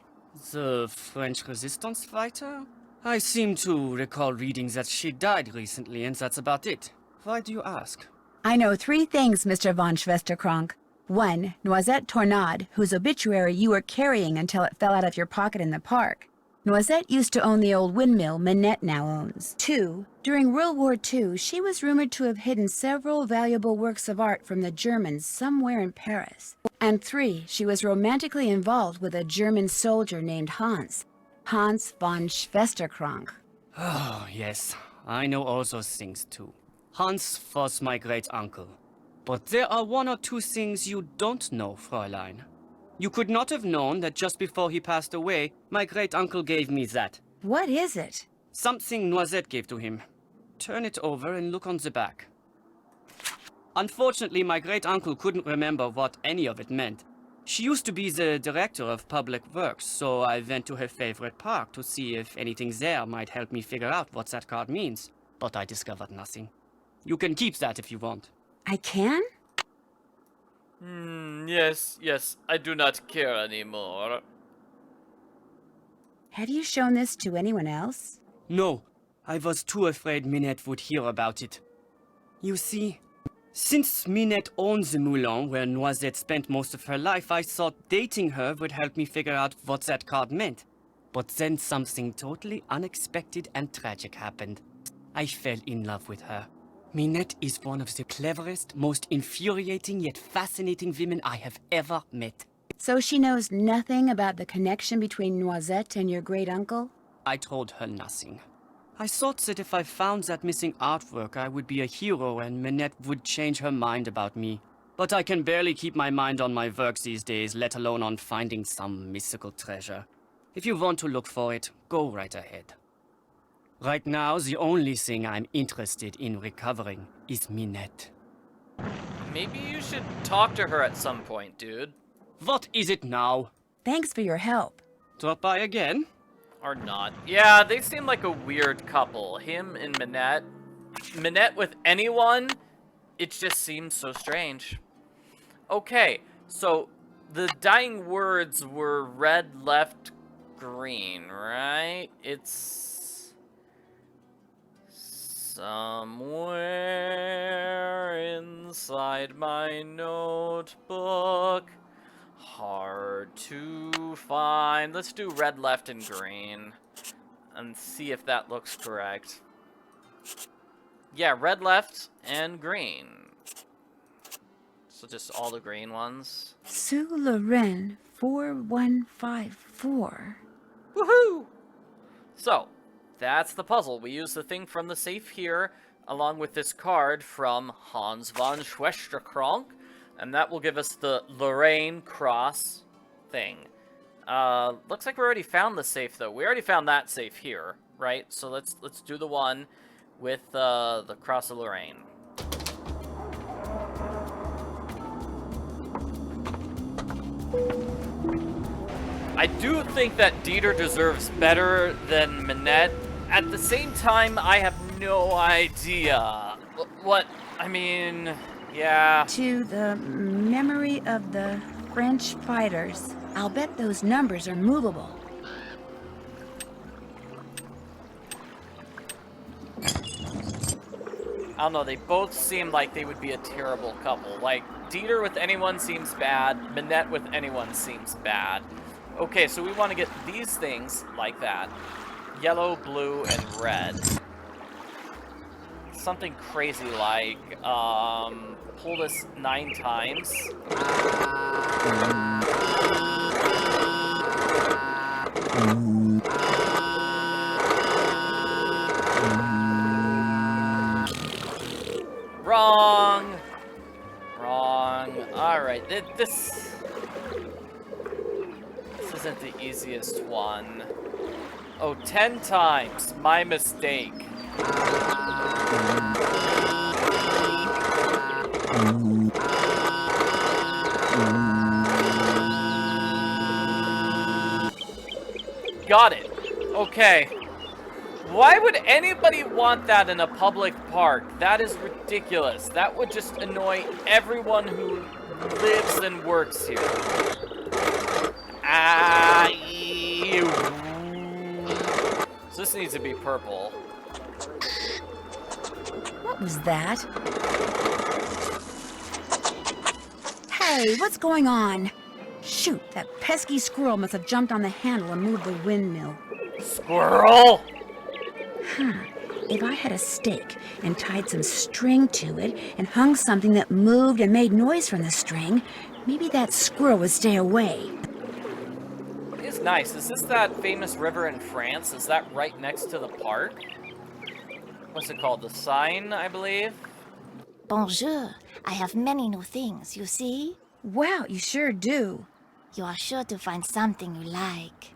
The French resistance fighter? I seem to recall reading that she died recently, and that's about it. Why do you ask? I know 3 things, Mr. von Schwesterkrank. 1, Noisette Tornade, whose obituary you were carrying until it fell out of your pocket in the park. Noisette used to own the old windmill Minette now owns. 2, during World War II, she was rumored to have hidden several valuable works of art from the Germans somewhere in Paris. And 3, she was romantically involved with a German soldier named Hans von Schwesterkrank. Oh, yes. I know all those things, too. Hans was my great-uncle. But there are 1 or 2 things you don't know, Fräulein. You could not have known that just before he passed away, my great-uncle gave me that. What is it? Something Noisette gave to him. Turn it over and look on the back. Unfortunately, my great-uncle couldn't remember what any of it meant. She used to be the director of public works, so I went to her favorite park to see if anything there might help me figure out what that card means. But I discovered nothing. You can keep that if you want. I can? Yes, I do not care anymore. Have you shown this to anyone else? No, I was too afraid Minette would hear about it. You see, since Minette owns the Moulin where Noisette spent most of her life, I thought dating her would help me figure out what that card meant. But then something totally unexpected and tragic happened. I fell in love with her. Minette is one of the cleverest, most infuriating yet fascinating women I have ever met. So she knows nothing about the connection between Noisette and your great-uncle? I told her nothing. I thought that if I found that missing artwork, I would be a hero and Minette would change her mind about me. But I can barely keep my mind on my work these days, let alone on finding some mystical treasure. If you want to look for it, go right ahead. Right now, the only thing I'm interested in recovering is Minette. Maybe you should talk to her at some point, dude. What is it now? Thanks for your help. Drop by again? Or not. Yeah, they seem like a weird couple. Him and Minette. Minette with anyone? It just seems so strange. Okay, so the dying words were red, left, green, right? It's somewhere inside my notebook. Hard to find. Let's do red, left, and green. And see if that looks correct. Yeah, red, left, and green. So just all the green ones. Sue Loren 4154. Woohoo! So, that's the puzzle. We use the thing from the safe here, along with this card from Hans von Schwesterkronk, and that will give us the Lorraine cross thing. Looks like we already found the safe, though. We already found that safe here, right? So let's do the one with the cross of Lorraine. I do think that Dieter deserves better than Minette. At the same time, I have no idea. What? I mean, yeah. To the memory of the French fighters. I'll bet those numbers are movable. I don't know, they both seem like they would be a terrible couple. Like, Dieter with anyone seems bad, Minette with anyone seems bad. Okay, so we want to get these things like that. Yellow, blue, and red. Something crazy like, pull this 9 times. Wrong. Wrong. Alright, this isn't the easiest one. Oh, 10 times. My mistake. Got it. Okay. Why would anybody want that in a public park? That is ridiculous. That would just annoy everyone who lives and works here. So this needs to be purple. What was that? Hey, what's going on? Shoot, that pesky squirrel must have jumped on the handle and moved the windmill. Squirrel! If I had a stake and tied some string to it and hung something that moved and made noise from the string, maybe that squirrel would stay away. It's nice. Is this that famous river in France? Is that right next to the park? What's it called? The Seine, I believe? Bonjour. I have many new things, you see? Wow, you sure do. You are sure to find something you like.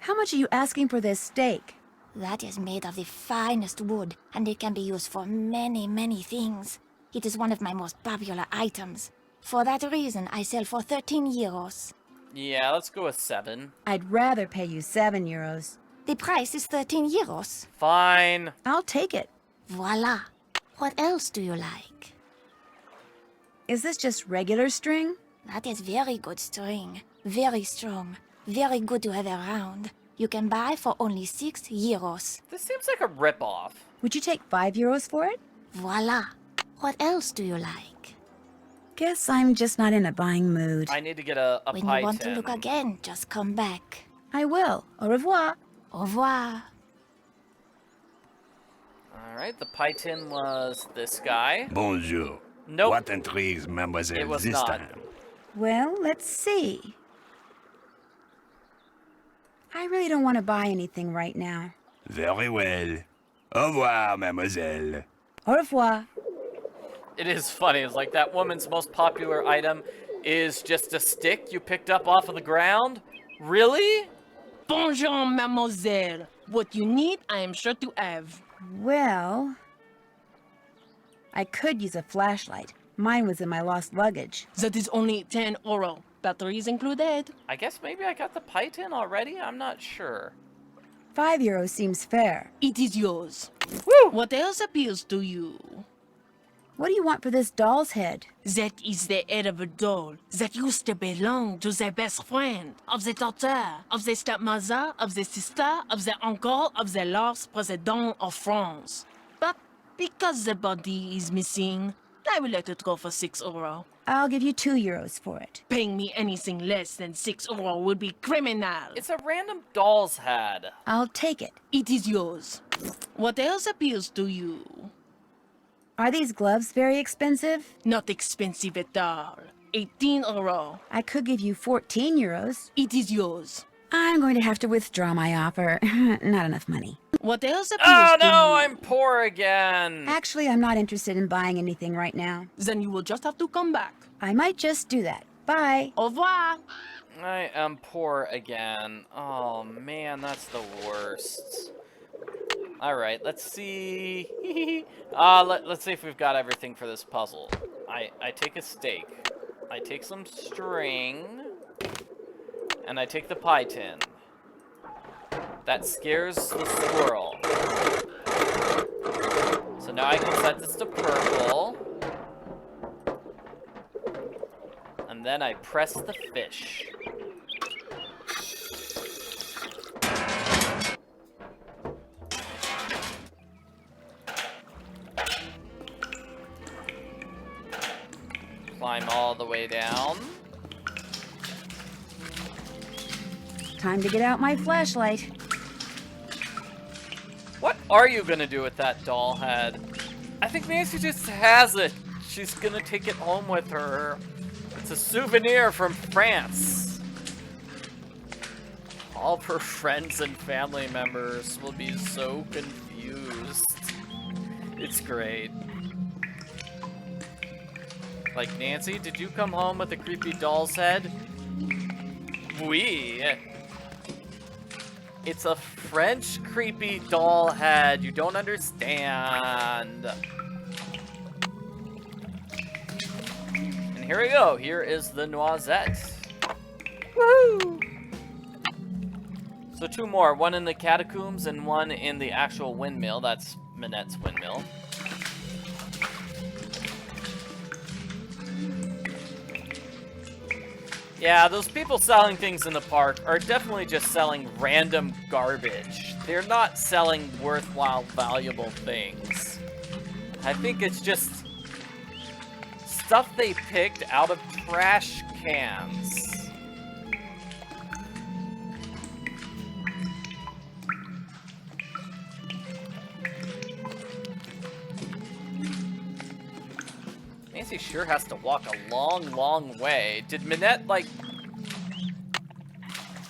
How much are you asking for this stake? That is made of the finest wood, and it can be used for many, many things. It is one of my most popular items. For that reason, I sell for 13 euros. Yeah, let's go with 7. I'd rather pay you 7 euros. The price is 13 euros. Fine. I'll take it. Voila. What else do you like? Is this just regular string? That is very good string. Very strong. Very good to have around. You can buy for only 6 euros. This seems like a ripoff. Would you take 5 euros for it? Voila. What else do you like? Guess I'm just not in a buying mood. I need to get a When pie you want tin. to look again, just come back. I will. Au revoir. Au revoir. Alright, the pie tin was this guy. Bonjour. Nope. What intrigues mademoiselle It was this not. time? Well, let's see. I really don't want to buy anything right now. Very well. Au revoir, mademoiselle. Au revoir. It is funny. It's like that woman's most popular item is just a stick you picked up off of the ground. Really? Bonjour, mademoiselle. What you need, I am sure to have. Well, I could use a flashlight. Mine was in my lost luggage. That is only 10 euro. Batteries included. I guess maybe I got the pie tin already? I'm not sure. 5 euros seems fair. It is yours. Woo! What else appeals to you? What do you want for this doll's head? That is the head of a doll that used to belong to the best friend, of the daughter, of the stepmother, of the sister, of the uncle, of the last president of France. But because the body is missing, I will let it go for €6. I'll give you €2 for it. Paying me anything less than €6 would be criminal. It's a random doll's head. I'll take it. It is yours. What else appeals to you? Are these gloves very expensive? Not expensive at all. €18. I could give you €14. It is yours. I'm going to have to withdraw my offer. Not enough money. What else appeals Oh to no, you? I'm poor again. Actually, I'm not interested in buying anything right now. Then you will just have to come back. I might just do that. Bye. Au revoir. I am poor again. Oh man, that's the worst. Alright, let's see. Let's see if we've got everything for this puzzle. I take a steak. I take some string. And I take the pie tin. That scares the squirrel. So now I can set this to purple. And then I press the fish. Climb all the way down. Time to get out my flashlight. What are you gonna do with that doll head? I think Nancy just has it. She's gonna take it home with her. It's a souvenir from France. All of her friends and family members will be so confused. It's great. Like, Nancy, did you come home with a creepy doll's head? Oui. It's a French creepy doll head. You don't understand. And here we go. Here is the noisette. Woo! So 2 more. One in the catacombs and one in the actual windmill. That's Minette's windmill. Yeah, those people selling things in the park are definitely just selling random garbage. They're not selling worthwhile, valuable things. I think it's just stuff they picked out of trash cans. Nancy sure has to walk a long, long way. Did Minette, like...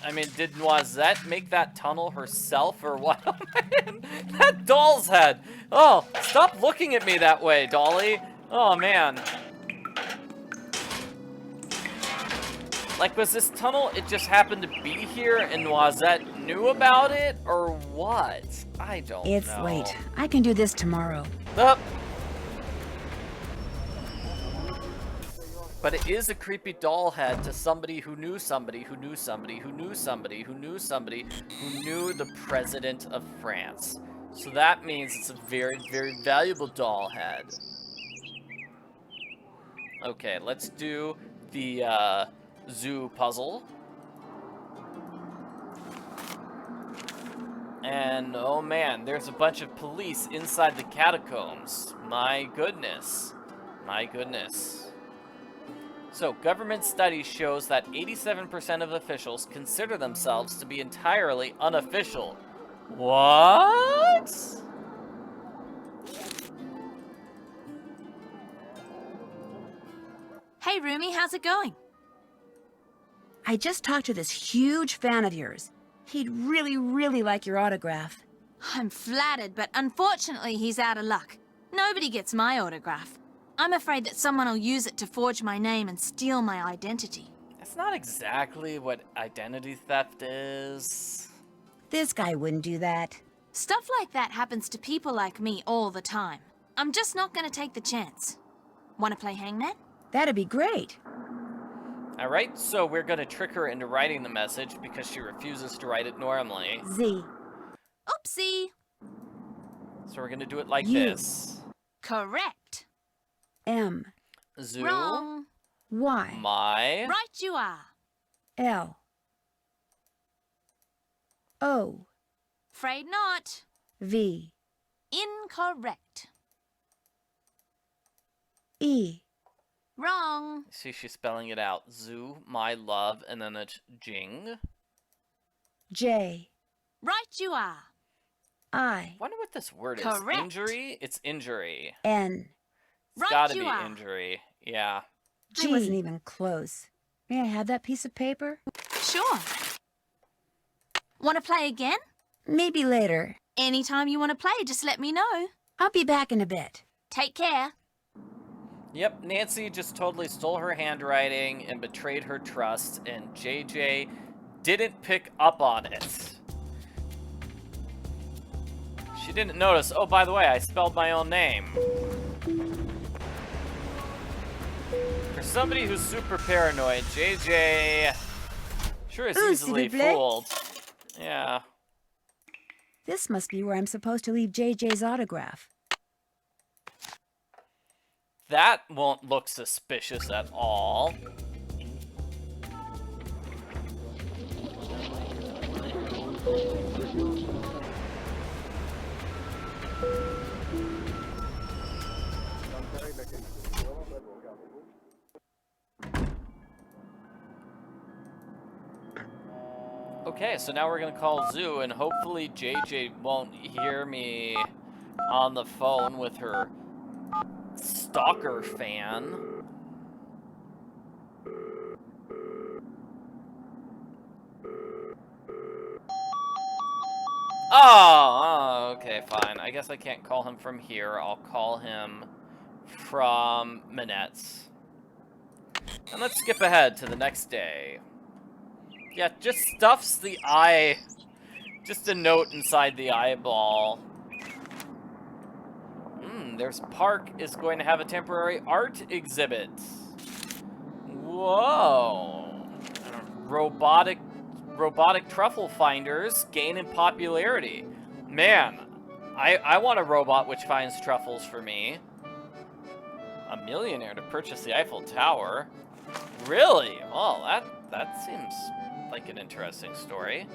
I mean, did Noisette make that tunnel herself, or what? That doll's head! Oh, stop looking at me that way, Dolly! Oh, man. Like, was this tunnel, it just happened to be here, and Noisette knew about it, or what? I don't know. It's late. I can do this tomorrow. But it is a creepy doll head to somebody who knew somebody who knew somebody who knew somebody who knew somebody who knew the president of France. So that means it's a very, very valuable doll head. Okay, let's do the zoo puzzle. And oh man, there's a bunch of police inside the catacombs. My goodness. My goodness. So, government study shows that 87% of officials consider themselves to be entirely unofficial. What? Hey, Rumi, how's it going? I just talked to this huge fan of yours. He'd really, really like your autograph. I'm flattered, but unfortunately he's out of luck. Nobody gets my autograph. I'm afraid that someone will use it to forge my name and steal my identity. That's not exactly what identity theft is. This guy wouldn't do that. Stuff like that happens to people like me all the time. I'm just not gonna take the chance. Wanna play hangman? That'd be great. Alright, so we're gonna trick her into writing the message because she refuses to write it normally. Z. Oopsie. So we're gonna do it like You. this. Correct. M. Zoo. Wrong. Y. My. Right you are. L. O. Afraid not. V. Incorrect. E. Wrong. See, she's spelling it out. Zoo, my love, and then it's Jing. J. Right you are. I. Wonder what this word Correct. is. Injury? It's injury. N. It's Right gotta you be are. injury. Yeah. I wasn't even close. May I have that piece of paper? Sure. Want to play again? Maybe later. Anytime you want to play, just let me know. I'll be back in a bit. Take care. Yep, Nancy just totally stole her handwriting and betrayed her trust, and JJ didn't pick up on it. She didn't notice, oh, by the way, I spelled my own name. For somebody who's super paranoid, JJ sure is easily fooled. Yeah. This must be where I'm supposed to leave JJ's autograph. That won't look suspicious at all. Okay, so now we're gonna call Zoo, and hopefully JJ won't hear me on the phone with her stalker fan. Oh, okay, fine. I guess I can't call him from here. I'll call him from Minette's. And let's skip ahead to the next day. Yeah, just stuffs the eye. Just a note inside the eyeball. There's Park is going to have a temporary art exhibit. Whoa. Robotic truffle finders gain in popularity. Man, I want a robot which finds truffles for me. A millionaire to purchase the Eiffel Tower. Really? Well, that seems like an interesting story.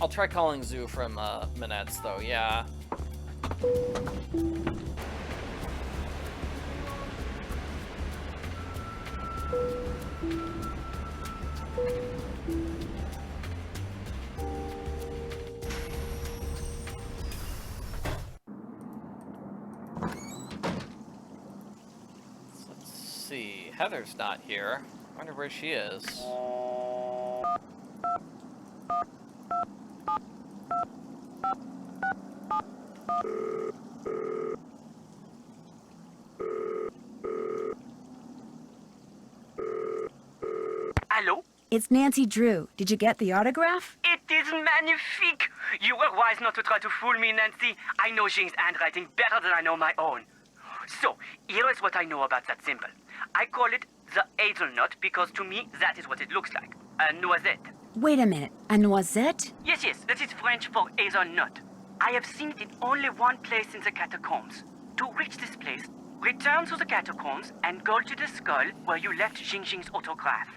I'll try calling Zoo from Minette's though, yeah. Let's see, Heather's not here. I wonder where she is. Hello? It's Nancy Drew. Did you get the autograph? It is magnifique! You were wise not to try to fool me, Nancy. I know Jing's handwriting better than I know my own. So, here is what I know about that symbol. I call it the hazelnut because to me that is what it looks like. A noisette. Wait a minute. A noisette? Yes, that is French for hazelnut. I have seen it in only one place in the catacombs. To reach this place, return to the catacombs and go to the skull where you left Jing's autograph.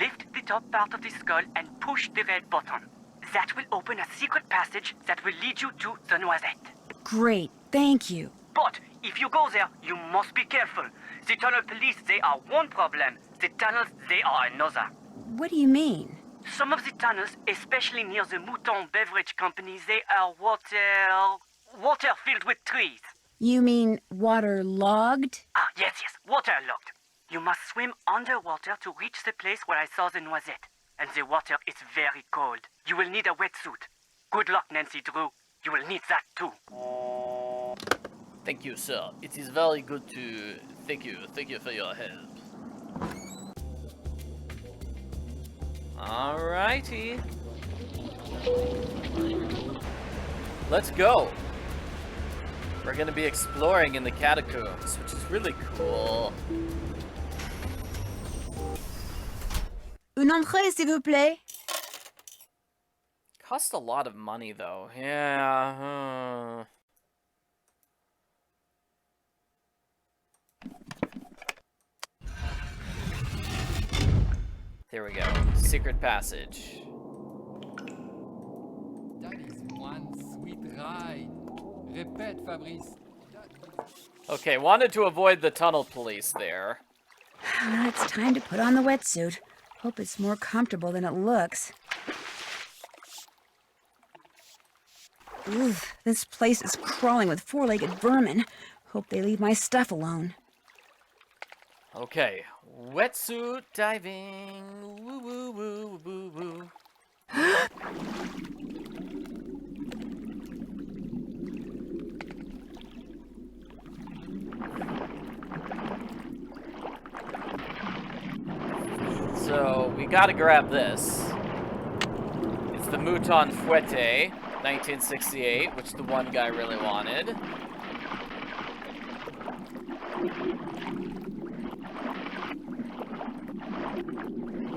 Lift the top part of the skull and push the red button. That will open a secret passage that will lead you to the noisette. Great. Thank you. But if you go there, you must be careful. The tunnel police, they are one problem. The tunnels, they are another. What do you mean? Some of the tunnels, especially near the Mouton Beverage Company, they are water filled with trees. You mean waterlogged? Ah, yes, waterlogged. You must swim underwater to reach the place where I saw the noisette. And the water is very cold. You will need a wetsuit. Good luck, Nancy Drew. You will need that too. Thank you, sir. It is very good to... Thank you for your help. Alrighty. Let's go. We're gonna be exploring in the catacombs, which is really cool. Un entrée, s'il vous plaît. Costs a lot of money, though. Yeah. There we go. Secret passage. That is one sweet ride. Repeat, Fabrice. Okay, wanted to avoid the tunnel police there. It's time to put on the wetsuit. Hope it's more comfortable than it looks. Ugh, this place is crawling with four-legged vermin. Hope they leave my stuff alone. Okay, wetsuit diving. Woo woo woo woo woo. So we gotta grab this. It's the Mouton Fouette, 1968, which the one guy really wanted.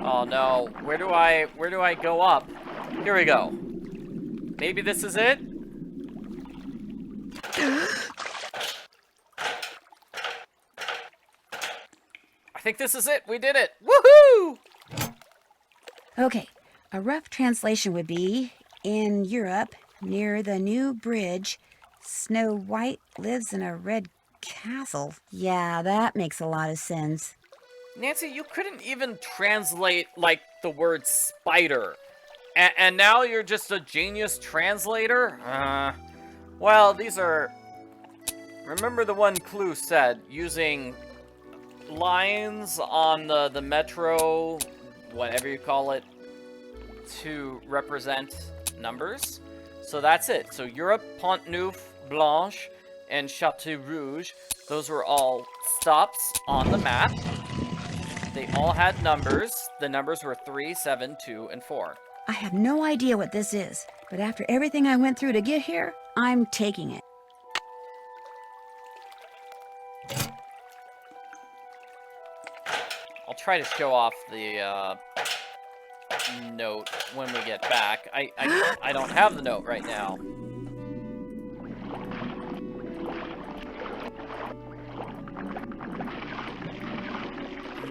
Oh no, where do I go up? Here we go. Maybe this is it? I think this is it. We did it. Woohoo! Okay, a rough translation would be, in Europe, near the new bridge, Snow White lives in a red castle. Yeah, that makes a lot of sense. Nancy, you couldn't even translate, like, the word spider. And now you're just a genius translator? Well, these are... Remember the one Clue said, using lines on the metro, whatever you call it, to represent numbers? So that's it. So Europe, Pont-Neuf, Blanche, and Château Rouge, those were all stops on the map. They all had numbers. The numbers were 3, 7, 2, and 4. I have no idea what this is, but after everything I went through to get here, I'm taking it. I'll try to show off the note when we get back. I don't have the note right now.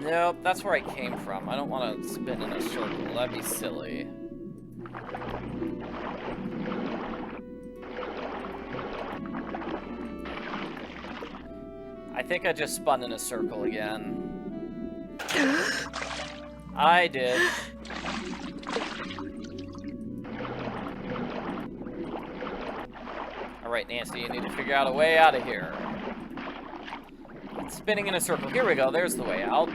Nope, that's where I came from. I don't want to spin in a circle. That'd be silly. I think I just spun in a circle again. I did. Alright, Nancy, you need to figure out a way out of here. Spinning in a circle. Here we go. There's the way out.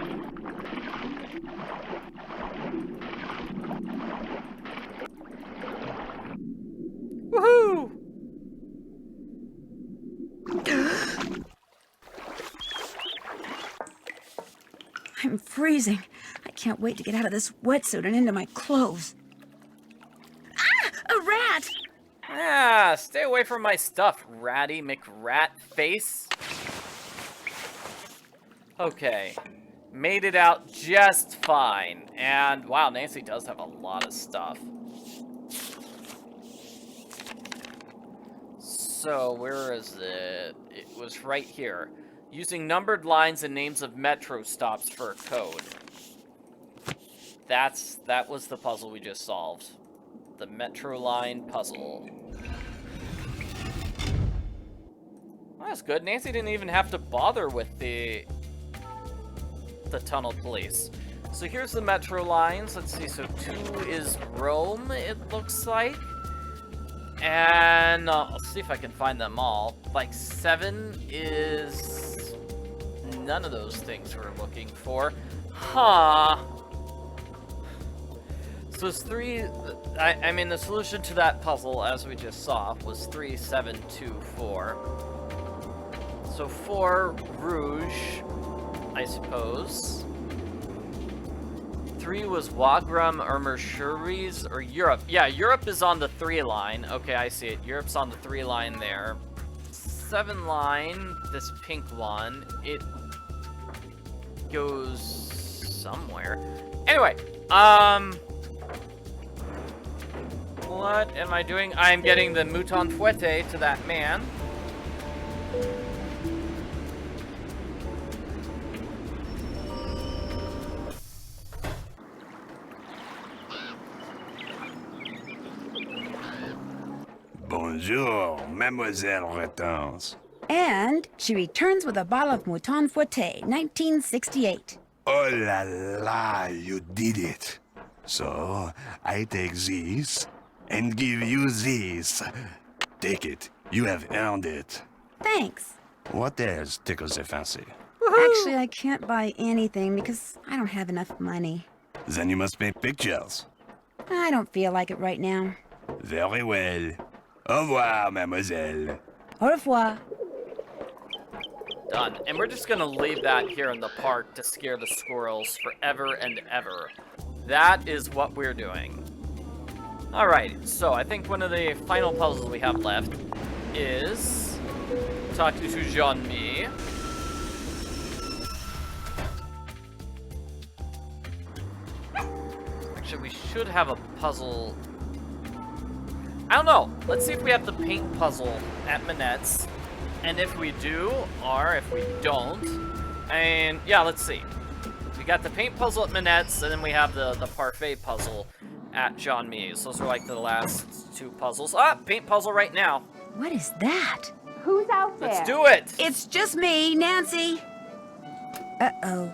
Woohoo! I'm freezing. I can't wait to get out of this wetsuit and into my clothes. Ah! A rat! Ah, stay away from my stuff, ratty McRat face. Okay, made it out just fine. And wow, Nancy does have a lot of stuff. So where is it? It was right here. Using numbered lines and names of metro stops for a code. That was the puzzle we just solved. The metro line puzzle. Well, that's good. Nancy didn't even have to bother with the tunnel police. So here's the metro lines. Let's see. So 2 is Rome, it looks like. And I'll see if I can find them all. Like 7 is none of those things we're looking for. Huh. So it's 3, I mean the solution to that puzzle, as we just saw, was 3, 7, 2, 4. So 4, Rouge, I suppose. 3 was Wagram or Mercuries or Europe. Yeah, Europe is on the 3 line. Okay, I see it. Europe's on the 3 line there. 7 line, this pink one, it goes somewhere. Anyway, what am I doing? I'm getting the Mouton Fouette to that man. Bonjour, Mademoiselle returns. And she returns with a bottle of Mouton Foueté, 1968. Oh la la, you did it. So, I take this and give you this. Take it. You have earned it. Thanks. What else tickles your fancy? Actually, I can't buy anything because I don't have enough money. Then you must paint pictures. I don't feel like it right now. Very well. Au revoir, mademoiselle. Au revoir. Done. And we're just gonna leave that here in the park to scare the squirrels forever and ever. That is what we're doing. Alright, so I think one of the final puzzles we have left is talking to Jean-Michel. Actually, we should have a puzzle. I don't know. Let's see if we have the paint puzzle at Minette's. And if we do, or if we don't. And yeah, let's see. We got the paint puzzle at Minette's, and then we have the parfait puzzle at Jean-Michel's. Those are like the last two puzzles. Ah, paint puzzle right now. What is that? Who's out there? Let's do it. It's just me, Nancy. Uh-oh.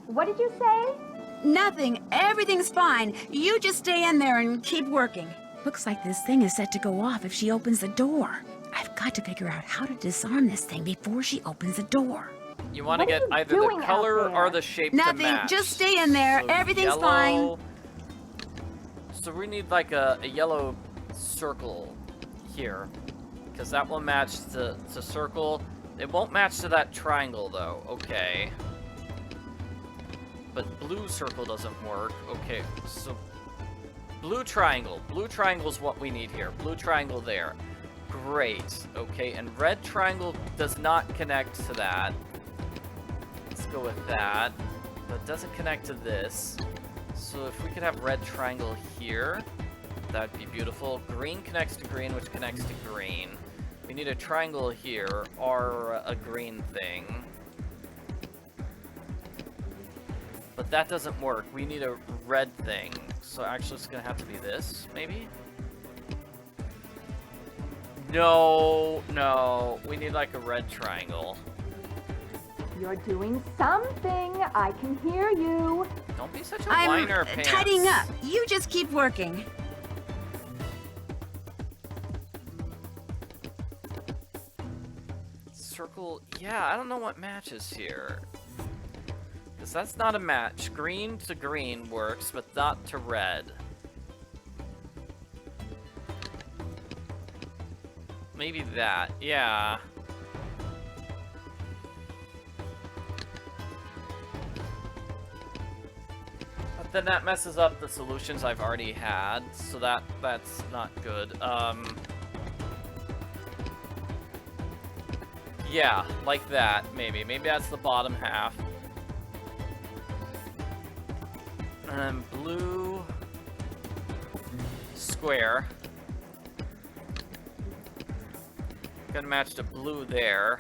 What did you say? Nothing. Everything's fine. You just stay in there and keep working. Looks like this thing is set to go off if she opens the door. I've got to figure out how to disarm this thing before she opens the door. You want to get either the color or the shape Nothing. to match. Just stay in there. So Everything's yellow. fine. So we need like a yellow circle here, because that will match the circle. It won't match to that triangle though. Okay. But blue circle doesn't work. Okay, so blue triangle. Blue triangle is what we need here. Blue triangle there. Great. Okay, and red triangle does not connect to that. Let's go with that. But doesn't connect to this. So if we could have red triangle here, that'd be beautiful. Green connects to green, which connects to green. We need a triangle here, or a green thing. But that doesn't work. We need a red thing. So actually it's gonna have to be this, maybe? No, no. We need like a red triangle. You're doing something. I can hear you. Don't be such a whiner, I'm Pants. tidying up. You just keep working. Circle, yeah, I don't know what matches here. Because that's not a match. Green to green works, but not to red. Maybe that, yeah. But then that messes up the solutions I've already had, so that's not good. Yeah, like that, maybe. Maybe that's the bottom half. And then blue square. Gonna match the blue there.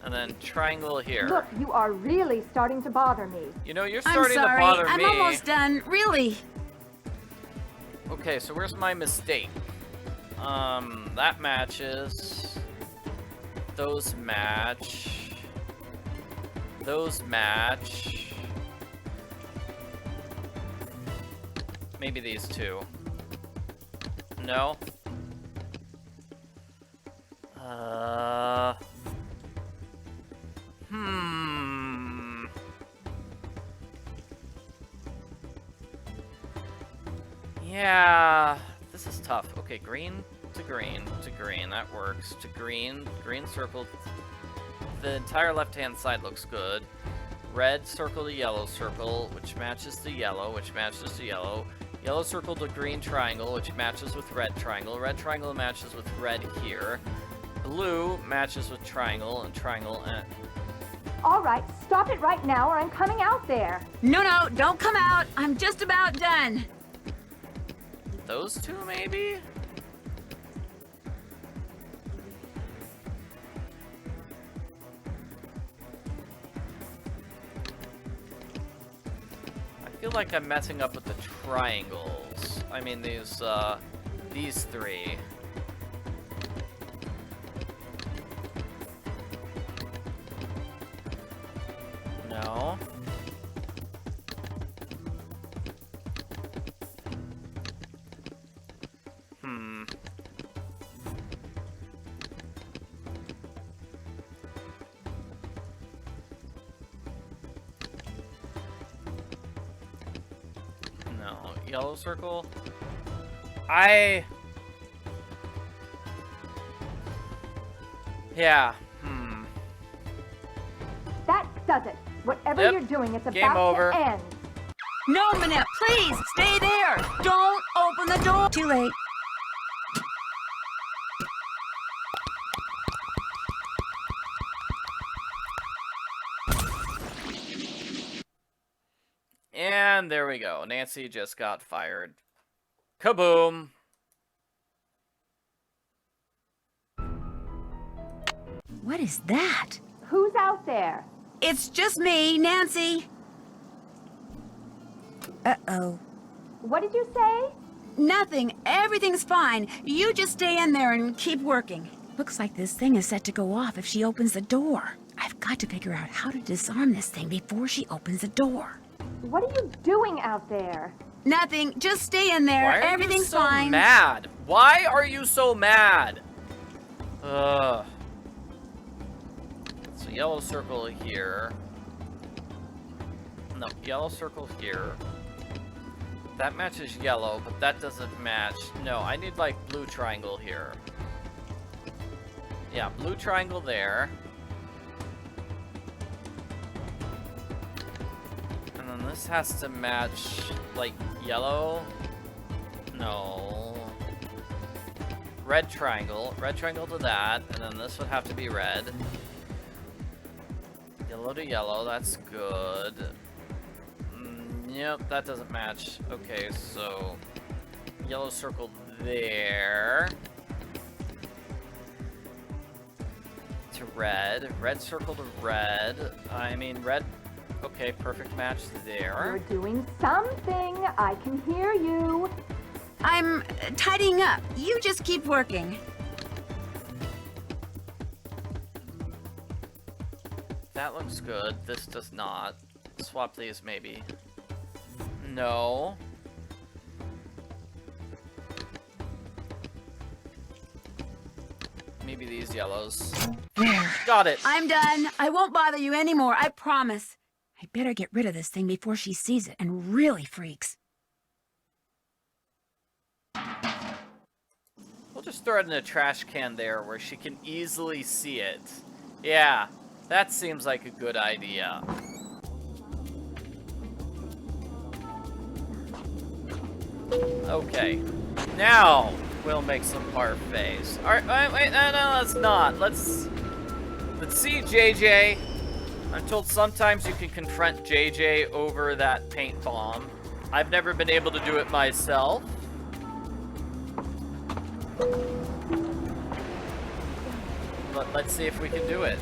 And then triangle here. Look, you are really starting to bother me. You know, you're starting to bother me. I'm almost done. Really. Okay, so where's my mistake? That matches. Those match. Those match. Maybe these two. No? Yeah, this is tough. Okay, green to green to green. That works. To green, green circle. The entire left-hand side looks good. Red circle to yellow circle, which matches the yellow, which matches the yellow. Yellow circle to green triangle, which matches with red triangle. Red triangle matches with red here. Blue matches with triangle, and triangle, and... All right, stop it right now or I'm coming out there. No, no, don't come out. I'm just about done. Those two, maybe? I feel like I'm messing up with the triangles. I mean, these three. Yellow circle. Yeah. That does it. Whatever Yep. you're doing, it's Game about over. to end. No, Minette, please, stay there. Don't open the door. Too late. And there we go. Nancy just got fired. Kaboom. What is that? Who's out there? It's just me, Nancy. Uh-oh. What did you say? Nothing. Everything's fine. You just stay in there and keep working. Looks like this thing is set to go off if she opens the door. I've got to figure out how to disarm this thing before she opens the door. What are you doing out there? Nothing. Just stay in there. Why are Everything's you so fine. mad? Why are you so mad? Ugh. So yellow circle here. No, yellow circle here. That matches yellow, but that doesn't match. No, I need like blue triangle here. Yeah, blue triangle there. And then this has to match like yellow. No. Red triangle to that, and then this would have to be red. Yellow to yellow, that's good. Yep, that doesn't match. Okay, so yellow circle there. To red. Red circle to red. I mean, red. Okay, perfect match there. You're doing something. I can hear you. I'm tidying up. You just keep working. That looks good. This does not. Swap these, maybe. No. Maybe these yellows. There. Got it. I'm done. I won't bother you anymore, I promise. I better get rid of this thing before she sees it and really freaks. We'll just throw it in a trash can there where she can easily see it. Yeah, that seems like a good idea. Okay, now we'll make some parfaits. Alright, wait, no, let's not. Let's see JJ. I'm told sometimes you can confront JJ over that paint bomb. I've never been able to do it myself. But let's see if we can do it.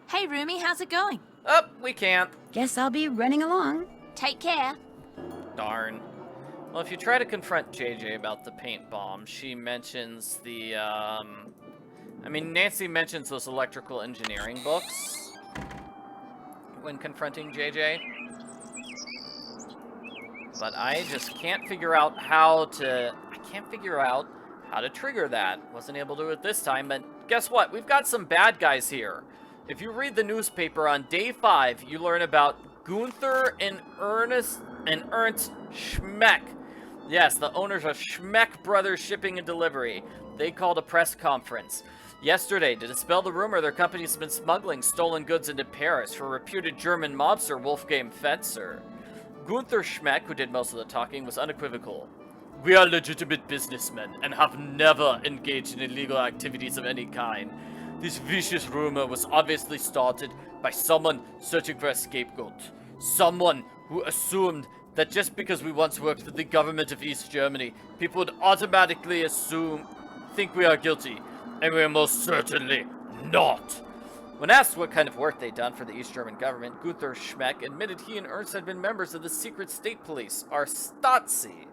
Hey, Rumi, how's it going? Oh, we can't. Guess I'll be running along. Take care. Darn. Well, if you try to confront JJ about the paint bomb, she mentions the, I mean, Nancy mentions those electrical engineering books when confronting JJ. But I just can't figure out how to, trigger that. Wasn't able to do it this time, but guess what? We've got some bad guys here. If you read the newspaper on day 5, you learn about Gunther and Ernst Schmeck. Yes, the owners of Schmeck Brothers Shipping and Delivery. They called a press conference yesterday to dispel the rumor their company's been smuggling stolen goods into Paris for reputed German mobster Wolfgang Fetzer. Gunther Schmeck, who did most of the talking, was unequivocal. We are legitimate businessmen and have never engaged in illegal activities of any kind. This vicious rumor was obviously started by someone searching for a scapegoat. Someone who assumed that just because we once worked for the government of East Germany, people would automatically think we are guilty, and we are most certainly not. When asked what kind of work they'd done for the East German government, Gunther Schmeck admitted he and Ernst had been members of the secret state police, our Stasi.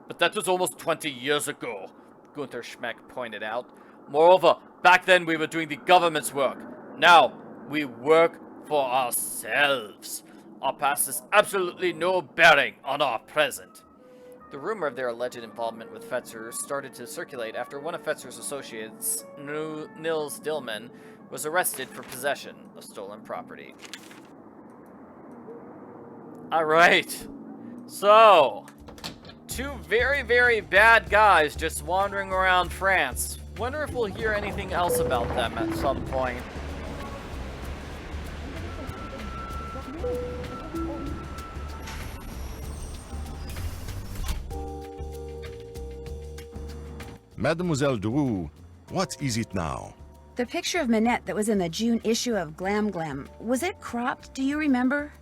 But that was almost 20 years ago, Gunther Schmeck pointed out. Moreover, back then we were doing the government's work. Now, we work for ourselves. Our past has absolutely no bearing on our present. The rumor of their alleged involvement with Fetzer started to circulate after one of Fetzer's associates, Nils Dillman, was arrested for possession of stolen property. Alright. So, two very, very bad guys just wandering around France. Wonder if we'll hear anything else about them at some point. Mademoiselle Drew, what is it now? The picture of Minette that was in the June issue of Glam Glam, was it cropped? Do you remember?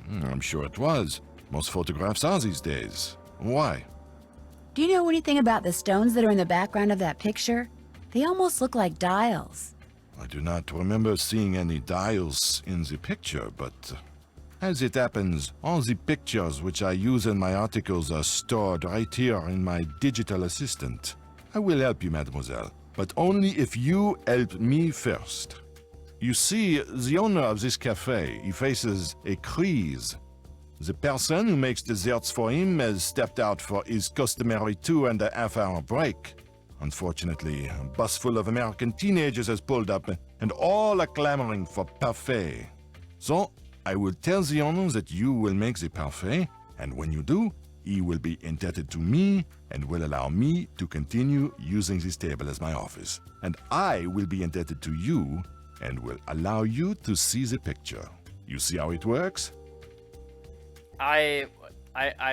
I'm sure it was. Most photographs are these days. Why? Do you know anything about the stones that are in the background of that picture? They almost look like dials. I do not remember seeing any dials in the picture, but as it happens, all the pictures which I use in my articles are stored right here in my digital assistant. I will help you, mademoiselle, but only if you help me first. You see, the owner of this cafe, he faces a crise. The person who makes desserts for him has stepped out for his customary 2.5-hour break. Unfortunately, a bus full of American teenagers has pulled up, and all are clamoring for parfait. So, I will tell the owner that you will make the parfait, and when you do, he will be indebted to me and will allow me to continue using this table as my office. And I will be indebted to you and will allow you to see the picture. You see how it works? I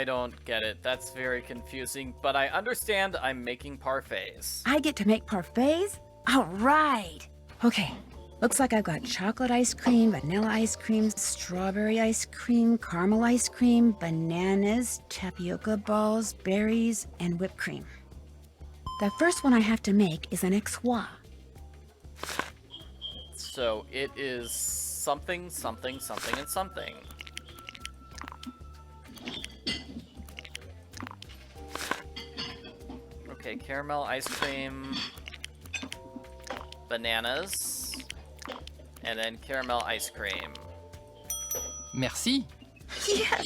don't get it. That's very confusing, but I understand I'm making parfaits. I get to make parfaits? All right. Okay, looks like I've got chocolate ice cream, vanilla ice cream, strawberry ice cream, caramel ice cream, bananas, tapioca balls, berries, and whipped cream. The first one I have to make is an X-Wa. So it is something, something, something, and something. Okay, caramel ice cream, bananas, and then caramel ice cream. Merci. Yes!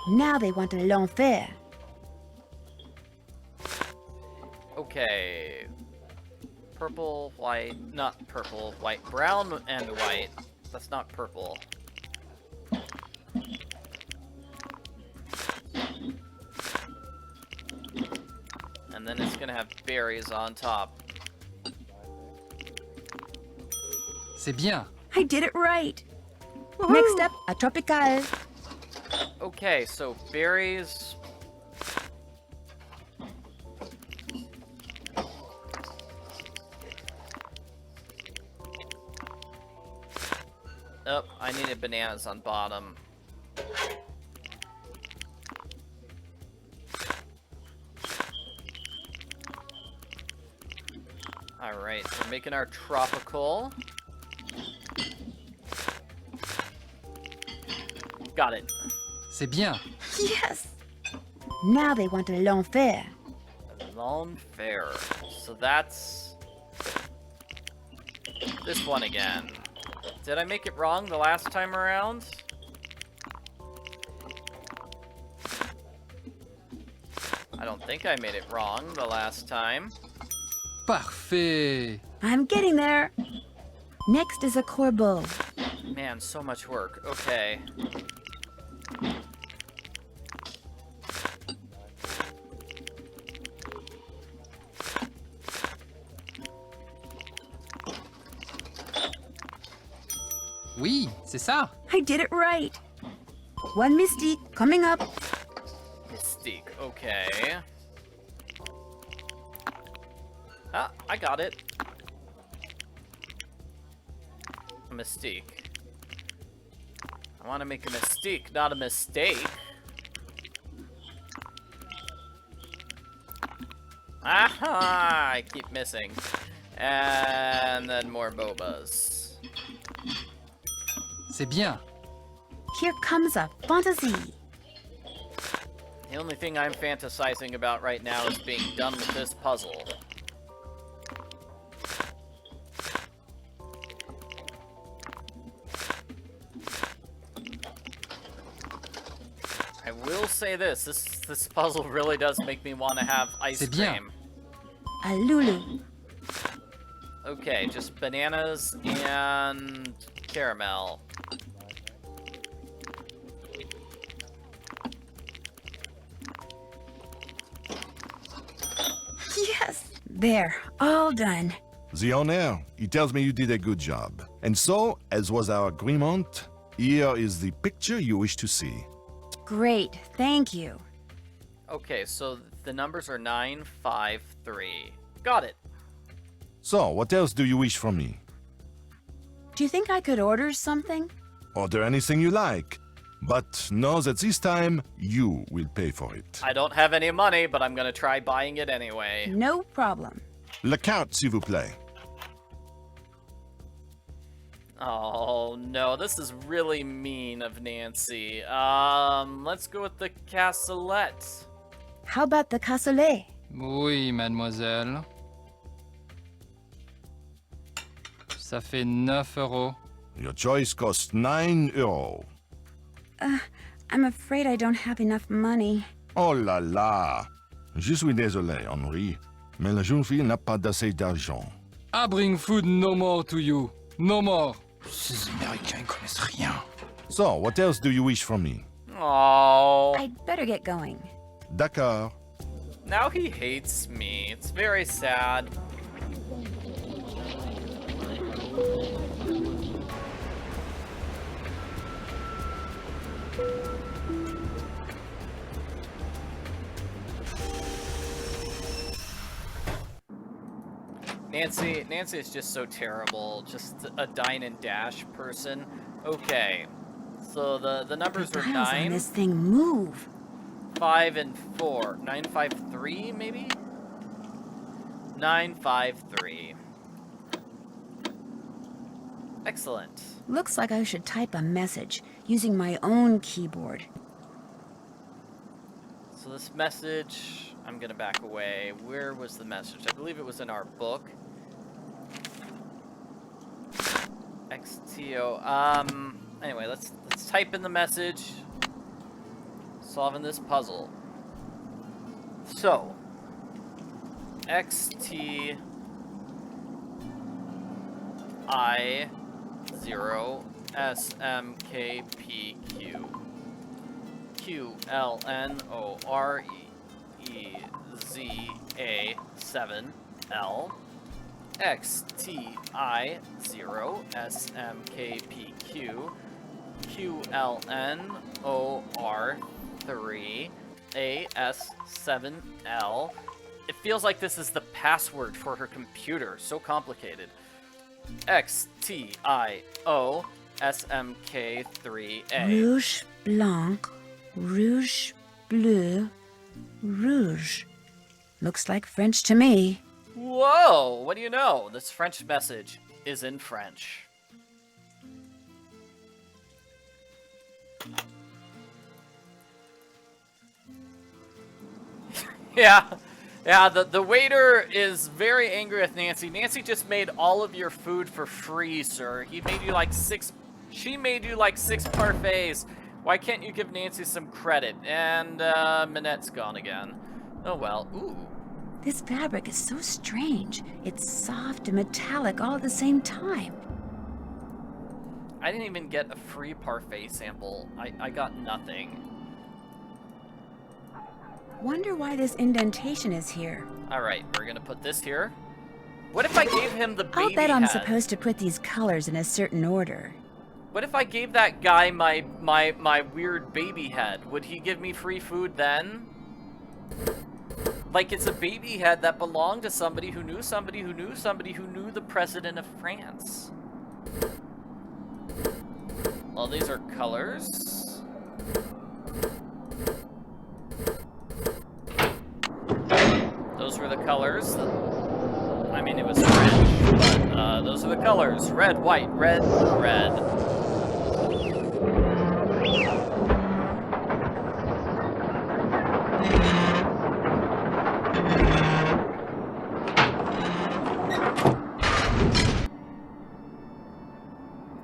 Now they want l'enfer. Okay. Purple, white, not purple, white, brown and white. That's not purple. And then it's gonna have berries on top. C'est bien. I did it right. Next up, a tropical. Okay, so berries. Oh, I needed bananas on bottom. Alright, we're making our tropical. Got it. C'est bien. Yes! Now they want l'enfer. L'enfer. So that's this one again. Did I make it wrong the last time around? I don't think I made it wrong the last time. Parfait. I'm getting there. Next is a corbeau. Man, so much work. Okay. Oui, c'est ça. I did it right. One mystique coming up. Mystique, okay. Ah, I got it. A mystique. I want to make a mystique, not a mistake. Aha! I keep missing. And then more bobas. C'est bien. Here comes a fantasy. The only thing I'm fantasizing about right now is being done with this puzzle. I will say this this puzzle really does make me want to have ice cream. A Lulu. Okay, just bananas and caramel. Yes! There, all done. The owner, he tells me you did a good job. And so, as was our agreement, here is the picture you wish to see. Great, thank you. Okay, so the numbers are 9, 5, 3. Got it. So, what else do you wish from me? Do you think I could order something? Order anything you like. But know that this time, you will pay for it. I don't have any money, but I'm gonna try buying it anyway. No problem. La carte, s'il vous plaît. Oh no, this is really mean of Nancy. Let's go with the cassolette. How about the cassoulet? Oui, mademoiselle. Ça fait 9 euros. Your choice costs 9 euros. I'm afraid I don't have enough money. Oh là là! Je suis désolé, Henri, mais la jeune fille n'a pas d'assez d'argent. I bring food no more to you. No more. Ces Américains connaissent rien. So, what else do you wish from me? Oh. I'd better get going. D'accord. Now he hates me. It's very sad. Nancy is just so terrible. Just a dine and dash person. Okay. So the numbers are 9. On this thing move. 5 and 4. 9, 5, 3 maybe? 9, 5, 3. Excellent. Looks like I should type a message using my own keyboard. So this message, I'm gonna back away. Where was the message? I believe it was in our book. XTO. Anyway, let's type in the message. Solving this puzzle. So, XTI 0 SMKPQ QLNOREZA 7L XTI 0 SMKPQ QLNOR3 AS7L. It feels like this is the password for her computer. So complicated. XTIO SMK3A. Rouge, blanc, rouge, bleu, rouge. Looks like French to me. Whoa! What do you know? This French message is in French. Yeah, the waiter is very angry with Nancy. Nancy just made all of your food for free, sir. He made you like 6... She made you like 6 parfaits. Why can't you give Nancy some credit? And, Minette's gone again. Oh well. Ooh. This fabric is so strange. It's soft and metallic all at the same time. I didn't even get a free parfait sample. I got nothing. Wonder why this indentation is here. Alright, we're gonna put this here. What if I gave him the baby I'll bet I'm head? supposed to put these colors in a certain order. What if I gave that guy my weird baby head? Would he give me free food then? Like, it's a baby head that belonged to somebody who knew somebody who knew somebody who knew the president of France. Well, these are colors. Those were the colors. I mean, it was French, but those are the colors. Red, white, red, red.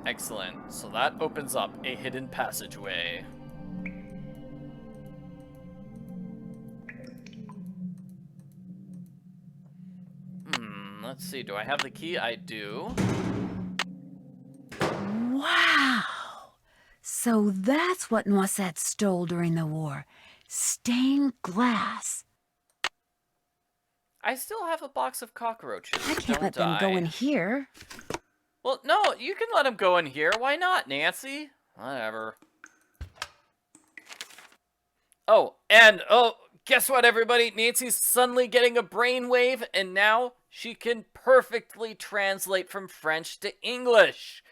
Excellent. So that opens up a hidden passageway. Let's see, do I have the key? I do. Wow! So that's what Noisette stole during the war. Stained glass. I still have a box of cockroaches. I can't let them go in here. Well, no, you can let them go in here. Why not, Nancy? Whatever. Oh, and, guess what, everybody? Nancy's suddenly getting a brainwave, and now she can perfectly translate from French to English.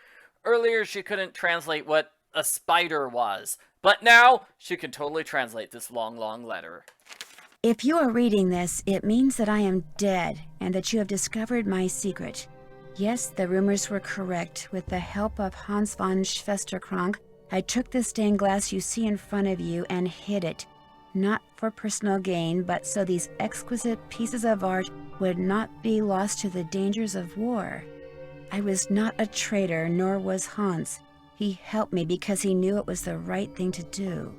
Earlier, she couldn't translate what a spider was, but now she can totally translate this long, long letter. If you are reading this, it means that I am dead and that you have discovered my secret. Yes, the rumors were correct. With the help of Hans von Schwesterkrank, I took the stained glass you see in front of you and hid it. Not for personal gain, but so these exquisite pieces of art would not be lost to the dangers of war. I was not a traitor, nor was Hans. He helped me because he knew it was the right thing to do.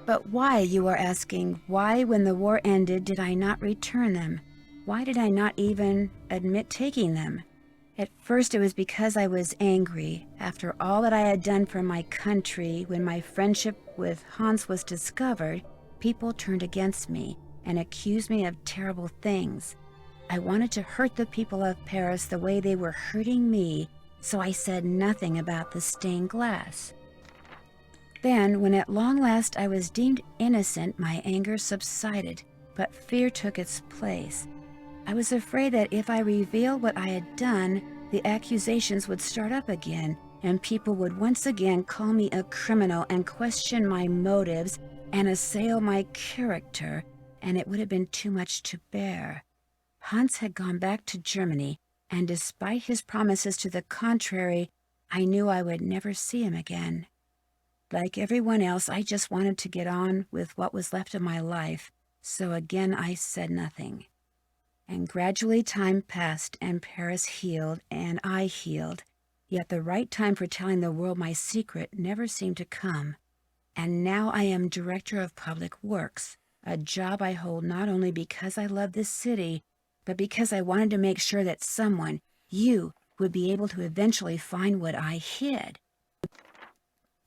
But why, you are asking, why when the war ended did I not return them? Why did I not even admit taking them? At first it was because I was angry. After all that I had done for my country, when my friendship with Hans was discovered, people turned against me and accused me of terrible things. I wanted to hurt the people of Paris the way they were hurting me, so I said nothing about the stained glass. Then, when at long last I was deemed innocent, my anger subsided, but fear took its place. I was afraid that if I revealed what I had done, the accusations would start up again, and people would once again call me a criminal and question my motives and assail my character, and it would have been too much to bear. Hans had gone back to Germany, and despite his promises to the contrary, I knew I would never see him again. Like everyone else, I just wanted to get on with what was left of my life, so again I said nothing. And gradually time passed, and Paris healed, and I healed, yet the right time for telling the world my secret never seemed to come. And now I am Director of Public Works, a job I hold not only because I love this city, but because I wanted to make sure that someone, you, would be able to eventually find what I hid.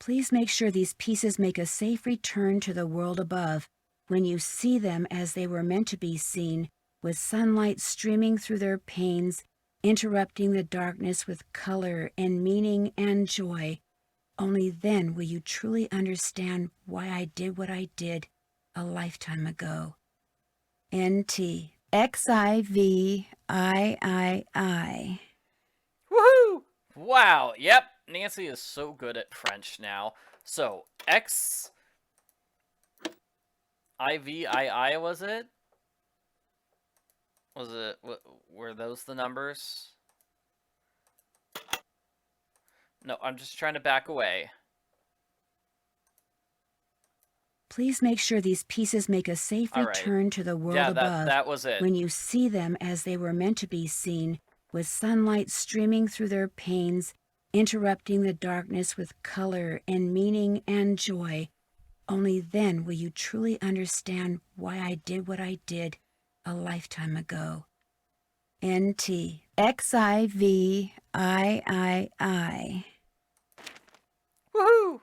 Please make sure these pieces make a safe return to the world above, when you see them as they were meant to be seen, with sunlight streaming through their panes, interrupting the darkness with color and meaning and joy. Only then will you truly understand why I did what I did a lifetime ago. N.T. Xivii. Woohoo! Wow, yep. Nancy is so good at French now. So, Xivii, was it? Were those the numbers? No, I'm just trying to back away. Please make sure these pieces make a safe return to the world above. That was it. When you see them as they were meant to be seen, with sunlight streaming through their panes, interrupting the darkness with color and meaning and joy. Only then will you truly understand why I did what I did a lifetime ago. N.T. Xivii. Woohoo!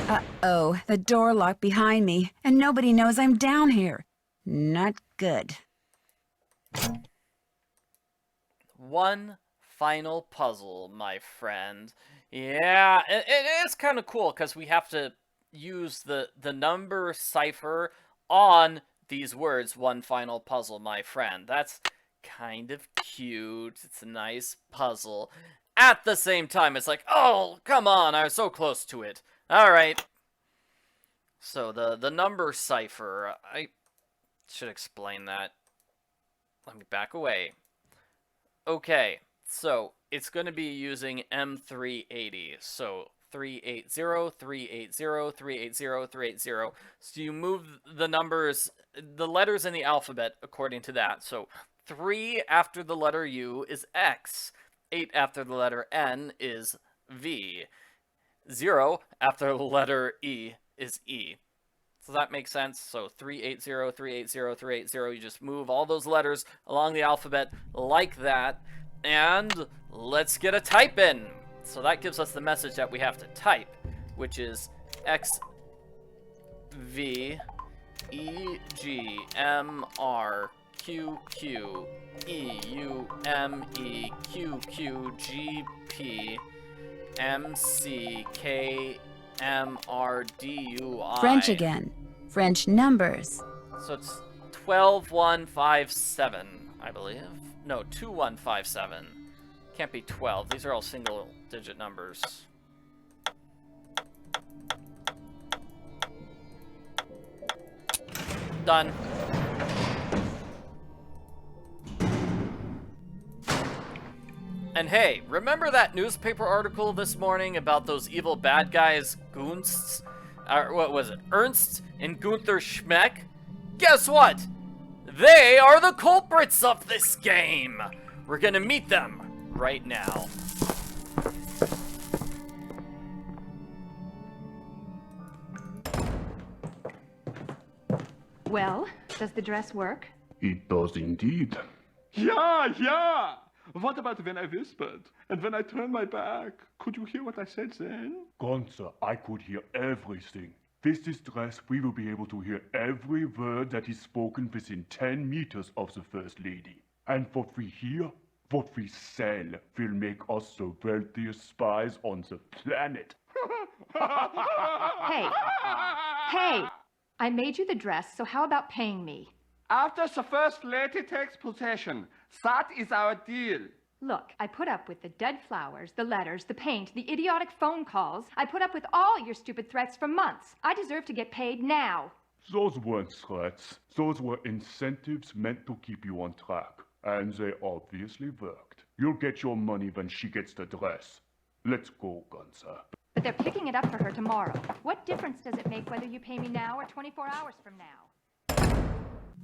Uh-oh, the door locked behind me, and nobody knows I'm down here. Not good. One final puzzle, my friend. Yeah, it is kind of cool because we have to use the number cipher on these words. One final puzzle, my friend. That's kind of cute. It's a nice puzzle. At the same time, it's like, oh, come on, I was so close to it. All right. So the number cipher, I should explain that. Let me back away. Okay, so it's going to be using M380. So 380, 380, 380, 380. So you move the numbers, the letters in the alphabet according to that. So 3 after the letter U is X. 8 after the letter N is V. 0 after the letter E is E. Does that make sense? So 380, 380, 380, you just move all those letters along the alphabet like that. And let's get a type in. So that gives us the message that we have to type, which is X, V, E, G, M, R, Q, Q, E, U, M, E, Q, Q, G, P, M, C, K, M, R, D, U, I. French again. French numbers. So it's 12157, I believe. No, 2157. Can't be 12. These are all single-digit numbers. Done. And hey, remember that newspaper article this morning about those evil bad guys, Gunst? What was it? Ernst and Gunther Schmeck? Guess what? They are the culprits of this game! We're gonna meet them right now. Well, does the dress work? It does indeed. Yeah! What about when I whispered? And when I turned my back? Could you hear what I said then? Gunther, I could hear everything. With this dress, we will be able to hear every word that is spoken within 10 meters of the First Lady. And what we hear, what we sell, will make us the wealthiest spies on the planet. Hey! I made you the dress, so how about paying me? After the First Lady takes possession, that is our deal. Look, I put up with the dead flowers, the letters, the paint, the idiotic phone calls. I put up with all your stupid threats for months. I deserve to get paid now. Those weren't threats. Those were incentives meant to keep you on track. And they obviously worked. You'll get your money when she gets the dress. Let's go, Gunther. But they're picking it up for her tomorrow. What difference does it make whether you pay me now or 24 hours from now?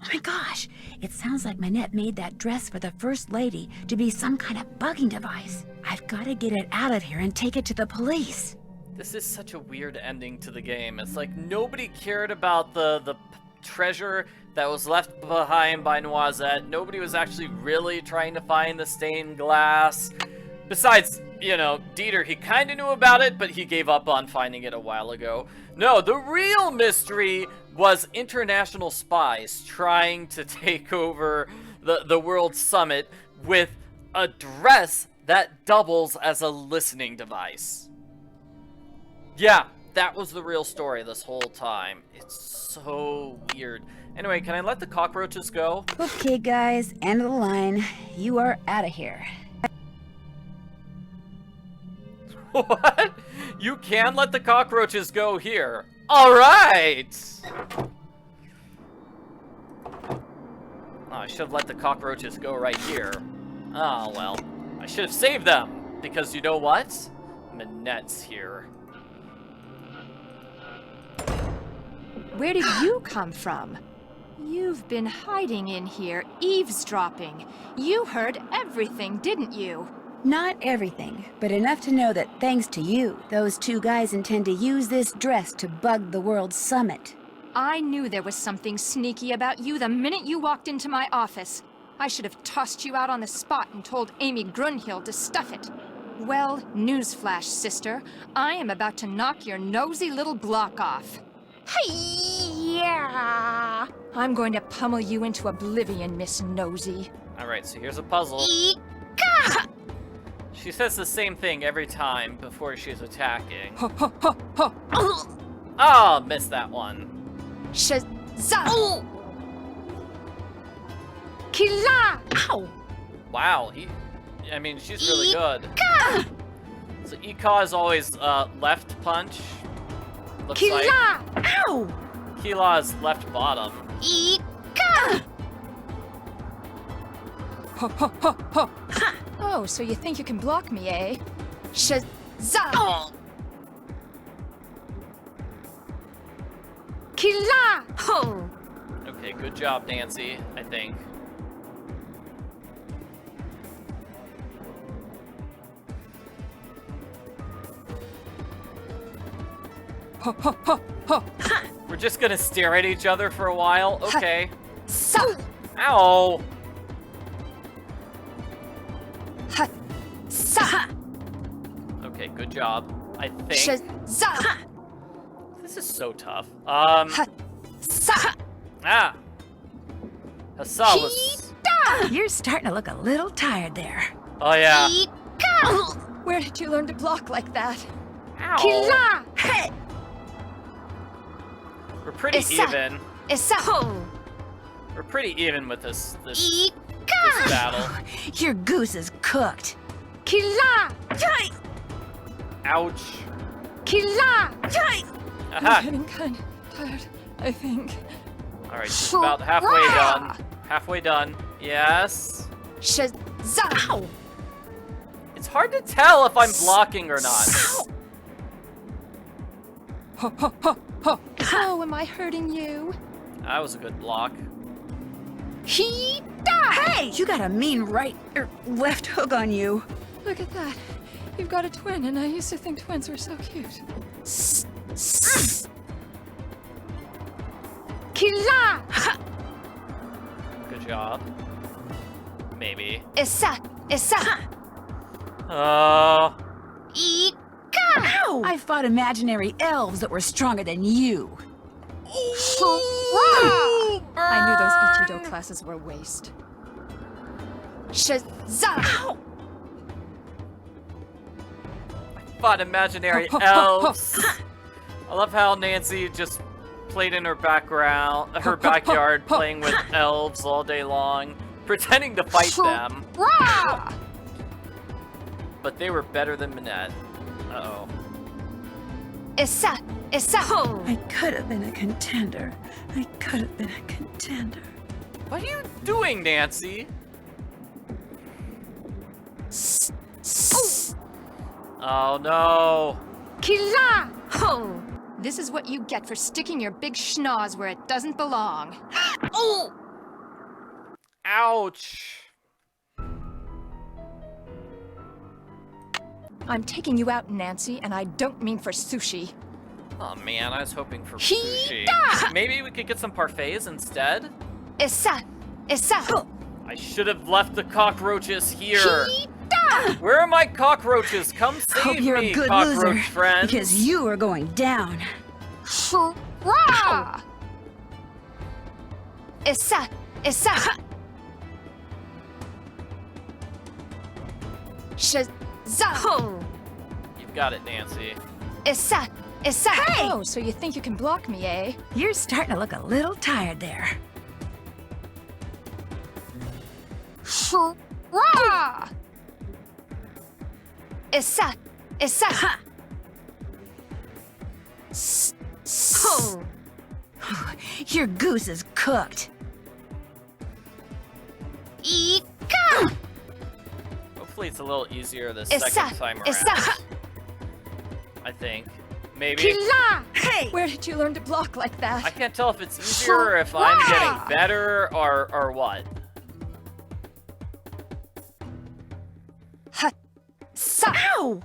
Oh my gosh, it sounds like Minette made that dress for the First Lady to be some kind of bugging device. I've got to get it out of here and take it to the police. This is such a weird ending to the game. It's like nobody cared about the treasure that was left behind by Noisette. Nobody was actually really trying to find the stained glass. Besides, you know, Dieter, he kind of knew about it, but he gave up on finding it a while ago. No, the real mystery was international spies trying to take over the World Summit with a dress that doubles as a listening device. Yeah, that was the real story this whole time. It's so weird. Anyway, can I let the cockroaches go? Okay, guys, end of the line. You are out of here. What? You can let the cockroaches go here. All right. Oh, I should have let the cockroaches go right here. Oh, well. I should have saved them. Because you know what? Minette's here. Where did you come from? You've been hiding in here, eavesdropping. You heard everything, didn't you? Not everything, but enough to know that thanks to you, those two guys intend to use this dress to bug the World Summit. I knew there was something sneaky about you the minute you walked into my office. I should have tossed you out on the spot and told Amy Grunhild to stuff it. Well, newsflash, sister. I am about to knock your nosy little block off. Hey-ya! I'm going to pummel you into oblivion, Miss Nosy. Alright, so here's a puzzle. She says the same thing every time before she's attacking. Oh, missed that one. Shazam! Killa! Ow! Wow, I mean, she's really good. So Ika is always left punch. Looks Killa! like. Ow! Killa is left bottom. Ika! Oh, so you think you can block me, eh? Shazam! Killa! Okay, good job, Nancy, I think. We're just gonna stare at each other for a while? Okay. Sa. Ow! Sa. Okay, good job. I think. Za. This is so tough. Sa. Ah! Hassa was... You're starting to look a little tired there. Oh, yeah. Where did you learn to block like that? Ow. Hey. We're pretty even. Esa. We're pretty even with this battle. Your goose is cooked. Kila. Ouch. Kila. Aha. I'm getting kind of tired, I think. Alright, just about halfway done. Halfway done. Yes. Shazam! It's hard to tell if I'm blocking or not. Ho, ho, ho, ho. Oh, am I hurting you? That was a good block. Hey! You got a mean right or left hook on you. Look at that. You've got a twin, and I used to think twins were so cute. Kila! Good job. Maybe. Esa. Ow! I fought imaginary elves that were stronger than you. I knew those Ichido classes were a waste. Shazam! Fought imaginary elves. I love how Nancy just played in her backyard, playing with elves all day long, pretending to fight them. But they were better than Minette. Uh-oh. Esa. I could have been a contender. What are you doing, Nancy? Oh no. Kila! This is what you get for sticking your big schnoz where it doesn't belong. Ouch. I'm taking you out, Nancy, and I don't mean for sushi. Oh man, I was hoping for sushi. Maybe we could get some parfaits instead? Esa. I should have left the cockroaches here. Where are my cockroaches? Come save Hope you're me, a good cockroach loser, friends. because you are going down. Esa. Shazam! You've got it, Nancy. Esa. Hey! Oh, so you think you can block me, eh? You're starting to look a little tired there. Esa. Your goose is cooked. Hopefully it's a little easier the second time around. I think. Maybe. Kila! Hey! Where did you learn to block like that? I can't tell if it's easier or if I'm getting better or what. Ow!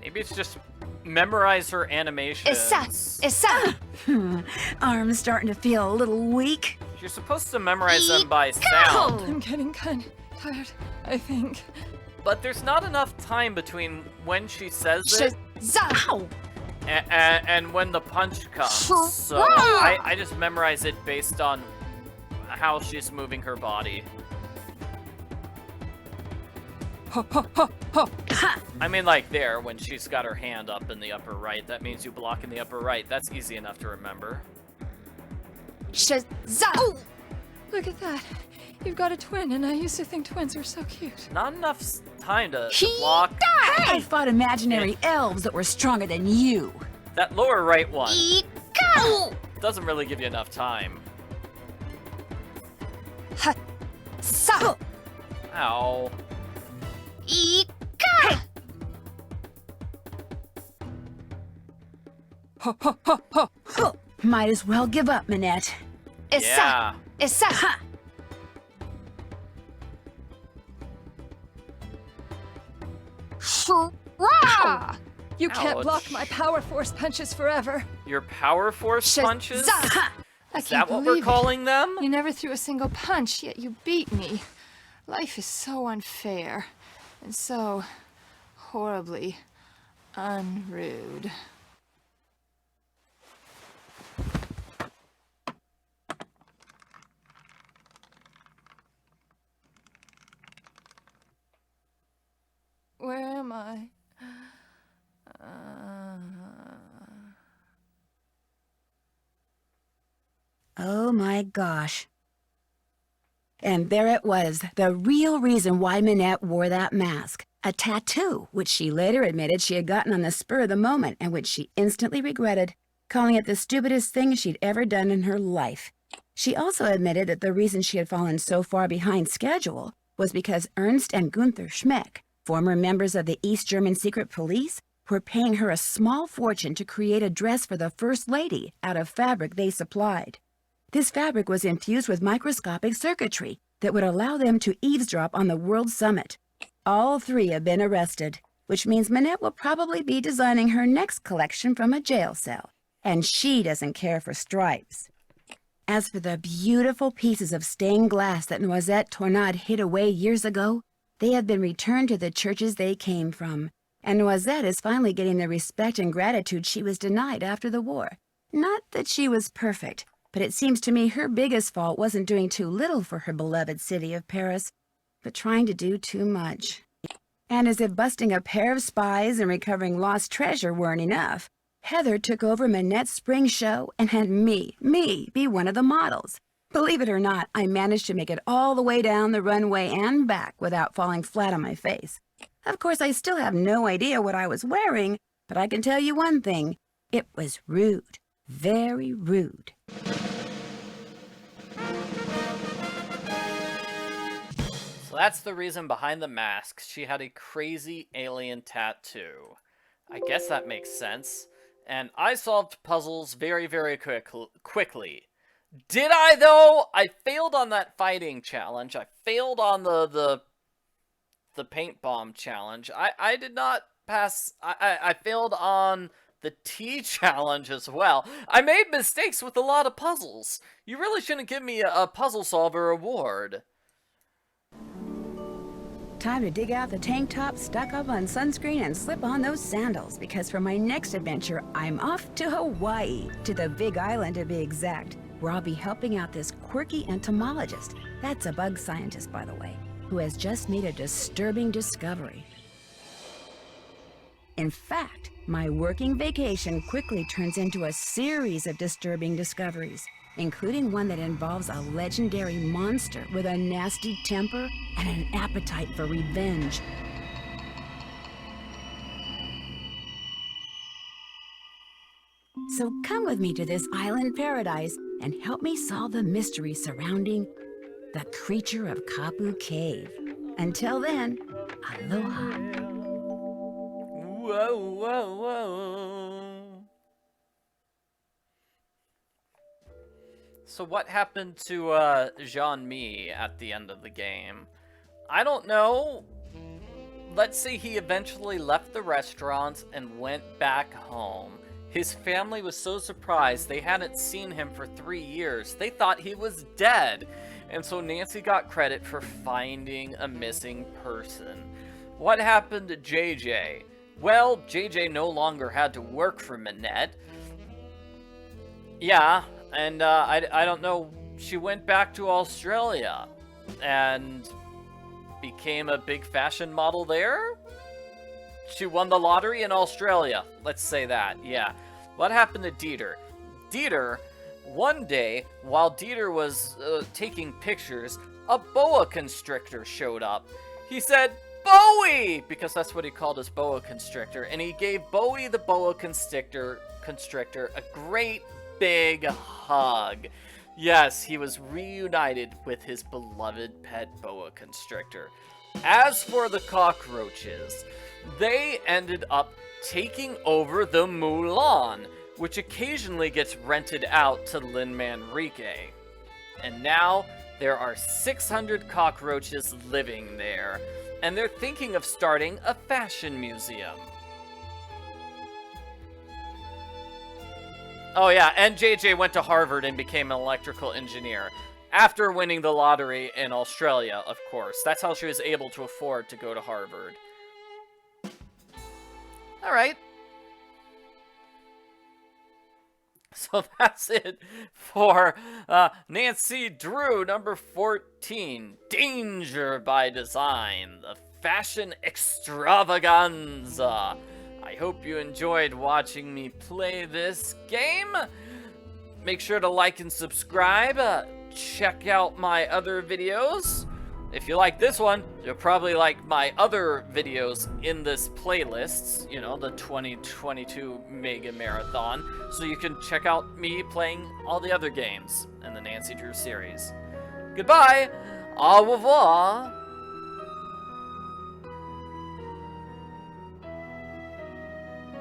Maybe it's just memorize her animations. Arm's starting to feel a little weak. You're supposed to memorize them by sound. I'm getting kind of tired, I think. But there's not enough time between when she says it and when the punch comes. So I just memorize it based on how she's moving her body. I mean, like there, when she's got her hand up in the upper right, that means you block in the upper right. That's easy enough to remember. Shazam! Look at that. You've got a twin, and I used to think twins were so cute. Not enough time to block. I fought imaginary elves that were stronger than you. That lower right one doesn't really give you enough time. Ow. Might as well give up, Minette. Yeah. You can't Ouch. block my power force punches forever. Your power force punches? I Is can't that what we're believe it. calling them? You never threw a single punch, yet you beat me. Life is so unfair. And so horribly unrude. Where am I? Oh my gosh. And there it was, the real reason why Minette wore that mask. A tattoo, which she later admitted she had gotten on the spur of the moment and which she instantly regretted, calling it the stupidest thing she'd ever done in her life. She also admitted that the reason she had fallen so far behind schedule was because Ernst and Gunther Schmeck, former members of the East German secret police, were paying her a small fortune to create a dress for the First Lady out of fabric they supplied. This fabric was infused with microscopic circuitry that would allow them to eavesdrop on the World Summit. All three have been arrested, which means Minette will probably be designing her next collection from a jail cell, and she doesn't care for stripes. As for the beautiful pieces of stained glass that Noisette Tornade hid away years ago, they have been returned to the churches they came from, and Noisette is finally getting the respect and gratitude she was denied after the war. Not that she was perfect, but it seems to me her biggest fault wasn't doing too little for her beloved city of Paris, but trying to do too much. And as if busting a pair of spies and recovering lost treasure weren't enough, Heather took over Minette's spring show and had me be one of the models. Believe it or not, I managed to make it all the way down the runway and back without falling flat on my face. Of course, I still have no idea what I was wearing, but I can tell you one thing. It was rude. Very rude. So that's the reason behind the masks. She had a crazy alien tattoo. I guess that makes sense. And I solved puzzles very, very quickly. Did I, though? I failed on that fighting challenge. I failed on the paint bomb challenge. I did not pass. I failed on the tea challenge as well. I made mistakes with a lot of puzzles. You really shouldn't give me a puzzle solver award. Time to dig out the tank top, stock up on sunscreen, and slip on those sandals, because for my next adventure, I'm off to Hawaii, to the Big Island to be exact, where I'll be helping out this quirky entomologist, that's a bug scientist by the way, who has just made a disturbing discovery. In fact, my working vacation quickly turns into a series of disturbing discoveries, including one that involves a legendary monster with a nasty temper and an appetite for revenge. So come with me to this island paradise and help me solve the mystery surrounding the creature of Kapu Cave. Until then, aloha. Whoa, whoa, whoa. So what happened to Jean-Mi at the end of the game? I don't know. Let's say he eventually left the restaurant and went back home. His family was so surprised they hadn't seen him for 3 years. They thought he was dead. And so Nancy got credit for finding a missing person. What happened to JJ? Well, JJ no longer had to work for Minette. Yeah, and I don't know, she went back to Australia and became a big fashion model there? She won the lottery in Australia, let's say that, yeah. What happened to Dieter? Dieter, one day, while Dieter was taking pictures, a boa constrictor showed up. He said, Bowie! Because that's what he called his boa constrictor, and he gave Bowie the boa constrictor a great big hug. Yes, he was reunited with his beloved pet boa constrictor. As for the cockroaches, they ended up taking over the Mulan, which occasionally gets rented out to Lynn Manrique. And now, There are 600 cockroaches living there, and they're thinking of starting a fashion museum. Oh yeah, and JJ went to Harvard and became an electrical engineer. After winning the lottery in Australia, of course. That's how she was able to afford to go to Harvard. Alright. So that's it for Nancy Drew, number 14. Danger by Design, the fashion extravaganza. I hope you enjoyed watching me play this game. Make sure to like and subscribe. Check out my other videos. If you like this one, you'll probably like my other videos in this playlist, you know, the 2022 Mega Marathon, so you can check out me playing all the other games in the Nancy Drew series. Goodbye! Au revoir!